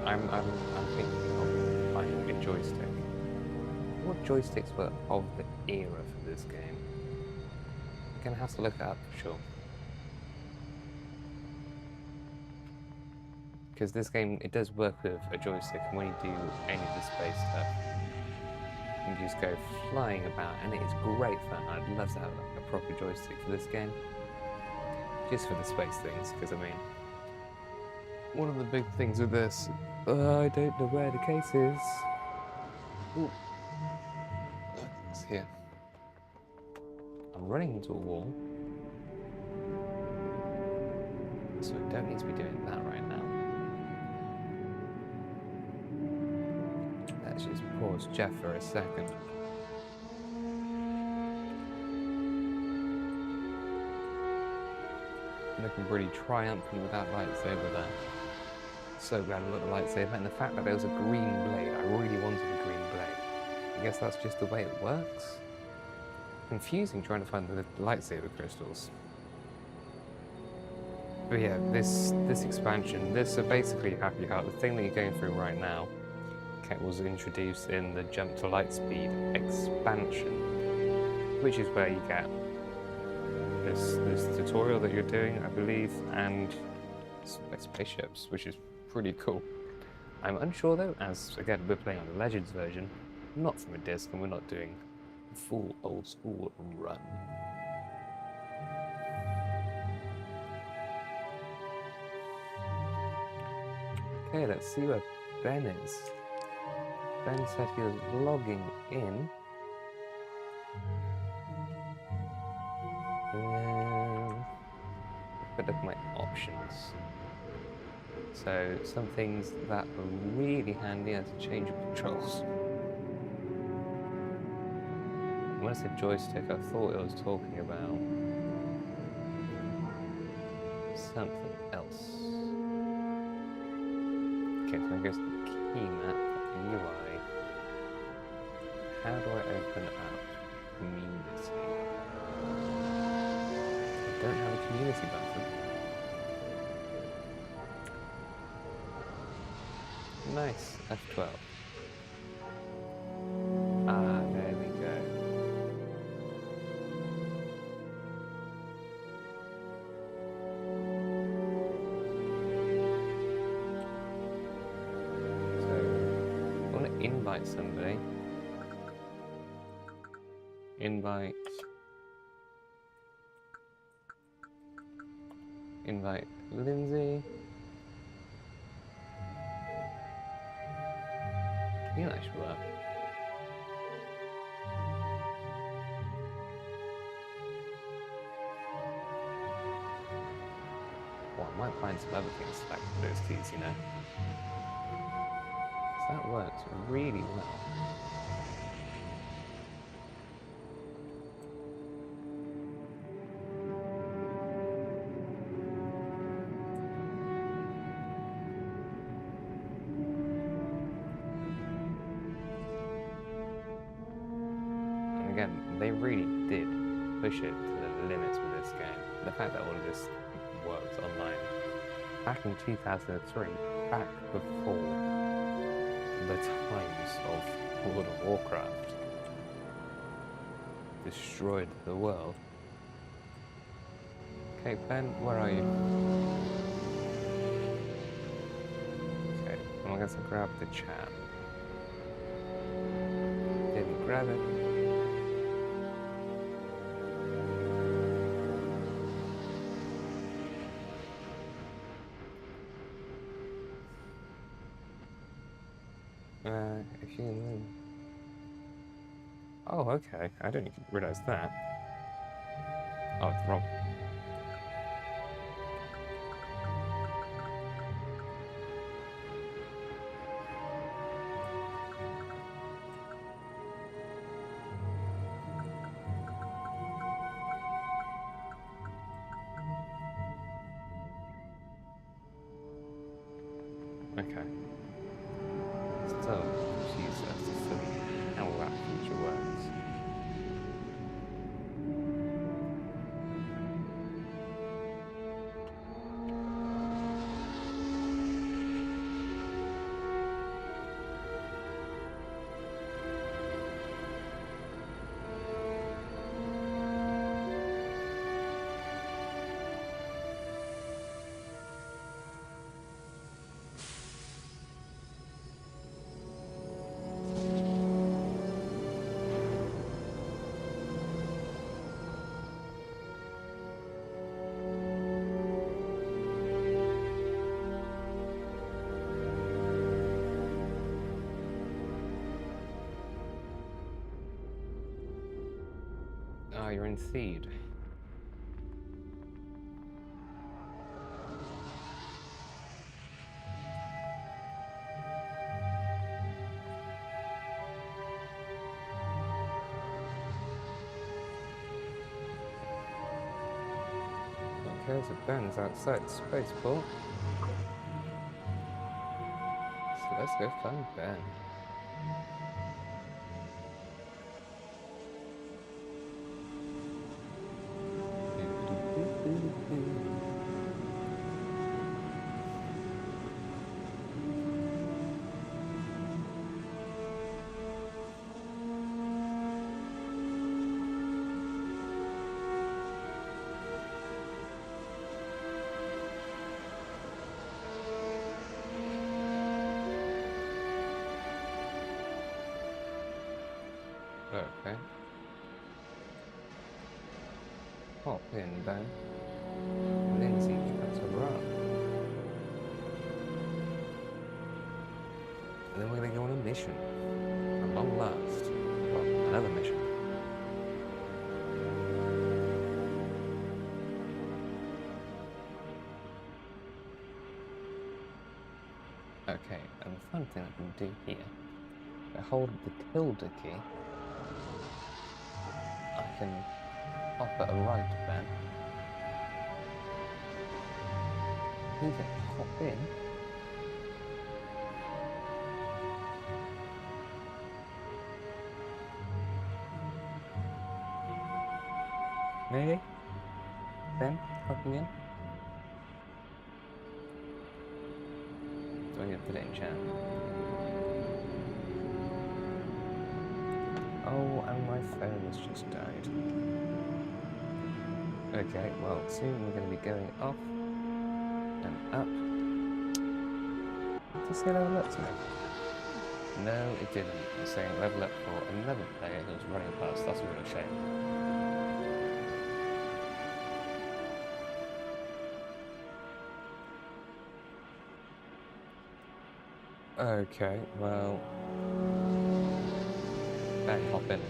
I'm thinking of buying a joystick. What joysticks were of the era for this game? I'm gonna have to look it up for sure. Because this game, it does work with a joystick, and when you do any of the space stuff, you can just go flying about, and it is great fun. I'd love to have a proper joystick for this game. Just for the space things, because I mean, one of the big things with this, I don't know where the case is. Ooh. It's here. I'm running into a wall. So I don't need to be doing that right now. Let's just pause Jeff for a second. Looking pretty triumphant with that lightsaber there. So glad I got the lightsaber, and the fact that there was a green blade, I really wanted a green blade. I guess that's just the way it works. Confusing trying to find the lightsaber crystals. But yeah, this expansion, this basically Happy Heart, the thing that you're going through right now, was introduced in the Jump to Lightspeed expansion, which is where you get this tutorial that you're doing, I believe, and spaceships, which is pretty cool. I'm unsure though, as again we're playing on the Legends version, not from a disc, and we're not doing a full old school run. Okay, let's see where Ben is. Ben said he was logging in. But look at my options. So some things that are really handy are to change your controls. When I said joystick, I thought it was talking about something else. Okay, so I guess the key map, the UI. How do I open up community? I don't have a community button. Nice, F12. Ah, there we go. So, I want to invite somebody. Invite Lindsay. Yeah, that should work. Well, I might find some other things to back with those keys, you know. So that works really well. really did push it to the limits with this game. The fact that all of this works online back in 2003, back before the times of World of Warcraft destroyed the world. Okay, Ben, where are you? Okay, I'm gonna grab the chat. Didn't grab it. If you... Oh, okay. I didn't realize that. Oh, it's wrong. Okay. So, Jesus, to see how that feature works. Oh, you're in seed. Okay, so Ben's outside the spaceport. So let's go find Ben. Okay. Hop in, Ben. Lindsay, that's a run. And then we're going to go on a mission. At long last. Well, another mission. Okay, and the fun thing I can do here, if I hold the tilde key, I can hop at a right, Ben. You can hop in. Maybe? Ben, hopping in? So I'm going to put it in chat. Oh, and my phone has just died. Okay, well, soon we're going to be going off and up. Did you say level up to me? No, it didn't. It's saying level up for another player who's running past. That's a real shame. Okay, well... Bang, hop in.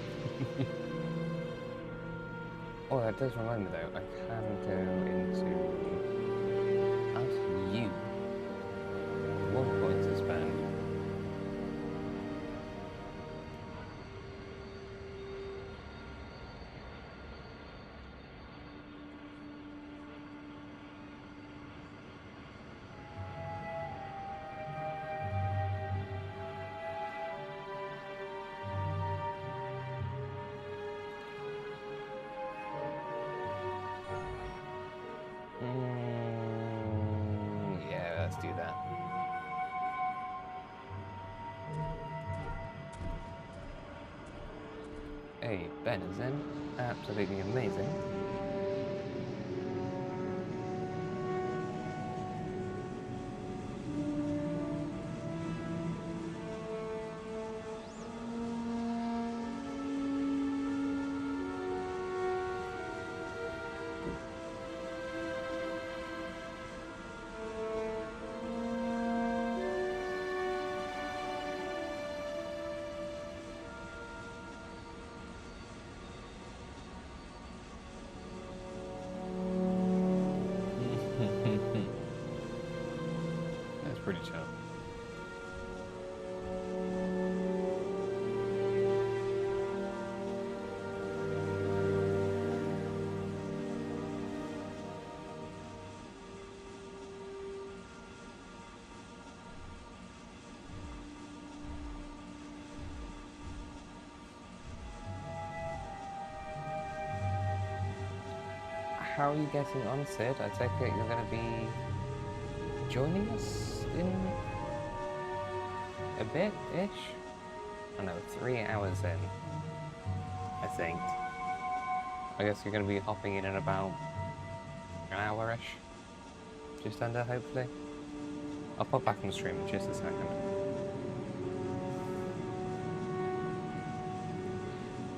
Oh, that does remind me though, I can go into Ask You. 1 point to spend. do that. Hey, Ben is in. Absolutely amazing. That's pretty chill. How are you getting on, Sid? I take it you're going to be joining us in a bit-ish? I know, 3 hours in, I think. I guess you're going to be hopping in about an hour-ish? Just under, hopefully? I'll pop back on the stream in just a second.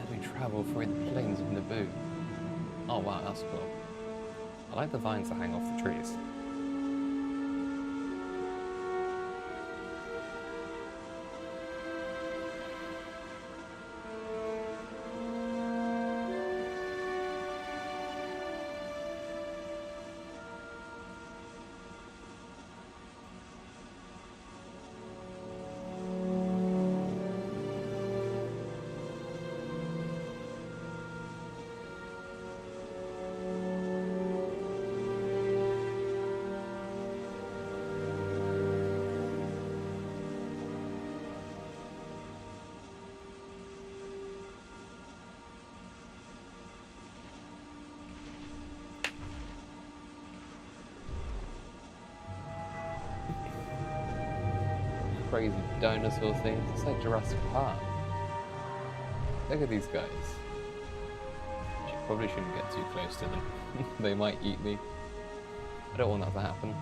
As we travel through the plains of Naboo. Oh wow, that's cool. I like the vines that hang off the trees. Crazy dinosaur things. It's like Jurassic Park. Look at these guys. Probably shouldn't get too close to them. They might eat me. I don't want that to happen.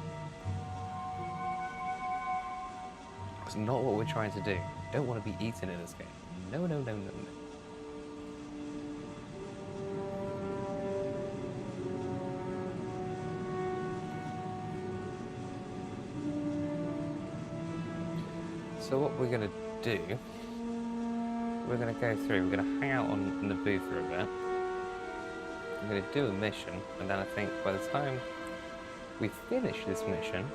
It's not what we're trying to do. Don't want to be eaten in this game. No, no, no, no, no. So what we're going to do, we're going to go through, we're going to hang out on Naboo for a bit. We're going to do a mission, and then I think by the time we finish this mission,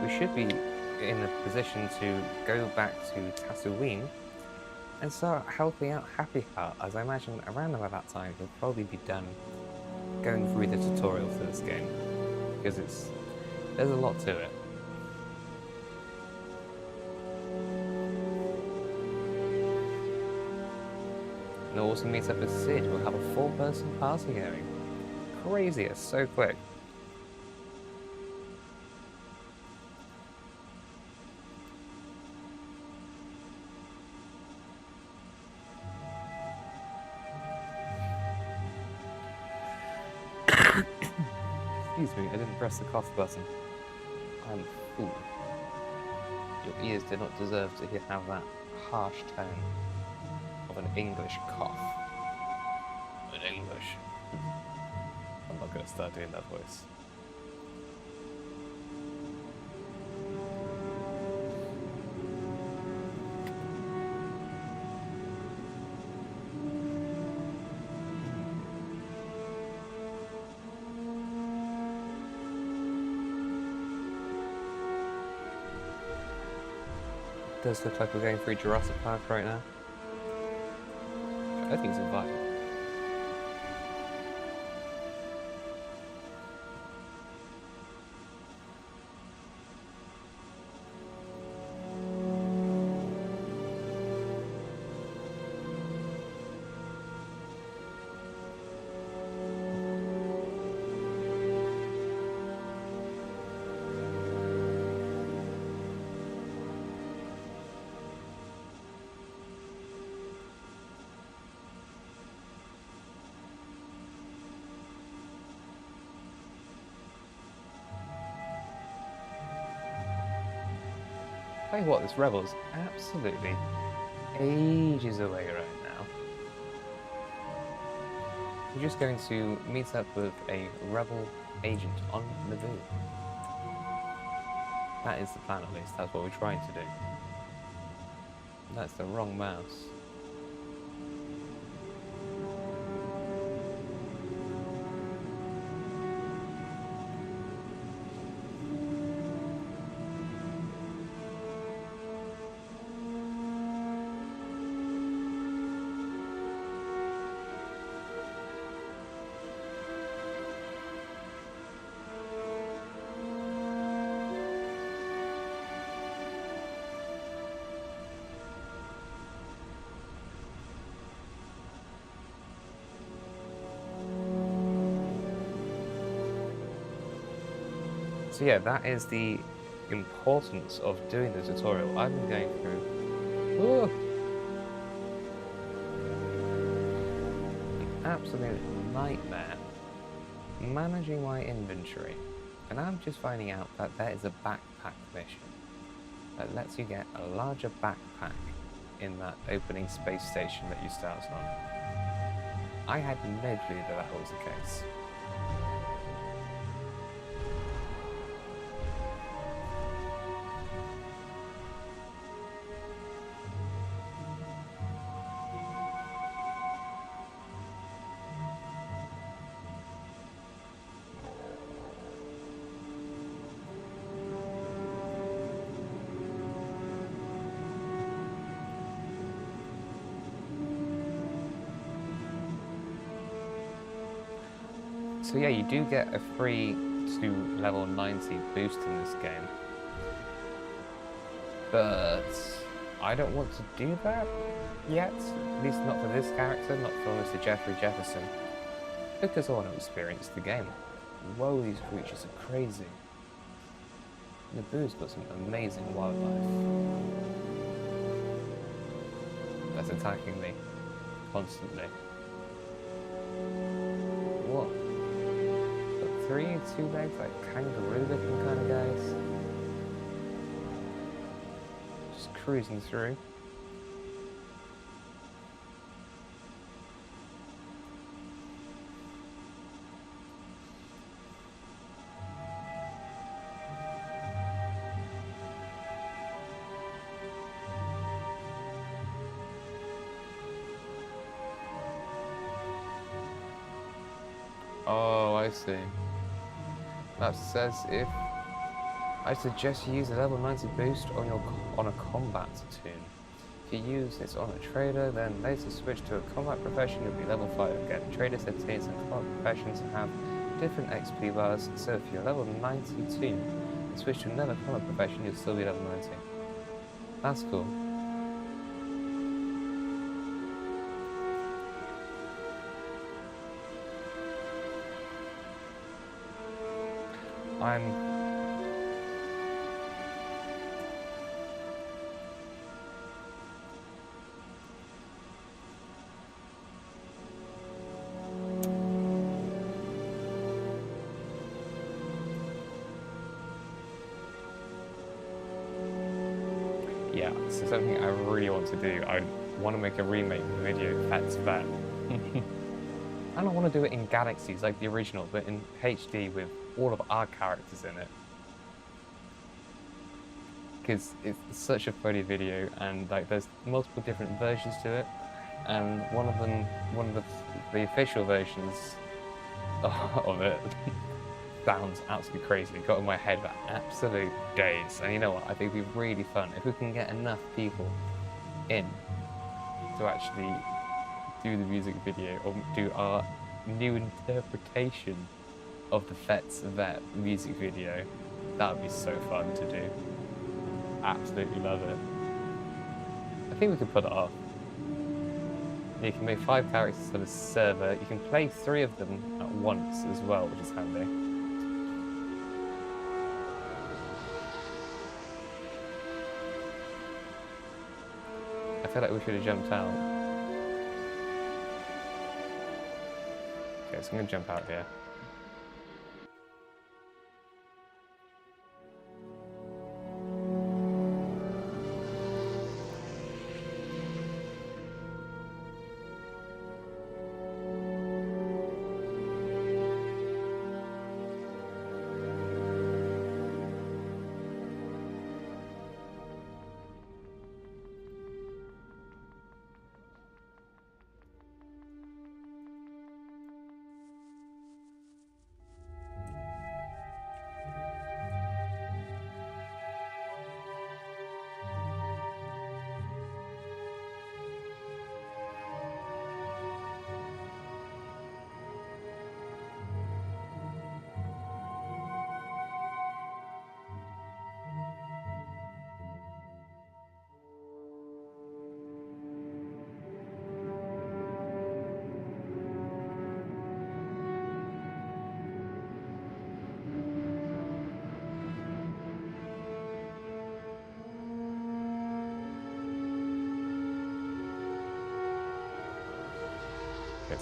we should be in a position to go back to Tatooine and start helping out Happy Heart, as I imagine around about that time we'll probably be done going through the tutorial for this game, because there's a lot to it. And we'll also meet up with Sid. We'll have a 4-person party going. Crazy, it's so quick. Excuse me, I didn't press the cough button. I'm a fool. Your ears do not deserve to have that harsh tone of an English cough. An English. I'm not going to start doing that voice. It does look like we're going through Jurassic Park right now. I think it's a vibe. Tell you what, this rebel's absolutely ages away right now. We're just going to meet up with a rebel agent on Naboo. That is the plan, at least. That's what we're trying to do. That's the wrong mouse. So yeah, that is the importance of doing the tutorial. I've been going through an absolute nightmare managing my inventory, and I'm just finding out that there is a backpack mission that lets you get a larger backpack in that opening space station that you start on. I had no clue that that was the case. So yeah, you do get a free to level 90 boost in this game, but I don't want to do that yet, at least not for this character, not for Mr. Jeffrey Jefferson, because I want to experience the game. Whoa, these creatures are crazy. Naboo's got some amazing wildlife that's attacking me constantly. What? 3 2 legs, like kangaroo looking kind of guys. Just cruising through. Oh, I see. That says if I suggest you use a level 90 boost on a combat toon. If you use this on a trader, then later switch to a combat profession, you'll be level 5 again. Trader settings and combat professions have different XP bars, so if you're level 92 and switch to another combat profession, you'll still be level 90. That's cool. Yeah, this is something I really want to do. I want to make a remake video that's that. I don't want to do it in Galaxies like the original, but in HD with all of our characters in it. Because it's such a funny video, and like there's multiple different versions to it, and one of the official versions of it sounds absolutely crazy. It got in my head for absolute days, and you know what? I think it'd be really fun if we can get enough people in to actually do the music video or do our new interpretation of the Fet's Vet music video. That would be so fun to do. Absolutely love it. I think we could put it off. You can make 5 characters on a server. You can play 3 of them at once as well, which is handy. I feel like we should have jumped out. Okay, so I'm going to jump out here.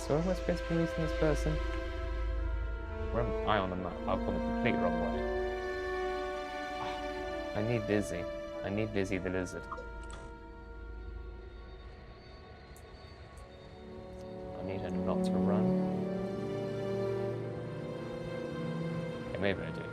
So where am I supposed to be meeting this person? Where am I on the map? I've gone the complete wrong way. I need Lizzie. I need Lizzie the lizard. I need her not to run. Okay, maybe I do.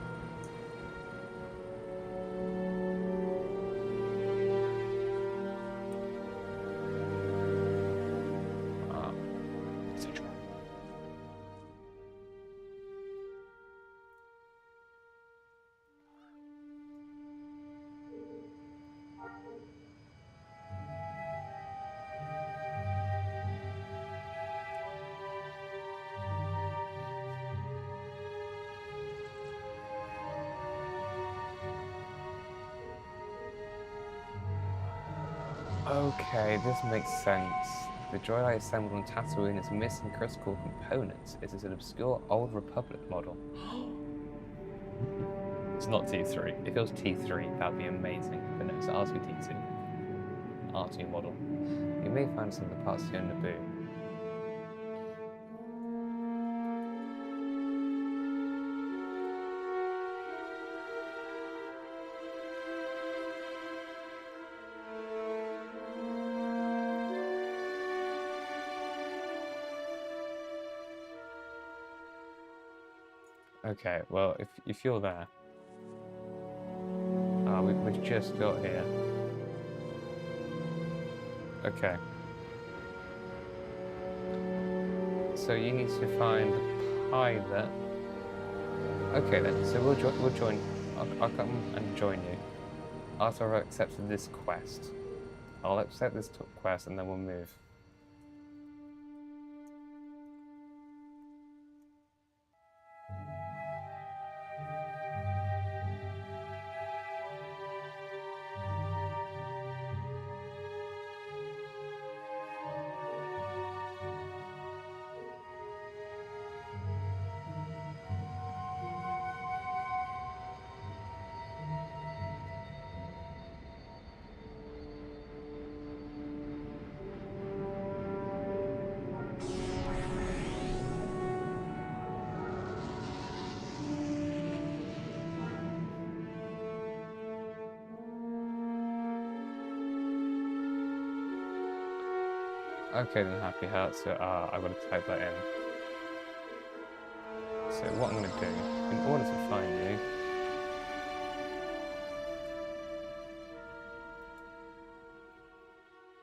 Okay, this makes sense. The droid I assembled on Tatooine is missing critical components. It is an obscure Old Republic model. It's not T3. If it was T3, that would be amazing. But no, it's R2D2. R2 model. You may find some of the parts here in Naboo. Okay, well, if you're there, we've just got here. Okay. So you need to find the pilot. Okay then, so we'll join. I'll come and join you after I've accepted this quest. I'll accept this quest and then we'll move. Okay then, Happy Heart, so I've got to type that in. So what I'm going to do, in order to find you,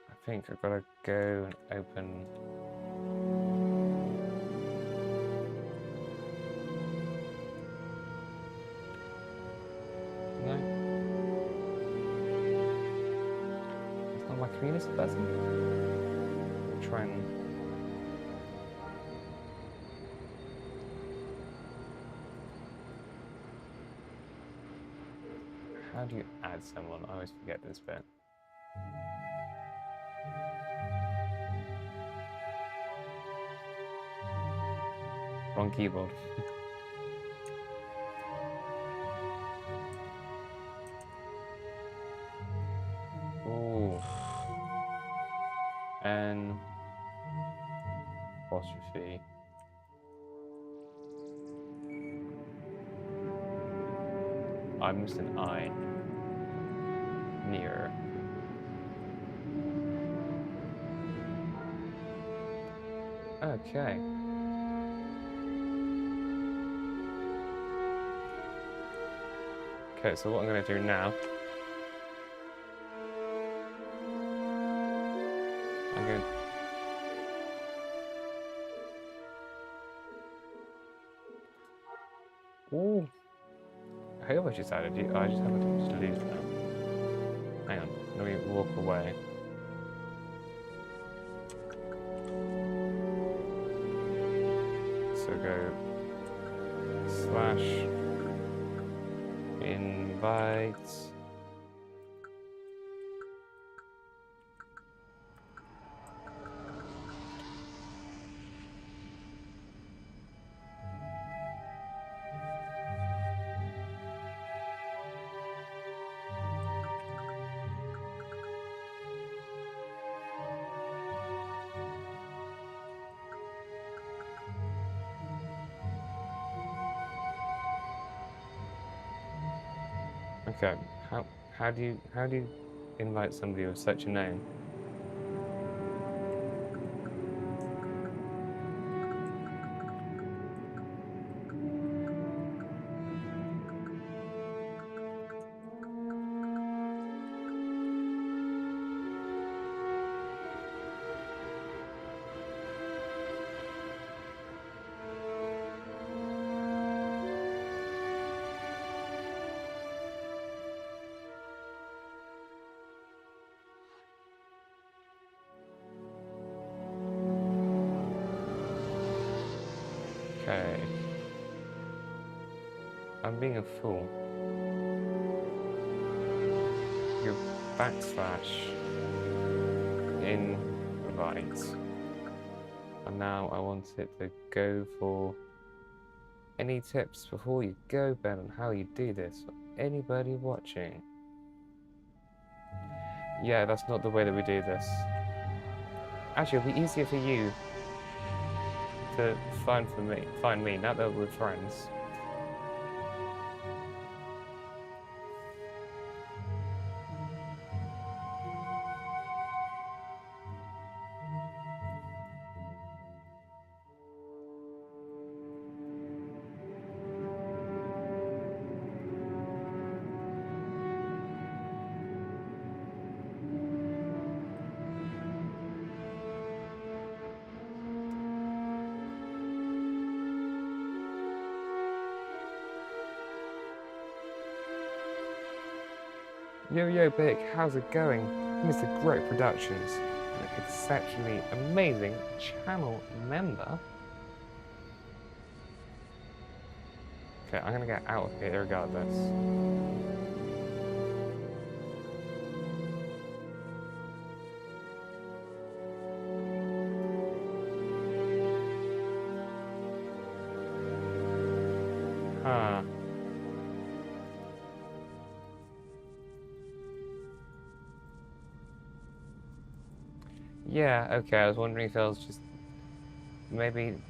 I think I've got to go and open... No? It's not my community button? Try and... How do you add someone? I always forget this bit. Wrong keyboard. Ooh. And... apostrophe. I missed an I. Near. Okay. Okay, so what I'm going to do now, I'm going to... Ooh. I hope I just added you. I just have to delete now. Hang on, let me walk away. So go slash invite. Okay, how do you invite somebody with such a name? Okay. I'm being a fool. You backslash invite. And now I want it to go for any tips before you go, Ben, on how you do this? For anybody watching? Yeah, that's not the way that we do this. Actually, it'll be easier for you to find me now that we're friends. Yo, Bick, how's it going? Mr. Great Productions, an exceptionally amazing channel member. Okay, I'm gonna get out of here regardless. Huh. Yeah, okay, I was wondering if I was just maybe.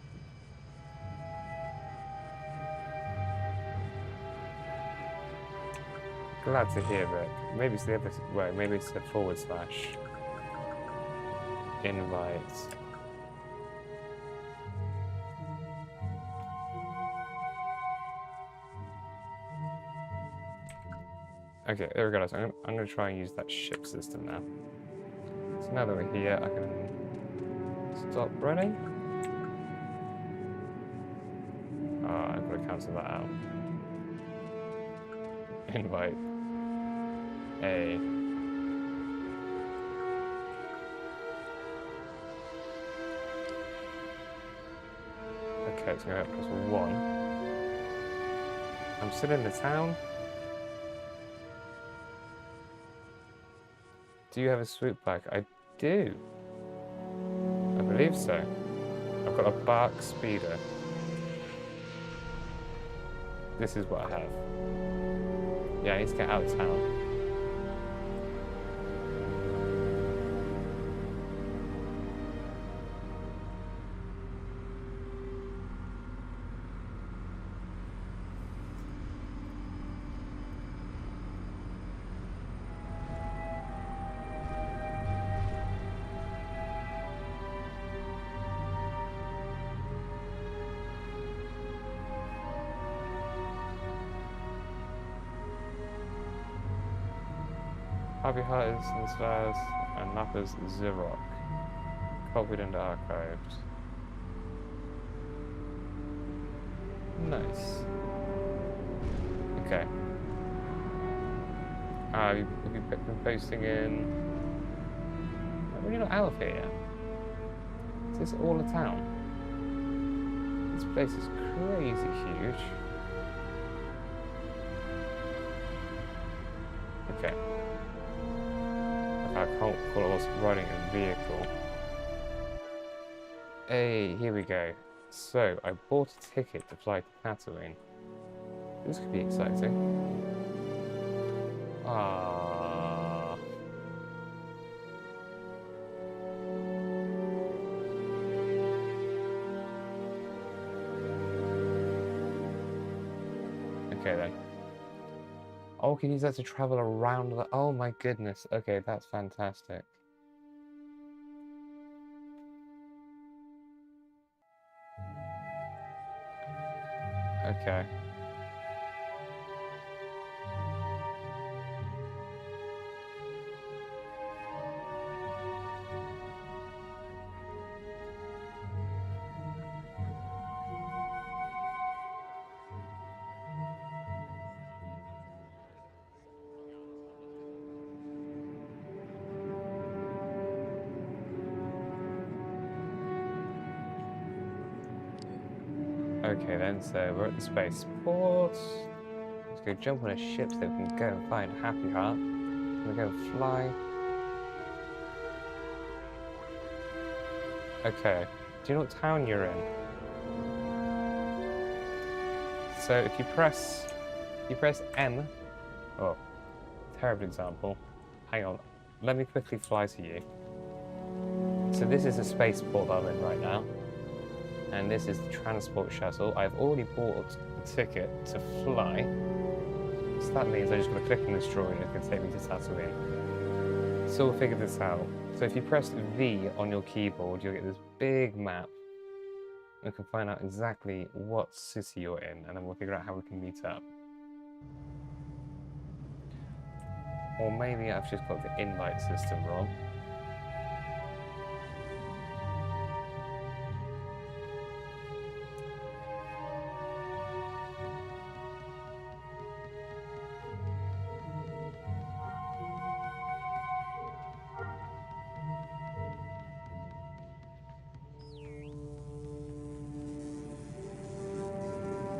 Glad to hear it. Maybe it's the other way, maybe it's the / invite. Okay, there we go. So I'm gonna try and use that ship system now. So now that we're here, I can stop running. Oh, I've got to cancel that out. Invite A. Okay, it's going to press 1. I'm still in the town. Do you have a swoop bag? I do. I believe so. I've got a bark speeder. This is what I have. Yeah, I need to get out of town. Happy Hunters and Stars and Mappers Xerox. Copied and archived. Nice. Okay. Have you been posting in? I'm really not out of here yet. Is this all a town? This place is crazy huge. Okay. I can't call it was riding a vehicle. Hey, here we go. So, I bought a ticket to fly to Tatooine. This could be exciting. Ah. Okay then. Oh, can you use that to travel around the... Oh my goodness. Okay, that's fantastic. Okay. Okay then, so we're at the spaceport. Let's go jump on a ship so we can go and find Happy Heart. We're going to fly. Okay, do you know what town you're in? So if you press M, oh, terrible example. Hang on, let me quickly fly to you. So this is the spaceport I'm in right now. And this is the transport shuttle. I've already bought a ticket to fly. So that means I just got to click on this drawing and it can take me to Tatooine. So we'll figure this out. So if you press V on your keyboard, you'll get this big map. We can find out exactly what city you're in, and then we'll figure out how we can meet up. Or maybe I've just got the invite system wrong.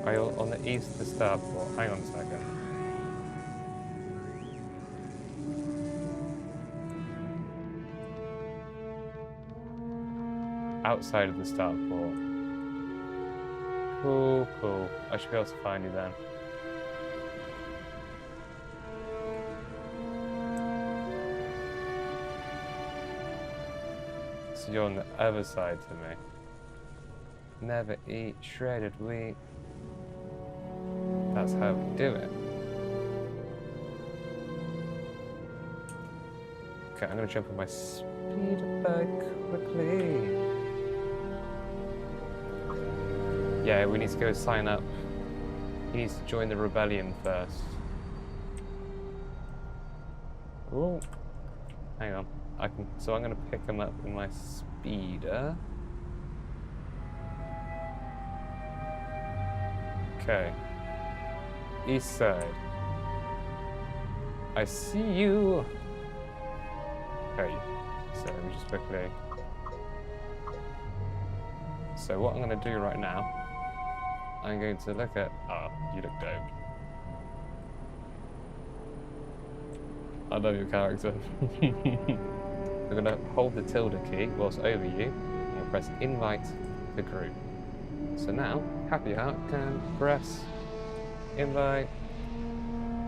Are you on the east of the starport? Hang on a second. Outside of the starport. Cool, cool. I should be able to find you then. So you're on the other side to me. Never eat shredded wheat. That's how we do it. Okay, I'm gonna jump on my speeder bike quickly. Yeah, we need to go sign up. He needs to join the rebellion first. Oh, hang on. So I'm gonna pick him up in my speeder. Okay. East side. I see you. Okay, so let me just quickly. So what I'm going to do right now, I'm going to look at. Ah, you look dope. I love your character. I'm going to hold the tilde key whilst over you, and press invite the group. So now, Happy Heart can press invite,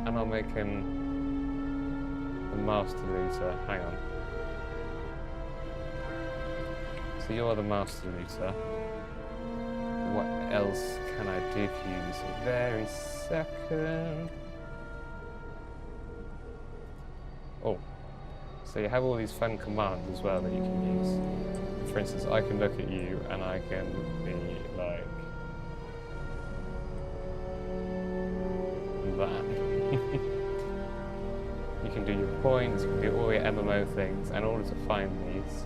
and I'll make him the master looter. Hang on. So you're the master looter. What else can I do for you this very second? Oh, so you have all these fun commands as well that you can use. For instance, I can look at you and I can be like that. You can do your points, you can do all your MMO things, and in order to find these,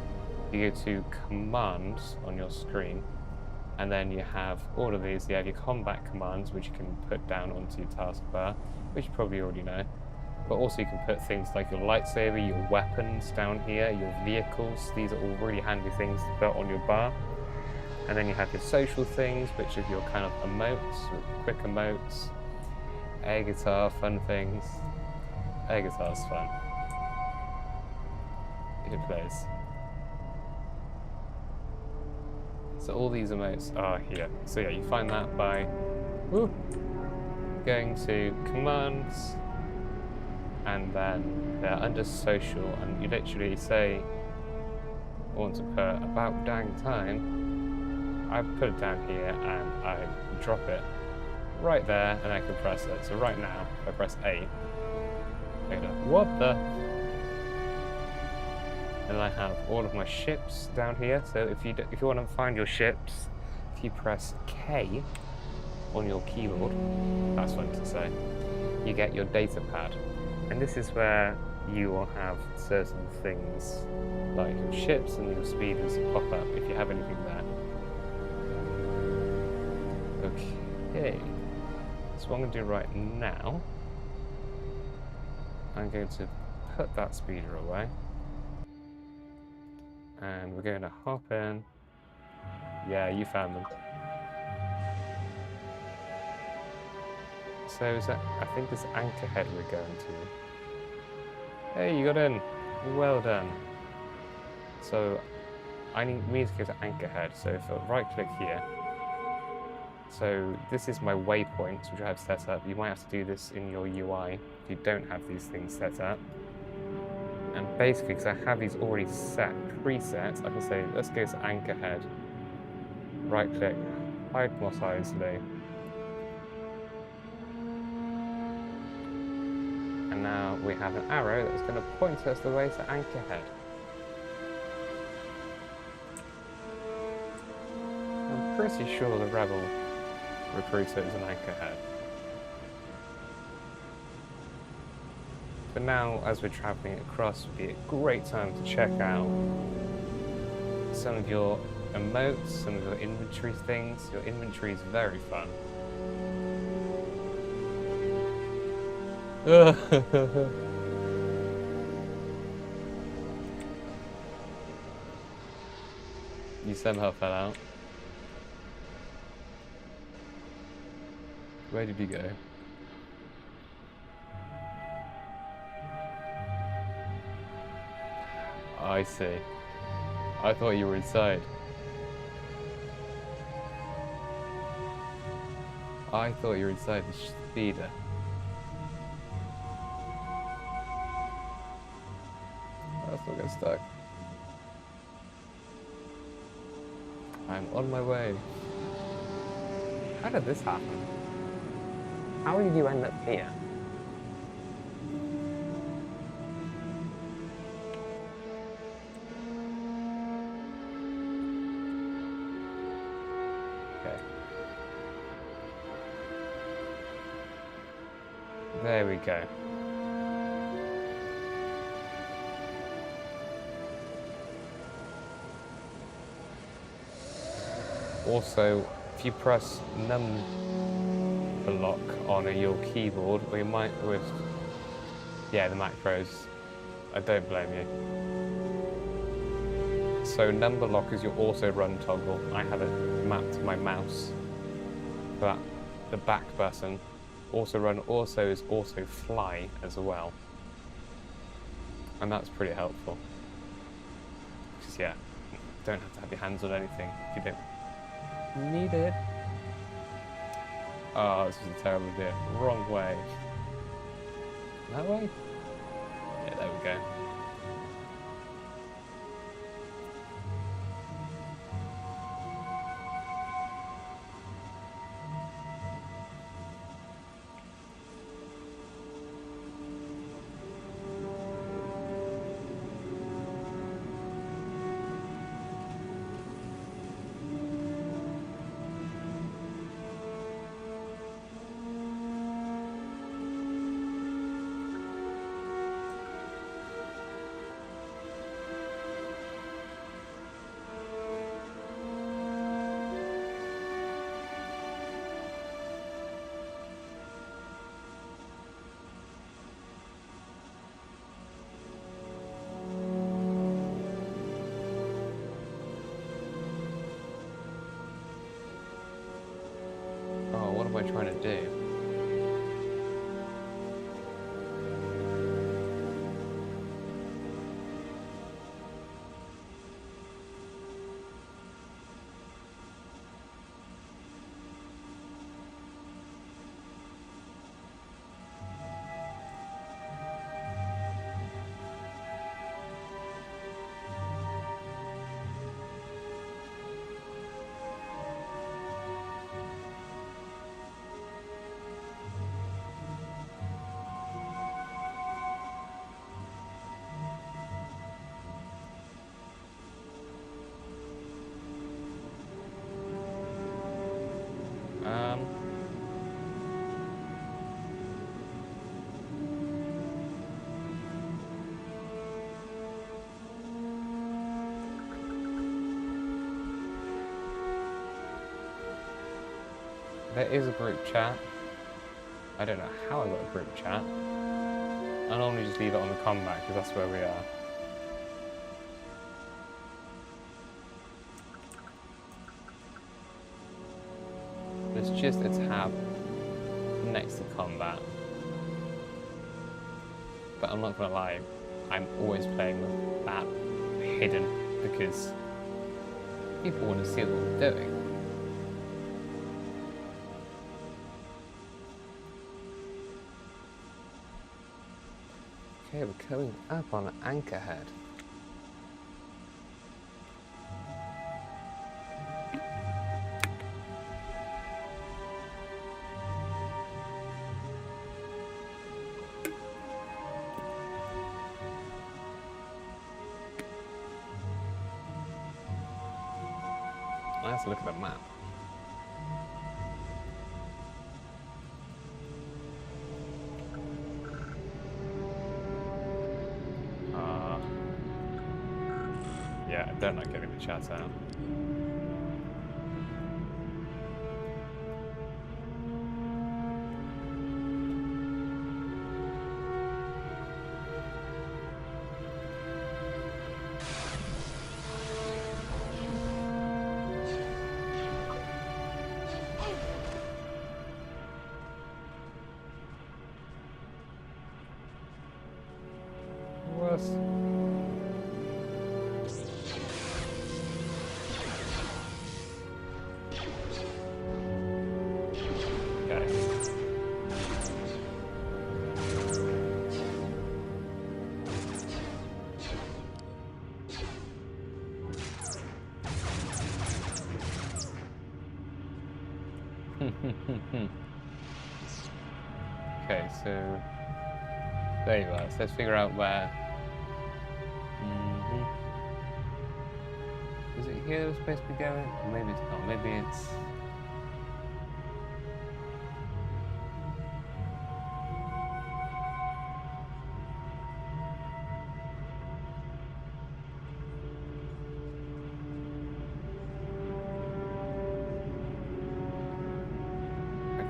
you go to commands on your screen, and then you have all of these. You have your combat commands, which you can put down onto your taskbar, which you probably already know. But also you can put things like your lightsaber, your weapons down here, your vehicles. These are all really handy things to put on your bar. And then you have your social things, which are your kind of emotes, quick emotes, air guitar, fun things. Air guitar's fun. It plays. So all these emotes are here. So yeah, you find that by going to commands, and then they're under social, and you literally say, I want to put about dang time. I put it down here and I drop it right there, and I can press it. So right now, if I press A, I go, what the? And I have all of my ships down here. So if you want to find your ships, if you press K on your keyboard, that's fun to say, you get your data pad. And this is where you will have certain things like your ships and your speeders pop up if you have anything there. Okay, so what I'm going to do right now, I'm going to put that speeder away. And we're going to hop in. Yeah, you found them. So is that, I think this anchor head we're going to. Hey, you got in. Well done. So we need to go to anchor head. So if I right click here. So this is my waypoints, which I have set up. You might have to do this in your UI if you don't have these things set up. And basically, because I have these already set, presets, I can say, let's go to anchor head. Right click, hide Mos Eisley. And now we have an arrow that's going to point us the way to anchor head. I'm pretty sure the rebel recruiter is an anchor head. But now, as we're travelling across, would be a great time to check out some of your emotes, some of your inventory things. Your inventory is very fun. You somehow fell out. Where did you go? I see. I thought you were inside. I thought you were inside the speeder. I still get stuck. I'm on my way. How did this happen? How did you end up here? Okay. There we go. Also, if you press num block on your keyboard, or you might with, yeah, the macros, I don't blame you. So number lock is your auto run toggle. I have it mapped to my mouse. But the back button, auto run also is auto fly as well. And that's pretty helpful. Because yeah, you don't have to have your hands on anything if you don't need it. Oh, this is a terrible idea. Wrong way. That way? Yeah, there we go. What am I trying to do? There is a group chat. I don't know how I got a group chat. I normally just leave it on the combat because that's where we are. There's just a tab next to combat. But I'm not gonna lie, I'm always playing with that hidden because people want to see what we're doing. Okay, we're coming up on Anchorhead. Let's look at the map. Yeah, they're not getting the chat out. Okay, so there you are. So let's figure out where. Is it here we're supposed to be going? Or maybe it's not. Maybe it's.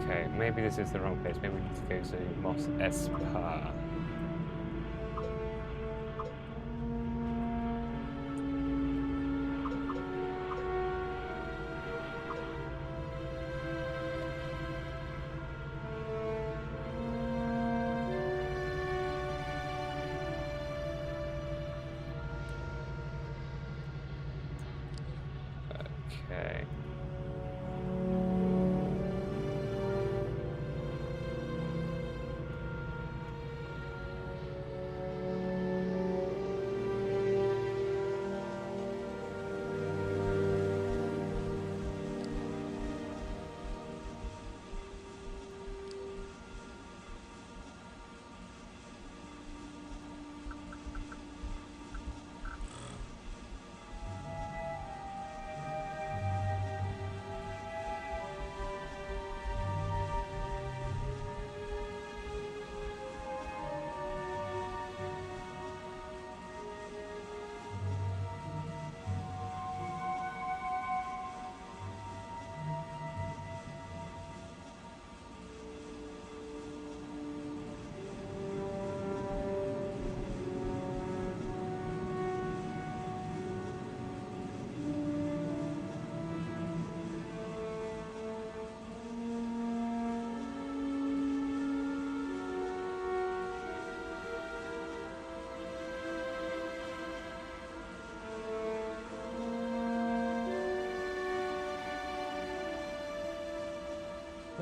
Okay, maybe this is the wrong place. Maybe we need to go to Mos Espa. Okay.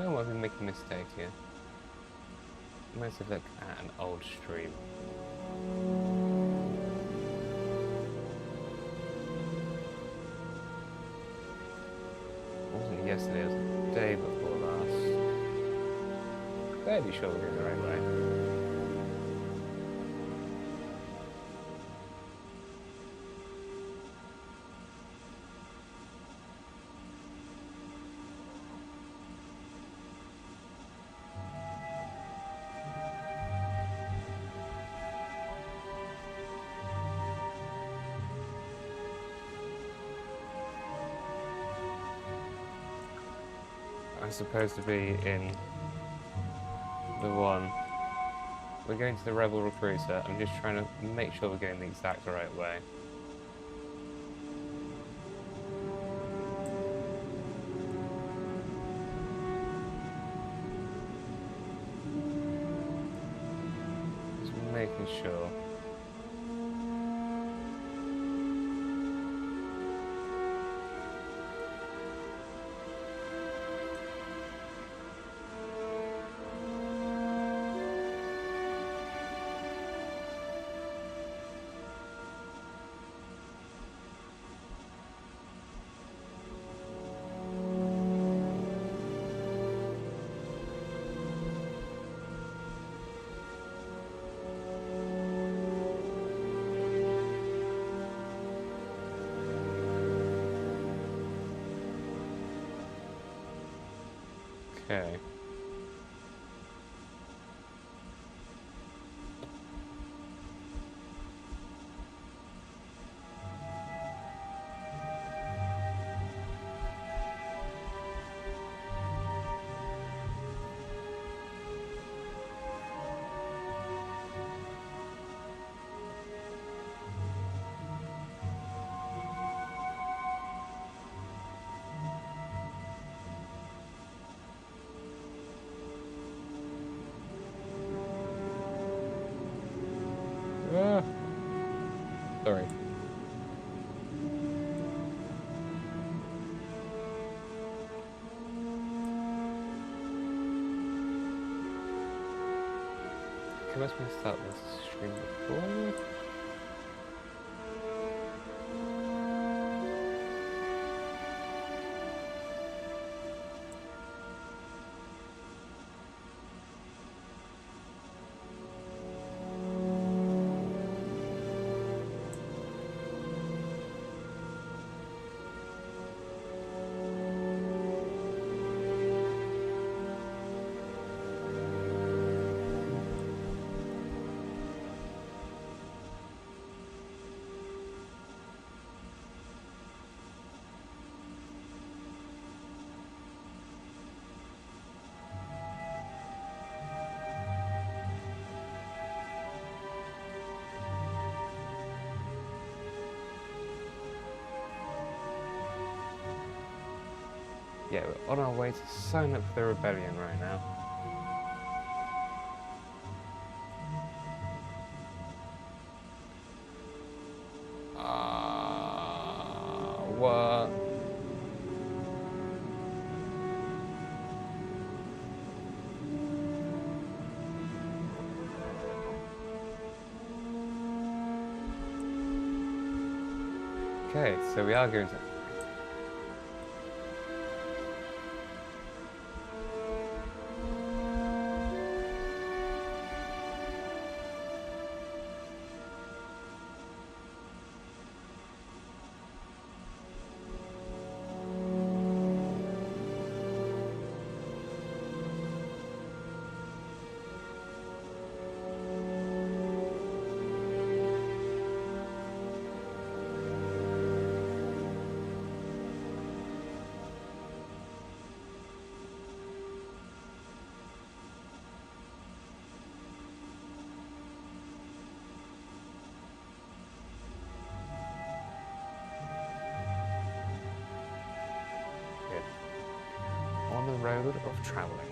I might be making a mistake here. I must have looked at an old stream. It wasn't yesterday, it was the day before last. Fairly sure we're going the right way. I'm supposed to be in the one. We're going to the Rebel Recruiter. I'm just trying to make sure we're going the exact right way. Just making sure. Okay. Sorry. Okay, must we start this stream before? Yeah, we're on our way to sign up for the rebellion right now. What? Okay, so we are going to... on the road of travelling.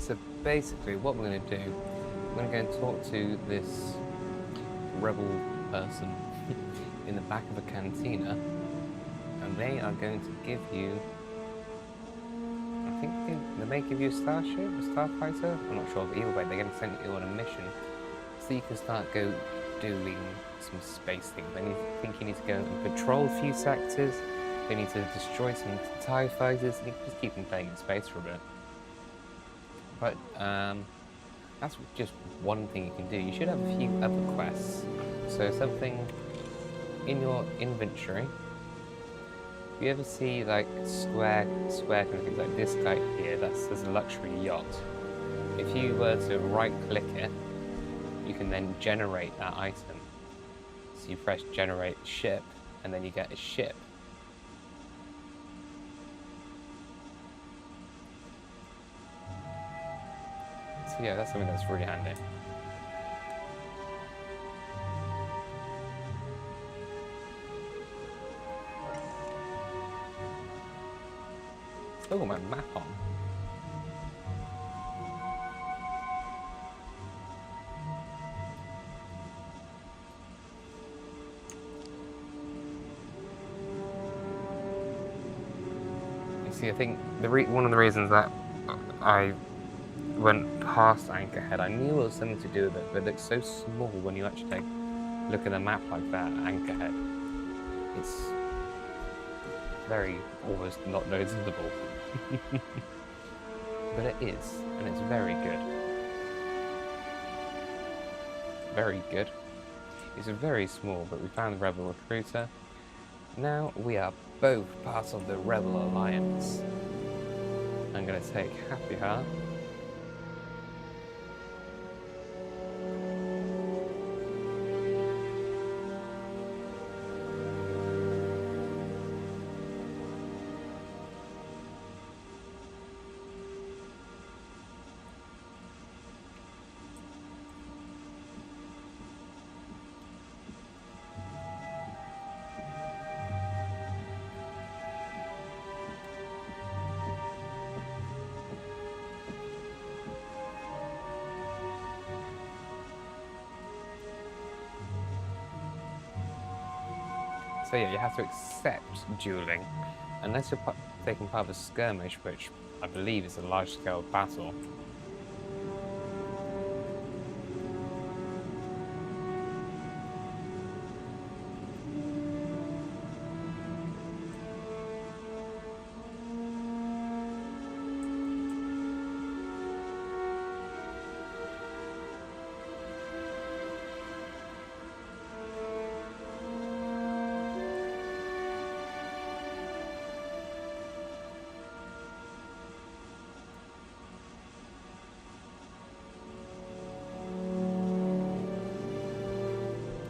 So basically what we're going to do, we're going to go and talk to this rebel person in the back of a cantina, and they are going to give you, I think they may give you a starship, a starfighter, I'm not sure, but either way they're going to send you on a mission so you can start doing some space things. Think you need to go and patrol a few sectors, they need to destroy some TIE fighters, and you can just keep them playing in space for a bit. But that's just one thing you can do. You should have a few other quests. So something in your inventory. If you ever see like square kind of things like this guy here, there's a luxury yacht. If you were to right click it, you can then generate that item. So you press generate ship and then you get a ship. So yeah, that's something that's really handy. Still got my map on. You see, I think one of the reasons that I went past Anchorhead, I knew it was something to do with it, but it's so small when you actually look at a map like that, Anchorhead. It's very almost not noticeable. But it is, and it's very good. Very good. It's very small, but we found the Rebel Recruiter. Now we are both part of the Rebel Alliance. I'm going to take Happy Heart. So yeah, you have to accept dueling, unless you're taking part of a skirmish, which I believe is a large-scale battle.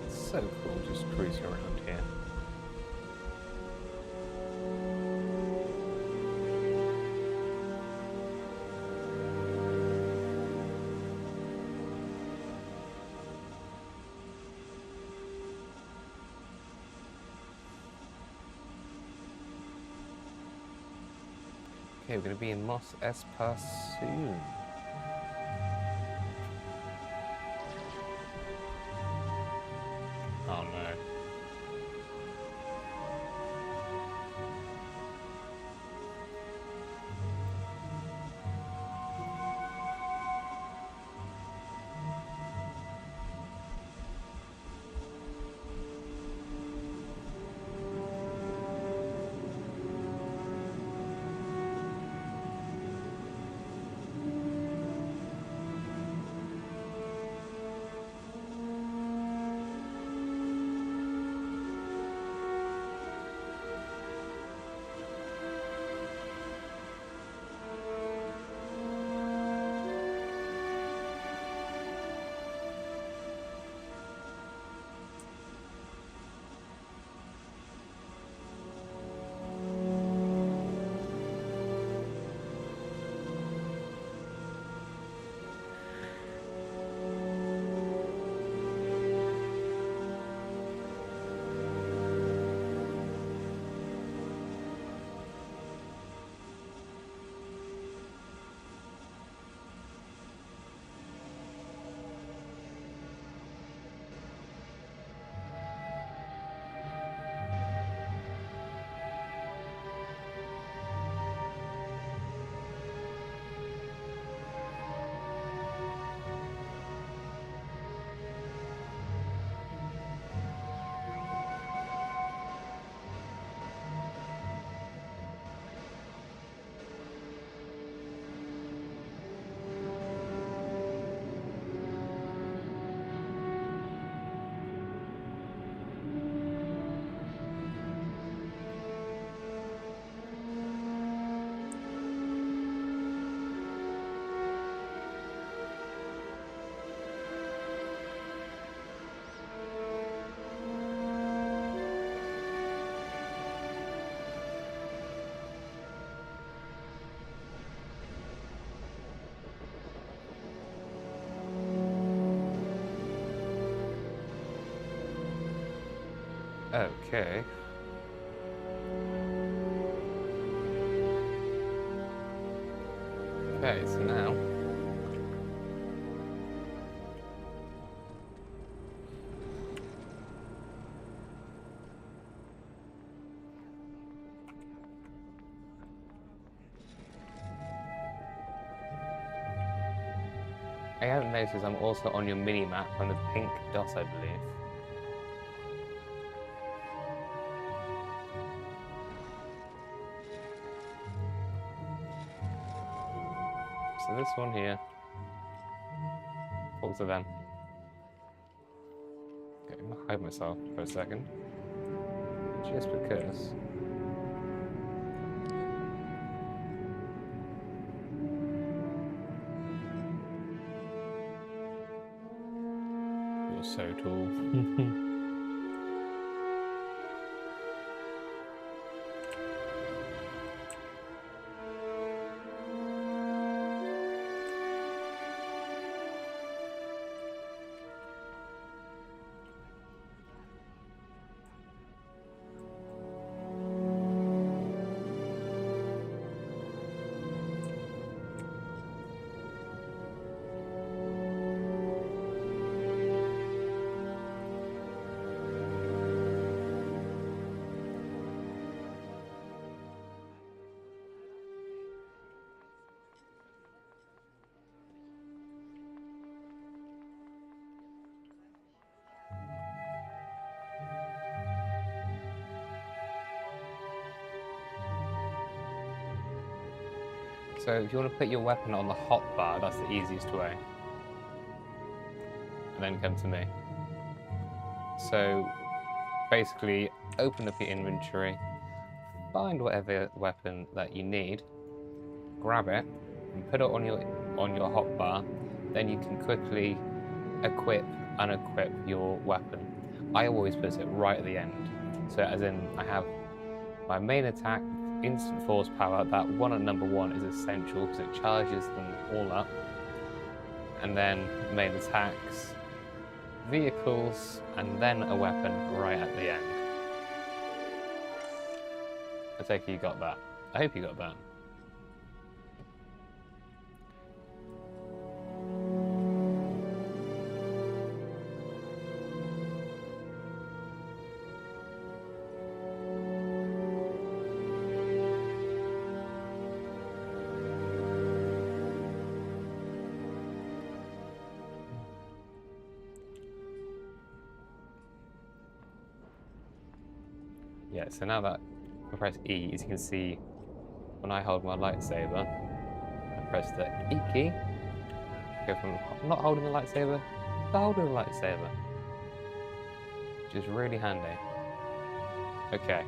So cool, just cruising around here. Okay, we're going to be in Mos Espa soon. Oh no. Okay. Okay, so now I haven't noticed I'm also on your mini map on the pink dot, I believe. So this one here. Talk to them. Okay, I'm gonna hide myself for a second. Just because. You're so tall. So if you want to put your weapon on the hotbar, that's the easiest way. And then come to me. So basically, open up your inventory, find whatever weapon that you need, grab it, and put it on your hotbar. Then you can quickly equip, unequip your weapon. I always put it right at the end. So as in, I have my main attack, instant force power. That one at number 1 is essential because it charges them all up. And then main attacks, vehicles, and then a weapon right at the end. I take it you got that. I hope you got that. Yeah, so now that I press E, as you can see, when I hold my lightsaber, I press the E key, go from not holding the lightsaber to holding the lightsaber, which is really handy. Okay,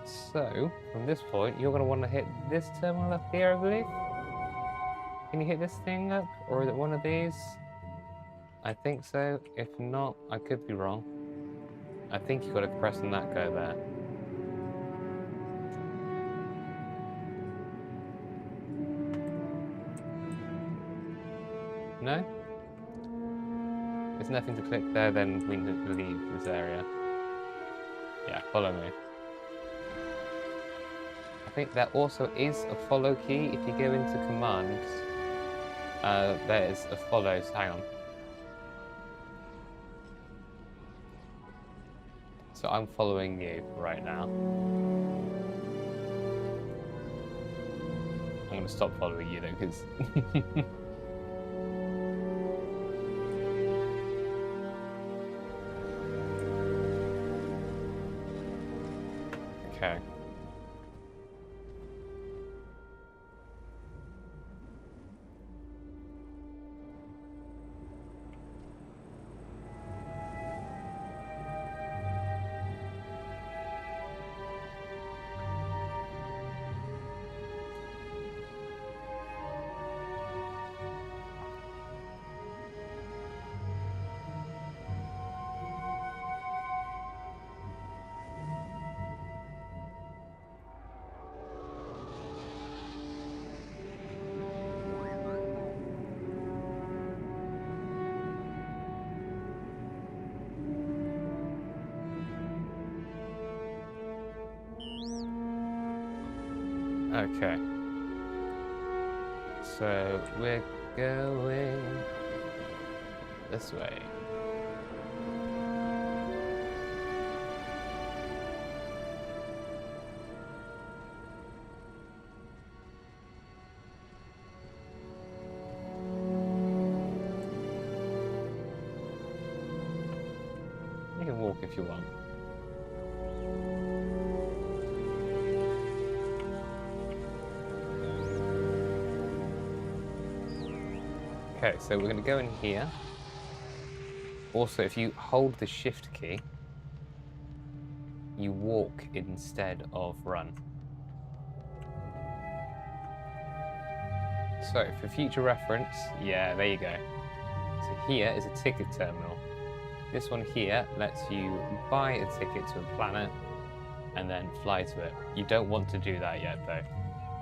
so from this point, you're going to want to hit this terminal up here, I believe. Can you hit this thing up, or is it one of these? I think so. If not, I could be wrong. I think you've got to press on that go there. No? There's nothing to click there, then we need to leave this area. Yeah, follow me. I think there also is a follow key. If you go into commands, there is a follow. So hang on. So I'm following you right now. I'm going to stop following you though, because... Okay. Okay. So we're going this way. You can walk if you want. Okay, so we're going to go in here. Also, if you hold the shift key, you walk instead of run. So, for future reference, yeah, there you go. So here is a ticket terminal. This one here lets you buy a ticket to a planet and then fly to it. You don't want to do that yet though.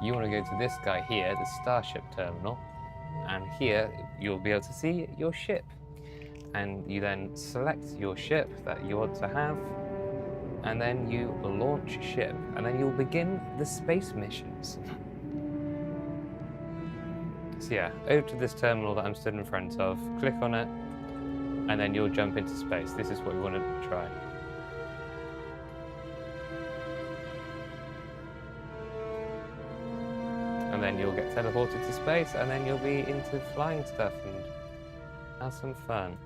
You want to go to this guy here, the Starship terminal, and here you'll be able to see your ship. And you then select your ship that you want to have, and then you launch ship, and then you'll begin the space missions. So yeah, over to this terminal that I'm stood in front of, click on it, and then you'll jump into space. This is what we want to try. And then you'll get teleported to space, and then you'll be into flying stuff and have some fun.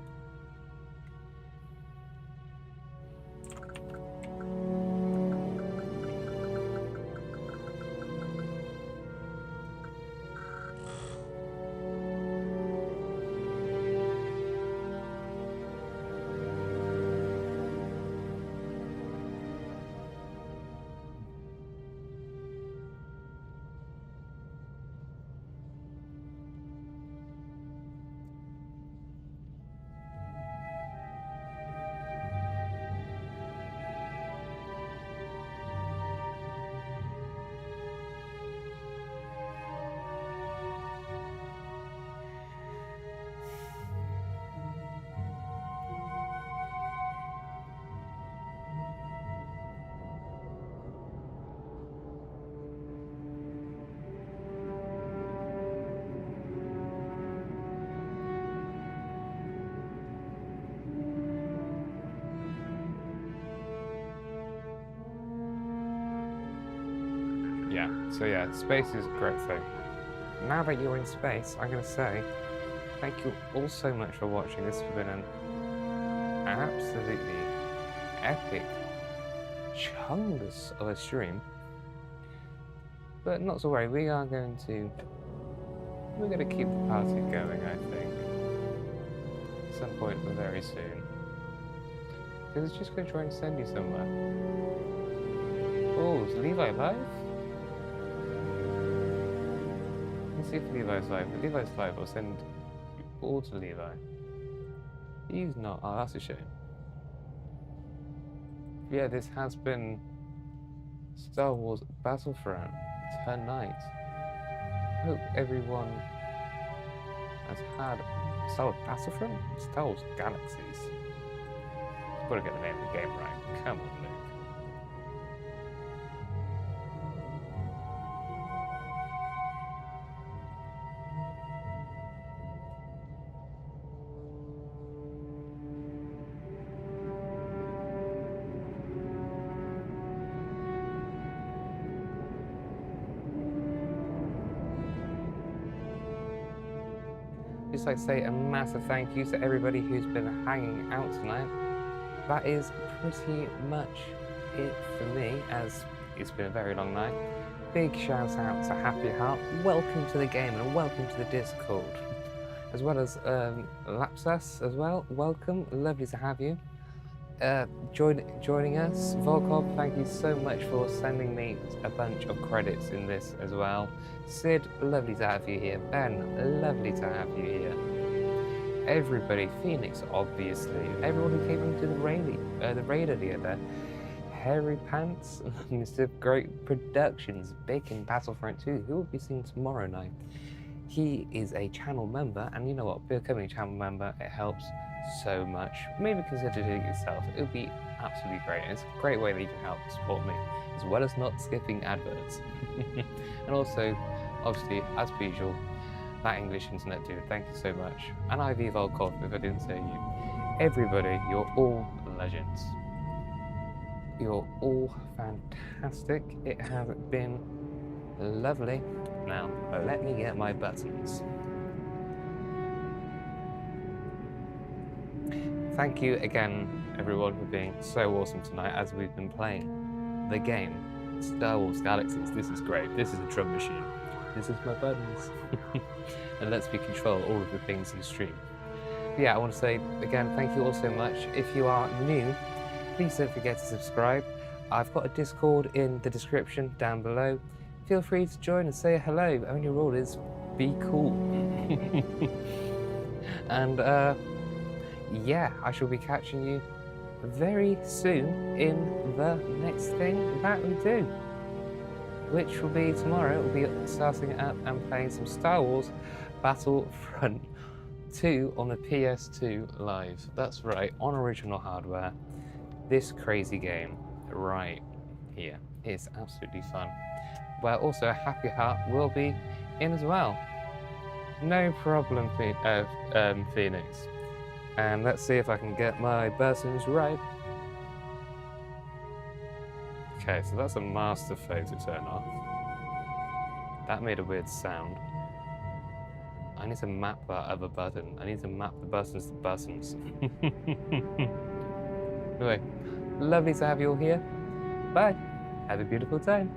Yeah, so yeah, space is a great thing. Now that you're in space, I'm going to say thank you all so much for watching. This has been an absolutely epic chungus of a stream. But not to worry, we're going to keep the party going, I think. At some point very soon. Because it's just going to try and send you somewhere. Oh, is Levi live? Let's see if Levi's live. If Levi's live, I'll send you all to Levi. He's not. Oh, that's a shame. Yeah, this has been Star Wars Battlefront tonight. I hope everyone has had Star Wars Battlefront? Star Wars Galaxies. I've got to get the name of the game right. Come on, Luke. Just like to say a massive thank you to everybody who's been hanging out tonight. That is pretty much it for me, as it's been a very long night. Big shout out to Happy Heart. Welcome to the game and welcome to the Discord. As well as Lapsus as well. Welcome, lovely to have you. Joining us, Volkov, thank you so much for sending me a bunch of credits in this as well. Sid, lovely to have you here. Ben, lovely to have you here. Everybody, Phoenix, obviously. Everyone who came into the raid earlier there. Hairy Pants, Mr. Great Productions, Bacon Battlefront 2, who will be seen tomorrow night. He is a channel member, and you know what, becoming a channel member, it helps so much. Maybe consider doing it yourself. It would be absolutely great. It's a great way that you can help support me as well as not skipping adverts. And also, obviously, as per usual, that English internet dude, thank you so much. And Ivy Volkov, if I didn't say you. Everybody, you're all legends. You're all fantastic. It has been lovely. Now, let me get my buttons. Thank you again, everyone, for being so awesome tonight as we've been playing the game Star Wars Galaxies. This is great. This is a drum machine. This is my buttons. And lets me control all of the things you stream. But yeah, I want to say again, thank you all so much. If you are new, please don't forget to subscribe. I've got a Discord in the description down below. Feel free to join and say hello. Only rule is be cool. And yeah, I shall be catching you very soon in the next thing that we do, which will be tomorrow. We'll be starting up and playing some Star Wars Battlefront 2 on the PS2 Live. That's right, on original hardware. This crazy game right here. It's absolutely fun. Where also Happy Heart will be in as well. No problem, Phoenix. And let's see if I can get my buttons right. Okay, so that's a master photo turn off. That made a weird sound. I need to map that other button. I need to map the buttons to buttons. Anyway, lovely to have you all here. Bye. Have a beautiful time.